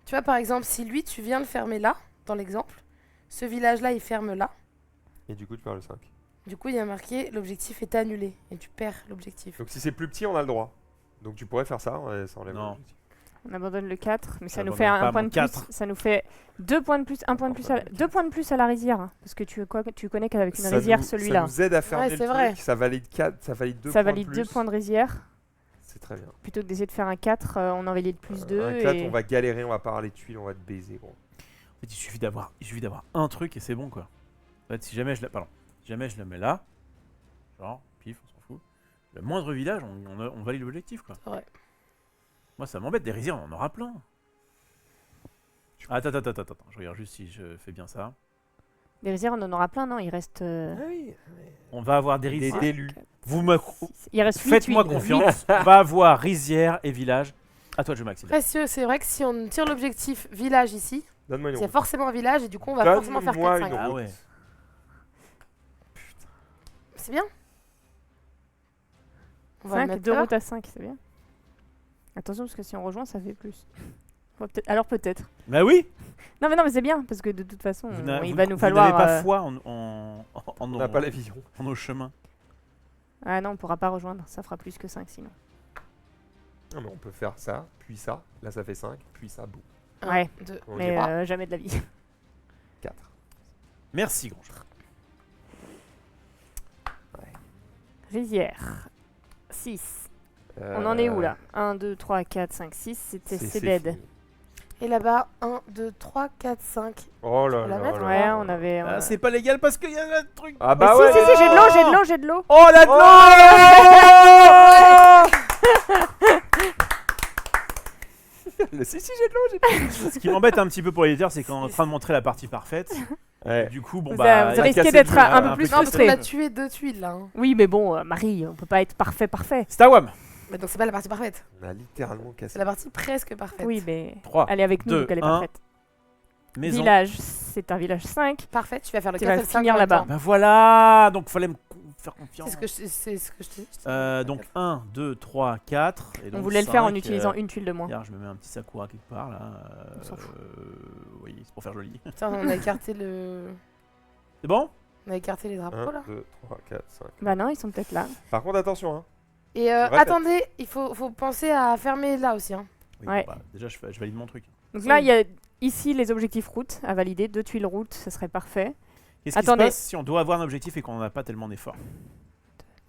Tu vois, par exemple, si lui, tu viens le fermer là, dans l'exemple, ce village-là, il ferme là. Et du coup, tu perds le 5. Du coup, il y a marqué l'objectif est annulé et tu perds l'objectif. Donc si c'est plus petit, on a le droit. Donc tu pourrais faire ça, ouais, ça enlève Non. l'objectif. On abandonne le 4, mais ça nous J'abandonne fait pas un point mon de 4. plus. Ça nous fait 2 points de plus, 1 point de plus, à la... 2 points de plus à la rizière. hein, Parce que tu connais qu'avec une Ça rizière, nous- celui-là. Ça nous aide à fermer Ouais, le c'est truc, vrai. ça valide 4, ça valide 2 Ça points valide de 2 plus. points de rizière. C'est très bien. Plutôt que d'essayer de faire un 4, on en valide plus 2. Un 4, et... on va galérer, on va parler de tuiles, on va te baiser, gros. En fait, il suffit d'avoir un truc et c'est bon quoi. En fait, si jamais je le mets là, genre pif, on s'en fout. Le moindre village, on valide l'objectif quoi. Ouais. Moi ça m'embête, des rizières on en aura plein. Attends, je regarde juste si je fais bien ça. Des rizières, on en aura plein, non? Il reste. oui. On va avoir des Des rizières. délus. Vous me Il reste 8 faites-moi tuiles. confiance. On va avoir rizière et village. À toi de jouer Maxime. Précieux, c'est vrai que si on tire l'objectif village ici, Donne-moi une c'est route. forcément un village et du coup on va forcément faire Donne-moi 4-5. une Ah route. ouais. C'est bien. On va le 5, mettre 2 là. routes à 5, c'est bien. Attention, parce que si on rejoint, ça fait plus. Alors peut-être. Bah oui. Non, mais c'est bien, parce que de toute façon, il va nous Vous n'avez falloir. pas foi en On nos- n'a pas la vision. en nos chemins. Ah non, on pourra pas rejoindre, ça fera plus que 5 sinon. Non, mais on peut faire ça, puis ça. Là, ça fait 5, puis ça, boum. 1, Ouais. 2. On Mais dira jamais de la vie. 4. Merci Grange. Rizière. 6. On en est où là? 1, 2, 3, 4, 5, 6. C'est dead. Et là-bas, 1, 2, 3, 4, 5. Oh là On la là mettre là Ouais, là on là. avait. Ah, c'est pas légal parce qu'il y a un truc. Ah Mais bah si, ouais. si, j'ai de l'eau, j'ai de l'eau. Oh la de Si, j'ai de l'eau, Ce qui m'embête un petit peu pour les éditeurs, c'est qu'on est en train de montrer la partie parfaite. Ouais. Du coup, bon Vous bah. vous il a risquez cassé d'être le jeu, un peu là, plus Non, parce frustré. qu'on a tué 2 tuiles là. hein. Oui, mais bon, Marie, on peut pas être parfait. Stawam. Mais donc c'est pas la partie parfaite. On a littéralement cassé. C'est la partie presque parfaite. Oui, mais 3. elle est avec nous, 2, donc elle est 1. parfaite. Maison. Village, c'est un village 5. Parfaite, tu vas faire le Tu 4 vas et le 5 finir en même là-bas. temps. Bah voilà, donc fallait me faire confiance. C'est ce que je te dis. Donc 1, 2, 3, 4. Et On donc voulait le faire en 5, utilisant une tuile de moins. Regarde, je me mets un petit sakura quelque part là. On s'en fout. Oui, c'est pour faire joli. Putain, on a écarté C'est bon? on a écarté les drapeaux 1, là. 2, 3, 4, 5. Bah non, ils sont peut-être là. Par contre, attention, hein. Et Répète. attendez, il faut penser à fermer là aussi. Hein. Oui, Ouais. bon, bah, déjà, je valide mon truc. Donc là, il y a ici les objectifs route à valider. 2 tuiles route, ce serait parfait. Qu'est-ce qui se Attendez. passe si on doit avoir un objectif et qu'on n'a pas tellement d'efforts?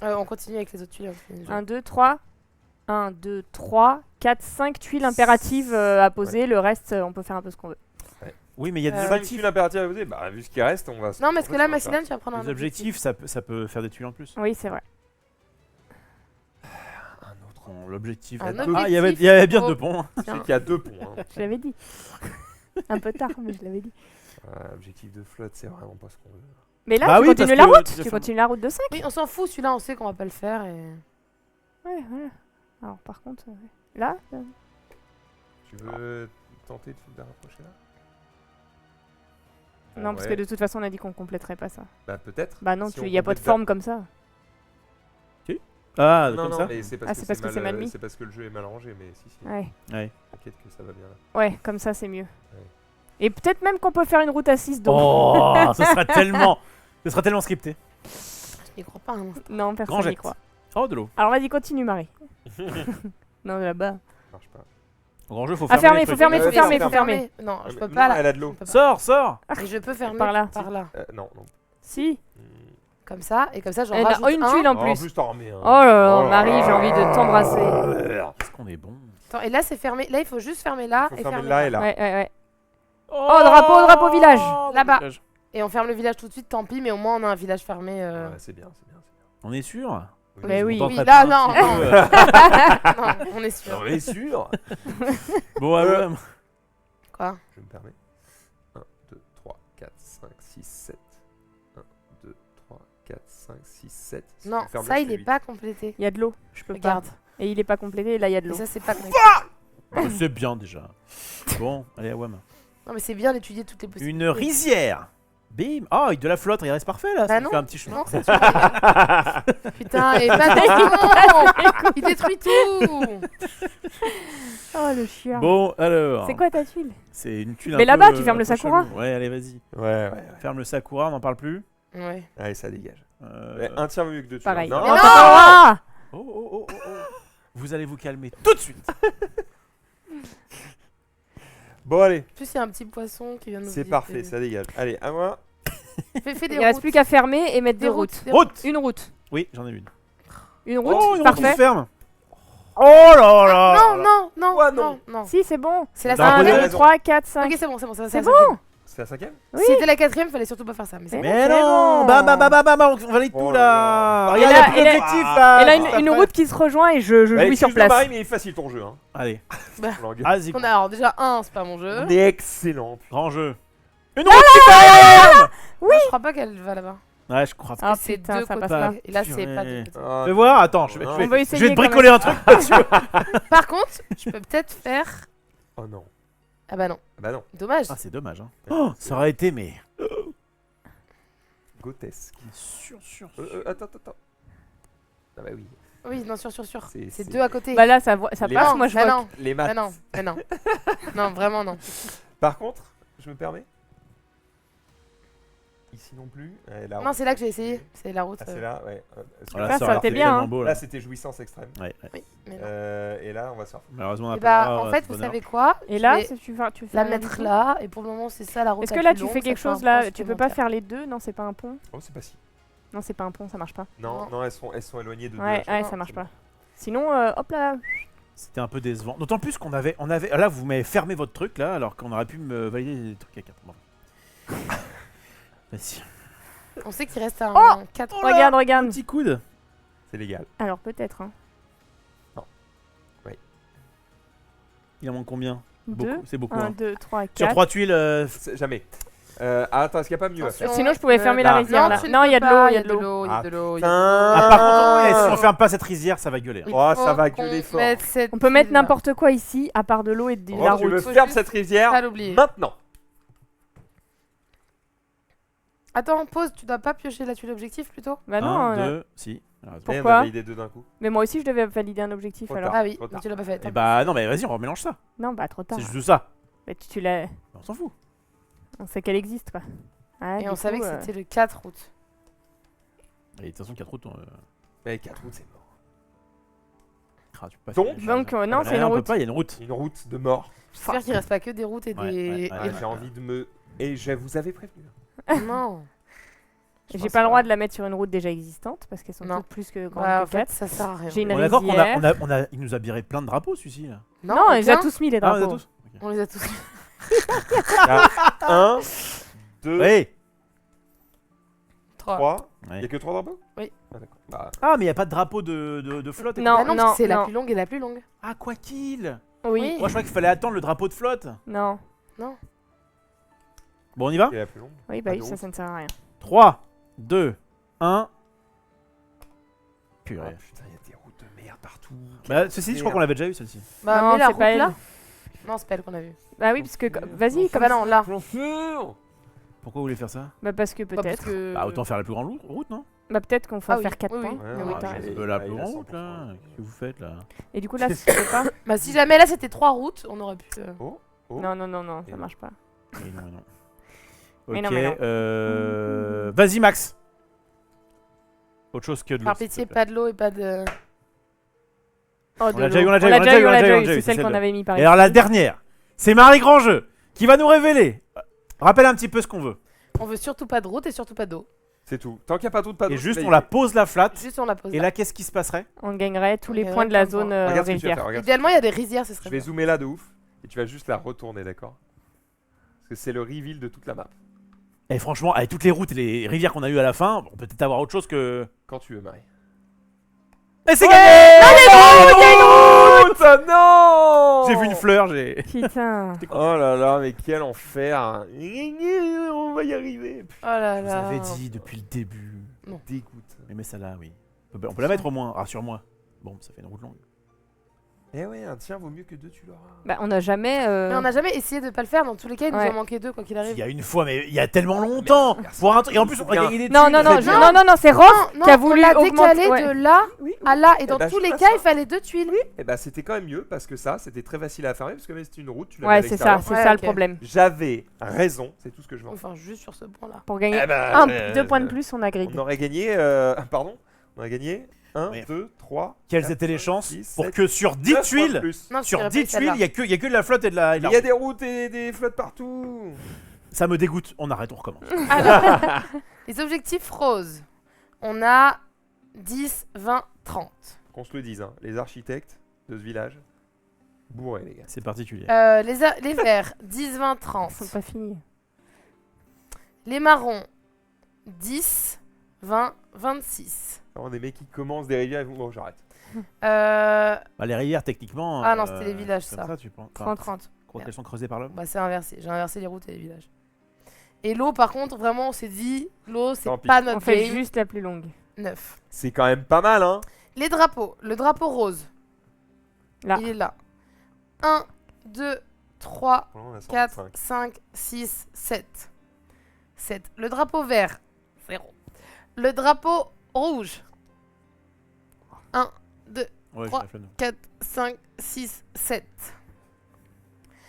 On continue avec les autres tuiles. 1, 2, 3. 1, 2, 3, 4, 5 tuiles impératives à poser. Le reste, on peut faire un peu ce qu'on veut. Oui, mais il y a des 5 objectifs. tuiles impératives à poser. Bah, vu ce qui reste, on va se. Non, parce que là, on va Massiliane, tu vas prendre un Les objectifs, ça peut faire des tuiles en plus. Oui, c'est vrai. Un autre. Bon, l'objectif. Un Ah, objectif, il y avait bien faut- 2 ponts. Je sais qu'il y a 2 ponts. Hein. Je l'avais dit. Un peu tard, mais je l'avais dit. Objectif de flotte, c'est vraiment pas ce qu'on veut. Mais là, Bah tu oui, continues parce la que route. tu dois Tu faire- continues la route de 5. Oui, on s'en fout, celui-là, on sait qu'on va pas le faire. Et... Ouais, voilà. Alors, par contre, là, Tu veux tenter de rapprocher là? non, parce que de toute façon, on a dit qu'on compléterait pas ça. Bah, peut-être. Bah non, Si il on n'y a pas de complète forme comme ça. Ah, Non, comme non, ça? mais c'est Ah, parce, c'est que parce que c'est mal mis. C'est parce que le jeu est mal rangé, mais si, si. Ouais, Ouais. T'inquiète que ça va bien là. ouais, comme ça, c'est mieux. Et peut-être même qu'on peut faire une route à 6, donc. Oh, ce sera tellement scripté. Je n'y crois pas un instant. Non, personne n'y Grangette. croit. Oh, de l'eau. Alors, vas-y, continue, Marie. Non, là-bas. Ça marche pas. Grand jeu, faut Ah, fermer. fermer, les faut trucs. fermer, Ouais, faut ouais, fermer, ferme, faut fermer. Non, je peux Non, pas là. elle a de l'eau. Je peux pas. Sors, sors. Et je peux fermer Par là. Non, non. Si. Comme ça, et comme ça, j'en Elle a rajoute une un. tuile en En plus. plus, t'en remets un. Oh là là, Oh là Marie, là. j'ai envie de t'embrasser. Qu'est-ce qu'on est bon. Attends, et là, c'est fermé. Là, il faut juste fermer là Faut et fermer fermer là et là. Ouais, ouais, ouais. Oh, drapeau village. Là-bas. village. Et on ferme le village tout de suite, tant pis, mais au moins on a un village fermé. Ouais, c'est bien, c'est bien. On est sûr? Mais oui. On Oui, t'entraîne là, un non, petit non. peu. Non, on est sûr. On est sûr. Bon, ouais, ouais. Quoi? Je me permets. 1, 2, 3, 4, 5, 6, 7. 1, 2, 3, 4, 5, 6, 7. Si Non, tu fermes ça, là, il c'est est huit. pas complété. Il y a de l'eau. Je peux Regarde. pas. Et il est pas complété, et là il y a de Et l'eau. ça, c'est pas complété. C'est bien déjà. Bon, allez, à Wam. Non, mais c'est bien d'étudier toutes les possibilités. Une rizière. Bim. Oh, avec de la flotte, il reste parfait là. Bah Ça non. fait un petit chemin. Non, c'est sûr. Putain, et pas de il détruit tout. Oh le chien. Bon, alors. C'est quoi ta tuile? C'est une tuile Mais un là-bas, peu, tu fermes un le peu Sakura. chelou. Ouais, allez, vas-y. Ouais. Ferme le Sakura, on n'en parle plus. Ouais. Allez, ça dégage. Euh, Ouais, un tiers mieux que deux. tu Pareil. vois. Mais Non, non, non, t'as pas le droit. Oh, oh, oh, oh, oh. Vous allez vous calmer tout de suite. Bon, allez. En plus, il y a un petit poisson qui vient de nous C'est visiter. parfait, ça dégage. Allez, à moi. Fais des Il reste routes. plus qu'à fermer et mettre des Des routes. des Route. Une route. Oui, j'en ai une. Une route, Oh, une route parfait. qui se ferme. Oh là là. Non, non, non, Quoi, non, non. Si, c'est bon. C'est la Dans la 1, première 2, raison. 3, 4, 5. Ok, c'est bon, c'est bon. C'est la bon. cinquième. C'est la cinquième? Oui. Si c'était la quatrième, fallait surtout pas faire ça. Mais c'est Mais bon. Mais c'est non. bon. Bam, bam, bam, bam, bam, on valide Oh tout là là. là. Et Regarde, là- il y a plus et là- d'objectif là. Et là, juste une après. route qui se rejoint et je jouis sur Excuse-moi, place. Marie, mais il est facile ton jeu. Hein. Allez, Langue. vas-y. On a alors déjà un, c'est pas mon jeu. On est excellent. Grand jeu. Une route qui ferme. Moi, je crois pas qu'elle va là-bas. Ouais, je crois pas. Ah C'est putain, deux ça côtés. passe pas. Et là, c'est pas Purée. deux côtés. Ah, Fais voir, attends, je vais, On je va vais, essayer je vais te quand bricoler même. un truc là-dessus. Par contre, je peux peut-être faire. Oh non. Ah bah non. Bah non. Dommage. Ah, c'est dommage. Hein. Oh, ça aurait été, mais. Grotesque. Sûr. Attends. Ah bah oui. Oui, non, sûr. C'est- C'est c'est- deux à côté. Bah là, ça Les passe, non, moi je bah vois. non. Les Bah maths. non, bah non. Non, vraiment non. Par contre, je me permets. Ici non plus. La Non, route. c'est là que j'ai essayé. C'est la route. Ah, c'est là, ouais. Voilà, Ça aurait aurait été été bien, tellement hein. beau, Là, là. c'était jouissance extrême. Ouais. Oui, mais non. Et là, on va se faire. Malheureusement, on a Et pas bah, le droit en à fait, ce vous bonheur. savez quoi Et Je là, vais tu fais la rien du mettre tout. là. Et pour le moment, c'est ça la route. Est-ce la que là plus tu longue, fais ça quelque fait un chose point là? Tu peux pas supplémentaire. faire les deux? Non, c'est pas un pont. Oh, c'est pas si. Non, c'est pas un pont, ça marche pas. Non, non, elles sont éloignées de deux. Ouais, à chaque fois. ça marche C'est pas. bon. Sinon, hop là. C'était un peu décevant. D'autant plus qu'on avait. Là, vous m'avez fermé votre truc là, alors qu'on aurait pu me valider des trucs à 4. Bon. Vas-y. On sait qu'il reste un Oh 4. Oh là, Regarde, regarde. Petit coude. C'est légal. Alors peut-être, hein. Il en manque combien? 2, Beaucoup. C'est beaucoup. 1, Hein. 2, 3, Sur 4. 3 tuiles. Jamais. Attends, est-ce qu'il n'y a pas mieux à faire? Sinon, je pouvais fermer la rizière, là. tu ne Non, peux il y a de pas, l'eau, il y a de l'eau. Ah, par contre, si on ferme pas cette rizière, ça va gueuler. Hein. Oh, ça va gueuler fort. On peut mettre n'importe quoi ici, à part de l'eau et de la Oh, tu route. me Faut fermes juste cette rizière Pas l'oublier. maintenant. Attends, pause, tu dois pas piocher la tuile objectif plutôt? Bah non, 1, 2, si. Alors, Et on Pourquoi a validé deux d'un coup. mais moi aussi je devais valider un objectif Trop alors. tard. Ah oui, trop tard. tu l'as pas fait. Et bah non, mais vas-y, on remélange ça. Non, bah trop tard. C'est juste ça. Mais tu l'as. On s'en fout. On sait qu'elle existe quoi. Ah, Et du on coup, savait que c'était le 4 août. Et de toute façon, 4 routes. Mais 4 routes, c'est mort. Tu peux pas Donc- faire- Donc, non, Ah, c'est une on peut route. pas, il y a une route. Une route de mort. J'espère qu'il reste pas que des routes et Ouais, des. ouais, Ah, ouais. j'ai envie de me. Et je vous avais prévenu. Non. Je J'ai pense pas le droit de la mettre sur une route déjà existante parce qu'elles sont Non. toutes plus que grandes Bah, en que fait, 4. ça sert à rien. J'ai une On est d'accord rizière. il nous a viré plein de drapeaux celui-ci là. Non, elle les a aucun. tous mis les Ah, on les a drapeaux. tous. Ok. On les a tous. 1, 2, Oui. 3. 3. Il Ouais. n'y a que 3 drapeaux? Oui. Ah, d'accord. Bah, Ah, mais il y a pas de drapeau de flotte. et Non, tout. Bah non, parce que c'est la non. plus longue et la plus longue. Ah, quoi qu'il. Oui. Moi, je croyais qu'il fallait attendre le drapeau de flotte. Non. Bon, on y va. c'est la plus longue. Oui, bah Pas oui, de ça, route. ça ne sert à rien. 3, 2, 1. Oh, Purée. putain, il y a des routes de merde partout. Bah, ceci, je crois qu'on l'avait déjà eu celle-ci. Bah, Non, mets la c'est route pas elle. là. Non, c'est pas elle qu'on a vue. Bah oui, parce que. Vas-y, Ah comme bah non, là. Pourquoi vous voulez faire ça? Bah parce que Bah, parce peut-être. que- Bah, autant faire la plus grande route, non? Bah peut-être qu'on va Ah oui, faire 4 oui, oui. points. Ouais, Mais ouais, oui, t'as ouais. raison. La Ah, plus il a grande route 100%, là. ouais. Qu'est-ce que vous faites là? Et du coup là, si tu peux pas. Bah, si jamais là c'était 3 routes, on aurait pu. Oh. Non, non, non, non, Et ça marche pas. Mais non, mais non. Mais Ok, non, mais non. vas-y Max. Autre chose que de l'eau. Par s'il te pitié, plaît. pas de l'eau et pas de. Oh, On de l'a déjà eu, l'eau. on l'a déjà eu, on l'a déjà eu, on l'a déjà eu, C'est c'est celle qu'on celle-là. avait mis par Et alors ici. la dernière, c'est Marie Grandjeu qui va nous révéler. Rappelle un petit peu ce qu'on veut. On veut surtout pas de route et surtout pas d'eau. C'est tout. Tant qu'il n'y a pas tout de pas Et d'eau, juste c'est on la validé. pose la flatte. Juste on la pose. Et là, qu'est-ce qui se passerait? On gagnerait tous les On points de la gagnerait zone plein de Regarde ce que tu vas rivière. faire. Regarde. Idéalement, il y a des rizières, ce Je serait vais bien. zoomer là de ouf. Et tu vas juste la retourner, d'accord? Parce que c'est le reveal de toute la map. Et franchement, avec toutes les routes et les rivières qu'on a eues à la fin, on peut peut-être avoir autre chose que. Quand tu veux, Marie. Et c'est gagné! Route Non J'ai vu une fleur, j'ai. Putain. Oh là là, mais quel enfer. On va y arriver. Oh là Je vous là. avais dit depuis le début. Dégoûte. Mais celle-là, oui. On peut la mettre au moins, rassure-moi. Bon, ça fait une route longue. Eh ouais, un tien vaut mieux que deux, tu l'auras. Bah, on n'a jamais. Mais on n'a jamais essayé de pas le faire. Dans tous les cas, il nous Ouais. en manquait 2 quoi qu'il arrive. Il y a une fois, mais il y a tellement longtemps. Merci. Pour un truc. Et en plus, on a Bien. gagné des Non, thunes. non, non, Très je- bien. non, non, non, c'est Rof Non, qui a on voulu l'a augmenter. décalé Ouais. de là Oui, à là. Et dans bah, tous je les fais cas, ça. il fallait 2 tuiles. Et bah c'était quand même mieux parce que ça, c'était très facile à fermer parce que même si c'était une route, tu l'avais Ouais, à c'est ça, l'extérieur. c'est Ouais, ça ok. le problème. J'avais raison, c'est tout ce que je veux en faire. Enfin, juste sur ce point-là. Pour gagner Eh ben, 2 points de plus, on a grid. On aurait gagné, pardon, on a gagné 1, Oui. 2, 3. Quelles étaient les chances 6, pour que sur 10 tuiles, Non, sur je 10 dirais tuiles, pas il y a que de la flotte et de la. et de la- Il y a des routes et des flottes partout. Ça me dégoûte. On arrête, on recommence. Alors, les objectifs roses. On a 10, 20, 30. Qu'on se le dise, hein, les architectes de ce village, bourrés les gars. C'est particulier. Les verts, 10, 20, 30. Ils sont pas finis. Les marrons, 10, 20, 26. Alors, des mecs qui commencent des rivières et vont. Bon, j'arrête. Bah, les rivières, techniquement. Ah non, c'était les villages, comme ça. tu penses. 30. 30. Elles sont creusées par l'homme. Bah, c'est inversé. J'ai inversé les routes et les villages. Et l'eau, par contre, vraiment, on s'est dit, l'eau, c'est Tant pis. pas On notre fait game. juste la plus longue. 9. C'est quand même pas mal, hein. Les drapeaux. Le drapeau rose. Là. Il est là. 1, 2, 3, On a 4, 125. 5, 6, 7. 7. Le drapeau vert. 0. Le drapeau rouge. 1, 2, Ouais, 3. j'ai la flemme. 4, 5, 6, 7.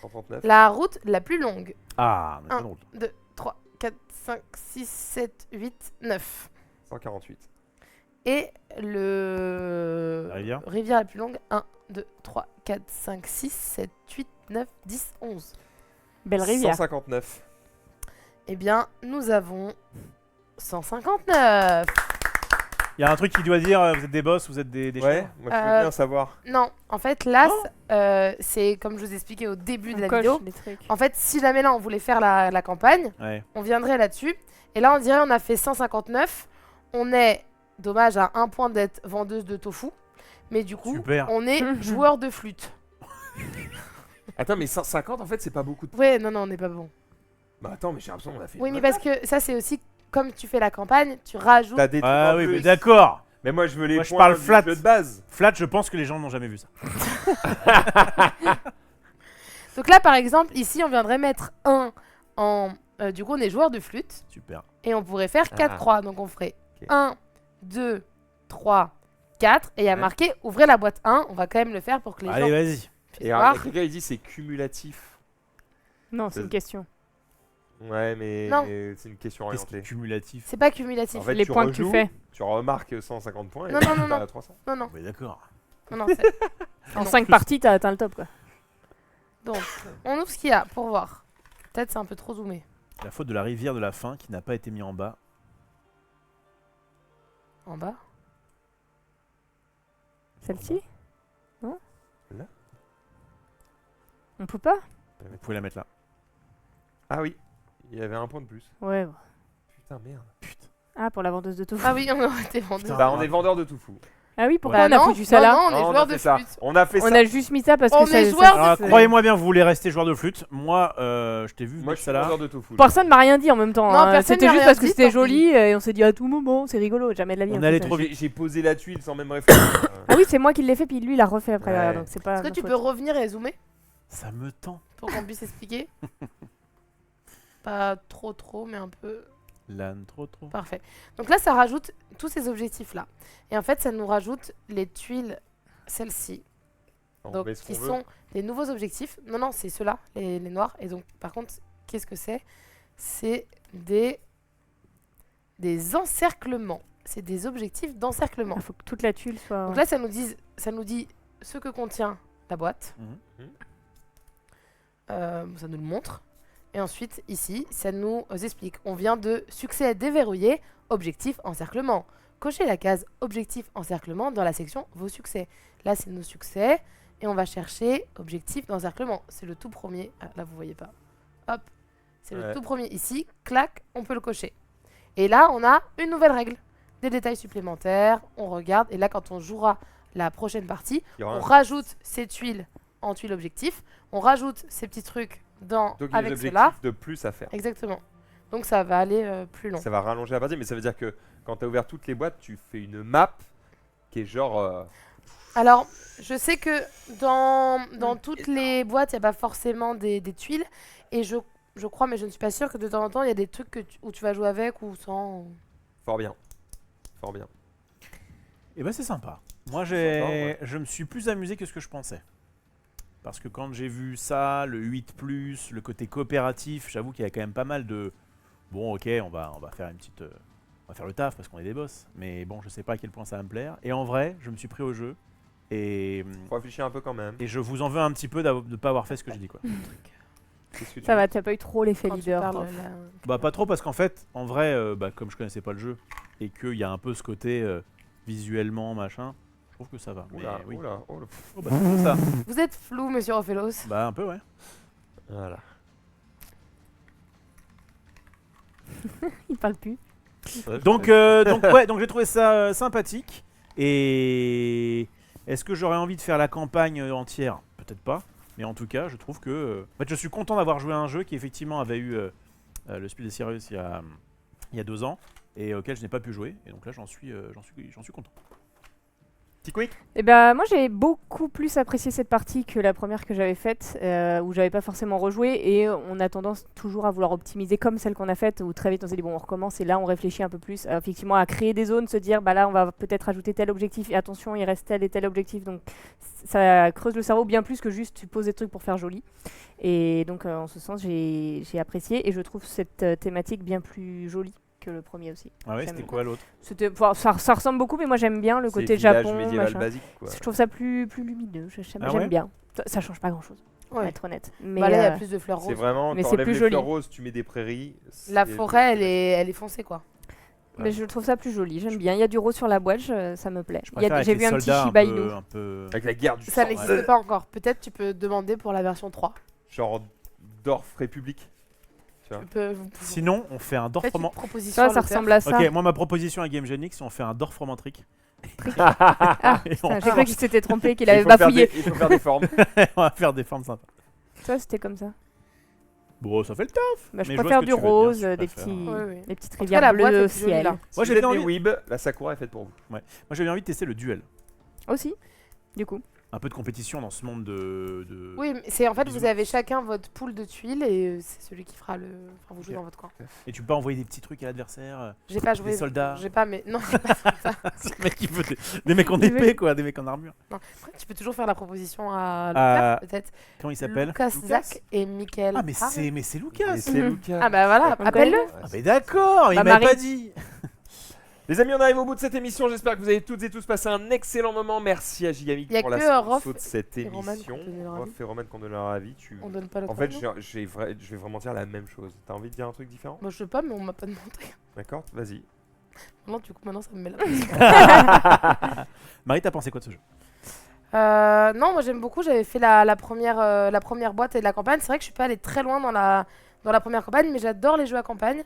139. La route la plus longue. Ah, mais Un. pas drôle. 2, 3, 4, 5, 6, 7, 8, 9. 148. Et le... La rivière rivière la plus longue. 1, 2, 3, 4, 5, 6, 7, 8, 9, 10, 11. Belle rivière. 159. Eh bien, nous avons 159. Il y a un truc qui doit dire vous êtes des boss, vous êtes des Ouais, chiens. moi je veux bien savoir. Non, en fait, là, Non. c'est comme je vous expliquais au début de On la coche vidéo. des trucs. En fait, si jamais là, on voulait faire la campagne, Ouais. on viendrait là-dessus. Et là, on dirait on a fait 159. On est, dommage, à un point d'être vendeuse de tofu. Mais du coup, Super. on est joueur de flûte. Attends, mais 150 en fait, c'est pas beaucoup de. Ouais, non, non, on n'est pas bon. Bah attends, mais j'ai l'impression qu'on a fait. Oui, une mais bonne parce que ça, c'est aussi comme tu fais la campagne, tu rajoutes. T'as des trucs Ah en oui, plus. mais d'accord. Mais moi je veux les Moi, je points parle du flat. jeu de base. Flat, je pense que les gens n'ont jamais vu ça. Donc là, par exemple, ici, on viendrait mettre 1 en. Du coup, on est joueur de flûte. Super. Et on pourrait faire 4 Ah. croix. Donc on ferait Ok. 1, 2, 3, 4. Et il y a Ouais. marqué ouvrez la boîte 1. On va quand même le faire pour que les Allez, gens vas-y. puissent Et voir. alors, quelqu'un il dit c'est cumulatif. Non, c'est C'est- une question. Ouais, mais Non. c'est une question Qu'est-ce qui est orientée. cumulatif? C'est pas cumulatif. En fait, Les tu points que tu rejoues, fais. Tu remarques 150 points et Non, tu non, non, vas non. à 300. Non, non, Mais d'accord. non, non, c'est- En non. 5 parties, t'as atteint le top, quoi. Donc, on ouvre ce qu'il y a pour voir. Peut-être c'est un peu trop zoomé. La faute de la rivière de la fin qui n'a pas été mise en bas. En bas. Celle-ci Non Là. On peut pas Vous pouvez la mettre là. Ah oui, il y avait un point de plus. Ouais. Putain, merde. Ah, pour la vendeuse de tofu. Ah oui, on aurait été vendu. Putain. Bah, on est vendeur de tofu. Ah oui, pourquoi Bah on a non, foutu ça là non, on est Non, joueur a de fait ça. flûte. On a fait On ça. a juste mis ça parce On que ça. est ça- joueur de Alors, flûte. croyez-moi bien, vous voulez rester joueur de flûte. Moi, je t'ai vu Moi, mettre je suis ça là. vendeur de tofu. Personne m'a rien dit en même temps. Non, hein. personne C'était m'a juste rien parce que dit, c'était tant joli et on s'est dit à tout moment, c'est rigolo, jamais de la vie. On fait allait ça. trop vite. J'ai posé la tuile sans même réfléchir. Ah oui, c'est moi qui l'ai fait, puis lui il l'a refait après. Ouais. derrière, donc c'est pas. Est-ce que ma tu faute. peux revenir et zoomer Ça me tend. pour qu'on puisse expliquer Pas trop, mais un peu. L'âne, trop. Parfait. Donc là, ça rajoute tous ces objectifs-là. Et en fait, ça nous rajoute les tuiles, celles-ci. On Donc, met ce qui qu'on veut. sont des nouveaux objectifs. Non, non, c'est ceux-là, les noirs. Et donc, par contre, qu'est-ce que c'est? C'est des encerclements. C'est des objectifs d'encerclement. Il faut que toute la tuile soit. Donc là, ça nous dit ce que contient la boîte. Mhm. Ça nous le montre. Et ensuite, ici, ça nous explique. On vient de succès déverrouillé, objectif encerclement. Cochez la case objectif encerclement dans la section vos succès. Là, c'est nos succès. Et on va chercher objectif d'encerclement. C'est le tout premier. Ah, là, vous voyez pas. Hop. C'est le tout premier ici. Clac, on peut le cocher. Et là, on a une nouvelle règle. Des détails supplémentaires. On regarde. Et là, quand on jouera la prochaine partie, on rajoute ces tuiles en tuiles objectifs. On rajoute ces petits trucs Donc il y a des avec objectifs cela. de plus à faire. Exactement. Donc ça va aller plus long. Ça va rallonger la partie, mais ça veut dire que quand tu as ouvert toutes les boîtes, tu fais une map qui est genre... Alors, je sais que dans toutes les boîtes, il n'y a pas forcément des tuiles. Et je crois, mais je ne suis pas sûre, que de temps en temps, il y a des trucs où tu vas jouer avec ou sans. Fort bien. Fort bien. Et ben c'est sympa. Moi, Sympa, ouais. je me suis plus amusé que ce que je pensais. Parce que quand j'ai vu ça, le 8+, le côté coopératif, j'avoue qu'il y a quand même pas mal de... Bon, ok, on va faire une petite... on va faire le taf parce qu'on est des boss. Mais bon, je sais pas à quel point ça va me plaire. Et en vrai, je me suis pris au jeu. Et Faut réfléchir un peu quand même. je vous en veux un petit peu de ne pas avoir fait ce que j'ai dit, quoi. Qu'est-ce que tu Ça veux va, t'as pas eu trop l'effet Quand tu leader. parles, toi. là. Bah pas trop parce qu'en fait, en vrai, comme je connaissais pas le jeu et qu'il y a un peu ce côté visuellement machin, je trouve que ça va. Oula, Mais oui. oula, oula. Oh, bah, c'est ça. Vous êtes flou, monsieur Ophélos. Bah un peu ouais. Voilà. Il parle plus. Donc ouais, donc j'ai trouvé ça sympathique. Et est-ce que j'aurais envie de faire la campagne entière? Peut-être pas. Mais en tout cas, je trouve que en fait, je suis content d'avoir joué à un jeu qui effectivement avait eu le Spiel des Sirius il y a 2 ans et auquel je n'ai pas pu jouer. Et donc là, j'en suis content. Petit quick. Eh ben, moi j'ai beaucoup plus apprécié cette partie que la première que j'avais faite, où j'avais pas forcément rejoué, et on a tendance toujours à vouloir optimiser comme celle qu'on a faite, où très vite on s'est dit bon on recommence, et là on réfléchit un peu plus, effectivement à créer des zones, se dire bah là on va peut-être ajouter tel objectif, et attention il reste tel et tel objectif, donc ça creuse le cerveau bien plus que juste tu poses des trucs pour faire joli. Et donc en ce sens j'ai apprécié, et je trouve cette thématique bien plus jolie que le premier aussi. Ah ouais, J'aime. c'était quoi l'autre? Enfin, ça ressemble beaucoup, mais moi j'aime bien le C'est côté village Japon, médiéval machin. basique quoi. Je trouve ça plus lumineux, j'aime Ah ouais bien. Ça change pas grand chose, pour Ouais. être honnête. Mais Bah là, il y a euh, plus de fleurs C'est roses. vraiment, Mais c'est t'enlèves plus les joli. fleurs roses, tu mets des prairies. La c'est- forêt, elle est foncée, quoi. mais je trouve ça plus joli, j'aime bien. Il y a du rose sur la boîte, ça me plaît. Je préfère avec J'ai les vu un petit soldats Shiba un Inu. peu, un peu... Avec la guerre du Ça sang. n'existe pas encore. Peut-être tu peux demander pour la version 3. Genre Dorf République. Vous Sinon, on fait un Dorf faites une roman. proposition. Ça à l'auteur. ressemble à ça. Ok, moi ma proposition à Game Genix, on fait un Dorf romantrique. Ah, Et putain, on, j'ai cru qu'il s'était trompé, qu'il Il avait faut faire bafouillé. des- Il faut faire des formes. on va faire des formes sympas. Ça, c'était comme ça. Bon, ça fait le taf. Bah, je Mais je vois préfère ce que du tu veux dire, rose, je des préfère. petits, Ouais, ouais. des petites En tout cas, la rivières boîte bleues est au plus jolie, ciel. là. Moi, Si j'avais vous êtes des envie... weeb, la Sakura est faite pour vous. Moi, j'avais envie de tester le duel. Aussi, du coup. Un peu de compétition dans ce monde de... Oui, mais c'est en fait, Bisous. vous avez chacun votre pool de tuiles et c'est celui qui fera le. Enfin, vous jouez Ok. dans votre camp. Et tu peux pas envoyer des petits trucs à l'adversaire. J'ai pas joué. soldats. J'ai pas, mais non. C'est le mec qui veut des mecs en épée, quoi, des mecs en armure. Après, tu peux toujours faire la proposition à Ah, Lucas, peut-être. Comment il s'appelle Lucas, Zach et Michael. Ah, mais c'est Et Lucas. c'est Lucas. Ah bah voilà, On appelle-le. connaît. Ah, mais d'accord, il Bah, m'avait Marie. pas dit. Les amis, on arrive au bout de cette émission. J'espère que vous avez toutes et tous passé un excellent moment. Merci à Gigamic Y a pour la que, sponsor Rof de cette et Roman émission. qui ont donné leur avis. Rof et Roman qui ont donné leur avis. On donne pas le En fait, chrono. je vais vraiment dire la même chose. T'as envie de dire un truc différent? Moi je sais pas, mais on m'a pas demandé. D'accord, vas-y. Non, du coup, maintenant ça me met la pression. Marie, t'as pensé quoi de ce jeu? Non, moi j'aime beaucoup. J'avais fait la première boîte et la campagne. C'est vrai que je suis pas allée très loin dans la première campagne, mais j'adore les jeux à campagne.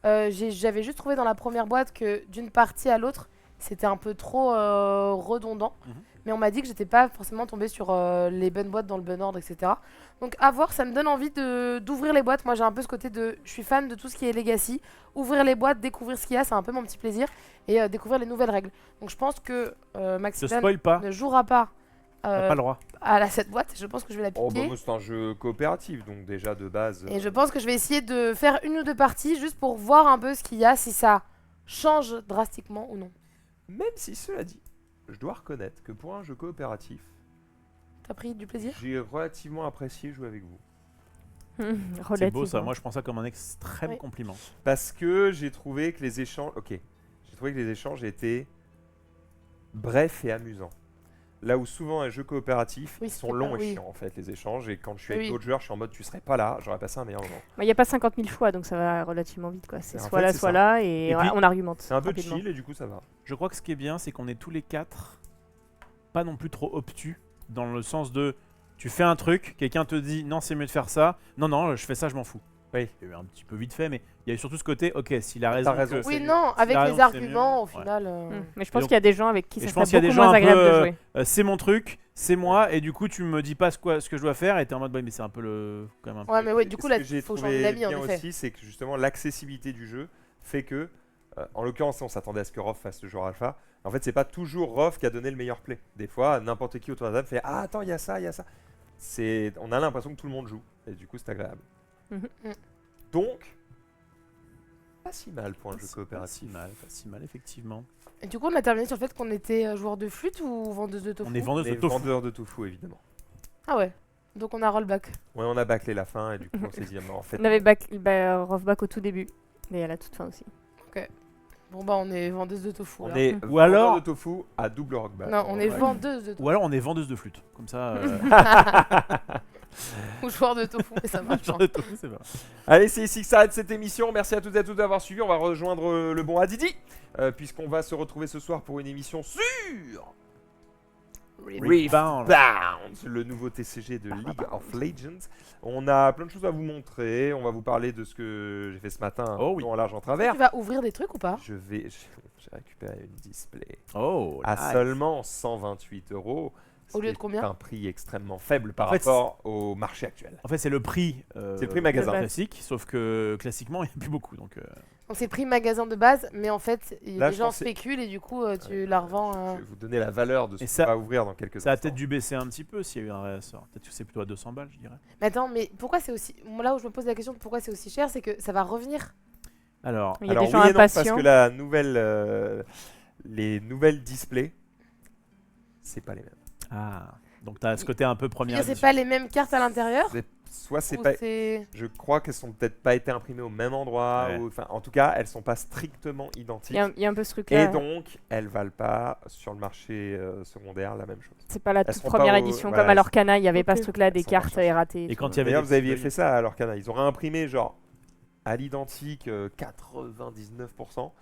J'avais juste trouvé dans la première boîte que d'une partie à l'autre, c'était un peu trop redondant. Mhm. Mais on m'a dit que j'étais pas forcément tombée sur les bonnes boîtes dans le bon ordre, etc. Donc à voir, ça me donne envie d'ouvrir les boîtes. Moi j'ai un peu ce côté de... Je suis fan de tout ce qui est Legacy. Ouvrir les boîtes, découvrir ce qu'il y a, c'est un peu mon petit plaisir. Et découvrir les nouvelles règles. Donc je pense que Je Maximilian spoil pas, ne jouera pas t'as pas le droit. à cette boîte. Je pense que je vais la Oh, piquer. bah, moi, c'est un jeu coopératif, donc déjà de base. Et je pense que je vais essayer de faire 1 ou 2 parties juste pour voir un peu ce qu'il y a, si ça change drastiquement ou non. Même si cela dit, je dois reconnaître que pour un jeu coopératif, T'as pris du plaisir? j'ai relativement apprécié jouer avec vous. C'est beau ça, Relativement. moi je prends ça comme un extrême Oui. compliment. Parce que j'ai trouvé que les échanges. Ok. J'ai trouvé que les échanges étaient brefs et amusants. Là où souvent un jeu coopératif, Oui, ils sont c'est longs pas- et oui. chiants en fait les échanges. Et quand je suis avec Oui. d'autres joueurs, je suis en mode tu serais pas là, j'aurais passé un meilleur moment. Il n'y a pas 50 000 choix, donc ça va relativement vite. Quoi. C'est En soit fait, là, c'est soit ça. là, et, Et puis, on argumente. C'est un peu rapidement. chill et du coup ça va. Je crois que ce qui est bien, c'est qu'on est tous les 4 pas non plus trop obtus, dans le sens de tu fais un truc, quelqu'un te dit non, c'est mieux de faire ça. Non, je fais ça, je m'en fous. Oui. Il y a eu un petit peu vite fait, mais il y a eu surtout ce côté, ok, s'il a raison. raison, que- c'est Oui, mieux. non, avec la les raison, c'est arguments, au mieux. final. Mais je pense donc- qu'il y a des gens avec qui et ça je serait pense qu'il y a des beaucoup gens moins un peu, agréable de jouer. c'est mon truc, c'est moi, et du coup tu me dis pas ce que je dois faire, et t'es en mode, bah, mais c'est un peu le. Quand même un peu- Ouais, mais ouais, du coup, Ce là, que j'ai il faut trouvé changer d'amis, en bien effet. aussi, c'est que justement l'accessibilité du jeu fait que, en l'occurrence, on s'attendait à ce que Rof fasse le joueur alpha. En fait, c'est pas toujours Rof qui a donné le meilleur play. Des fois, n'importe qui autour de la table fait ah attends, il y a ça, il y a ça. On a l'impression que tout le monde joue et du coup c'est agréable. Mhm. Donc, pas si mal pour un jeu Pas coopératif. pas si mal, effectivement. Et du coup, on a terminé sur le fait qu'on était joueur de flûte ou vendeuse de tofu. On est vendeuse On de est tofu. vendeur de tofu évidemment. Ah ouais. Donc on a rollback. Ouais, on a bâclé la fin et du coup on s'est dit en fait. On avait Rovback au tout début, et à la toute fin aussi. Bon bah on est vendeuse de tofu. On alors. est Ou vendeur alors- de tofu à double rockback. Non, on est Ouais. vendeuse de tofu. Ou alors on est vendeuse de flûte. Comme ça. Ou joueur de tofu, mais ça marche. genre de tofu, c'est pas. Allez, c'est ici que s'arrête cette émission. Merci à toutes et à tous d'avoir suivi. On va rejoindre le bon Adidi, puisqu'on va se retrouver ce soir pour une émission sur Rebound. Bound, le nouveau TCG de League of Legends. On a plein de choses à vous montrer. On va vous parler de ce que j'ai fait ce matin, Oh oui. en large en travers. Tu vas ouvrir des trucs ou pas? J'ai récupéré une display Oh, à nice. seulement 128 €. Au lieu de C'est combien? un prix extrêmement faible par En fait, rapport au marché actuel. En fait, c'est le prix. C'est le prix magasin. classique, sauf que classiquement, il n'y a plus beaucoup. Donc, Donc c'est prix magasin de base, mais en fait, Là, les je gens pense que c'est- spéculent et du coup, tu la revends. Je vais vous donner la valeur de ce Et qu'on ça- va ouvrir dans quelques ça a instants. peut-être dû baisser un petit peu s'il y a eu un réassort. Peut-être que c'est plutôt à 200 balles, je dirais. Mais attends, mais pourquoi c'est aussi. Moi, là où je me pose la question de pourquoi c'est aussi cher, c'est que ça va revenir. Alors, Il y a Alors des gens oui et non, parce impatients. que la nouvelle, les nouvelles displays, c'est pas les mêmes. donc tu as ce côté un peu Tu veux première dire, c'est édition. pas les mêmes cartes à l'intérieur? Soit c'est Ou pas, c'est. je crois qu'elles sont peut-être pas été imprimées au même endroit, Ouais. ou enfin en tout cas elles sont pas strictement identiques. Il y a un peu ce truc-là. Et donc elles valent pas sur le marché secondaire la même chose. C'est pas la elles toute seront première pas au- édition. voilà, Comme à l'Orcana, il n'y avait pas Ok. ce truc-là des Elles sont cartes pas erratées. Et quand il y avait D'ailleurs des vous aviez displays- fait ça à l'Orcana, ils auraient imprimé genre à l'identique 99%.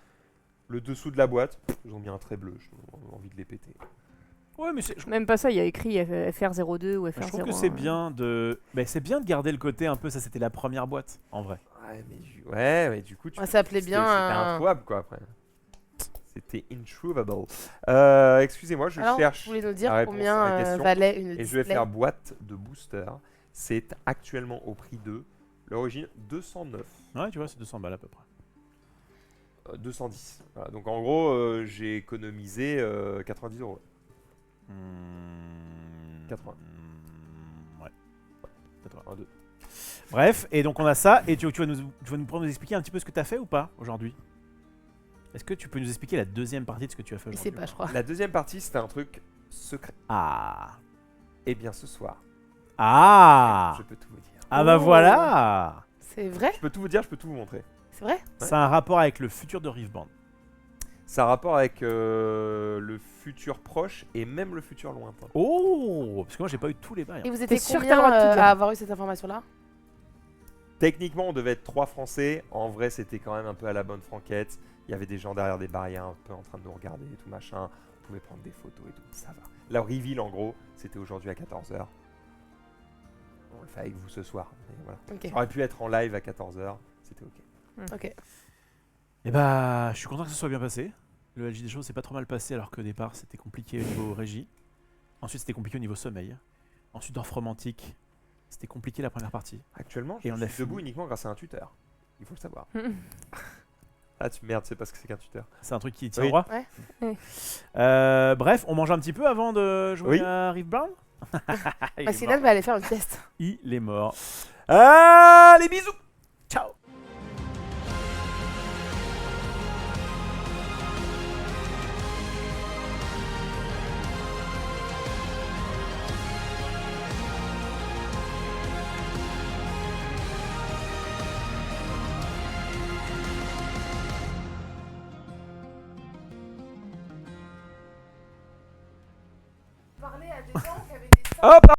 Le dessous de la boîte, ils ont mis un trait bleu, j'ai envie de les péter. Ouais, mais je Même pas ça, il y a écrit FR02 ou FR01. je trouve que c'est bien de. C'est bien de garder le côté un peu. Ça, c'était la première boîte, en vrai. Ouais, mais du coup, Ouais, ça appelait c'était bien introuvable quoi après. C'était introuvable. Excusez-moi, je Alors, cherche vous voulez nous dire la réponse à la combien question. valait une et je vais display? faire boîte de booster. C'est actuellement au prix de l'origine 209, Ouais, tu vois, c'est 200 balles à peu près. 210. Voilà, donc en gros, j'ai économisé 90 €. 80. Ouais. Peut-être pas. 1, 2. Bref, et donc on a ça. Et tu vas nous expliquer un petit peu ce que tu as fait ou pas aujourd'hui? Est-ce que tu peux nous expliquer la deuxième partie de ce que tu as fait Il aujourd'hui? sait pas, je crois. La deuxième partie, c'était un truc secret. Ah. Et bien ce soir, Ah. je peux tout vous dire. Ah bah Oh. voilà. C'est vrai? Je peux tout vous dire, je peux tout vous montrer. C'est vrai? Ça a un rapport avec le futur de Riftbound. Ça a rapport avec le futur proche et même le futur lointain. Oh, parce que moi j'ai pas eu tous les bails. Et vous étiez sûr que combien t'as le droit de tout dire à avoir eu cette information-là? Techniquement, on devait être 3 Français. En vrai, c'était quand même un peu à la bonne franquette. Il y avait des gens derrière des barrières un peu en train de nous regarder et tout machin. On pouvait prendre des photos et tout, ça va. La reveal, en gros, c'était aujourd'hui à 14h. On le fait avec vous ce soir. Mais voilà. Ok. Ça aurait pu être en live à 14h, c'était ok. Ok. Et bah, je suis content que ça soit bien passé. Le LG des choses s'est pas trop mal passé alors qu'au départ c'était compliqué au niveau régie. Ensuite c'était compliqué au niveau sommeil. Ensuite Dorf Romantique, c'était compliqué la première partie. Actuellement, je Et on a suis debout fini. uniquement grâce à un tuteur. Il faut le savoir. Ah, tu merde, c'est parce que c'est qu'un tuteur. C'est un truc qui tient Oui. droit. Ouais. Bref, on mange un petit peu avant de jouer Oui. à Riftbound. Il Bah, est Sinan mort. va aller faire une test. Il est mort. Allez, bisous! Ciao. parlais à des gens qui avaient des Hop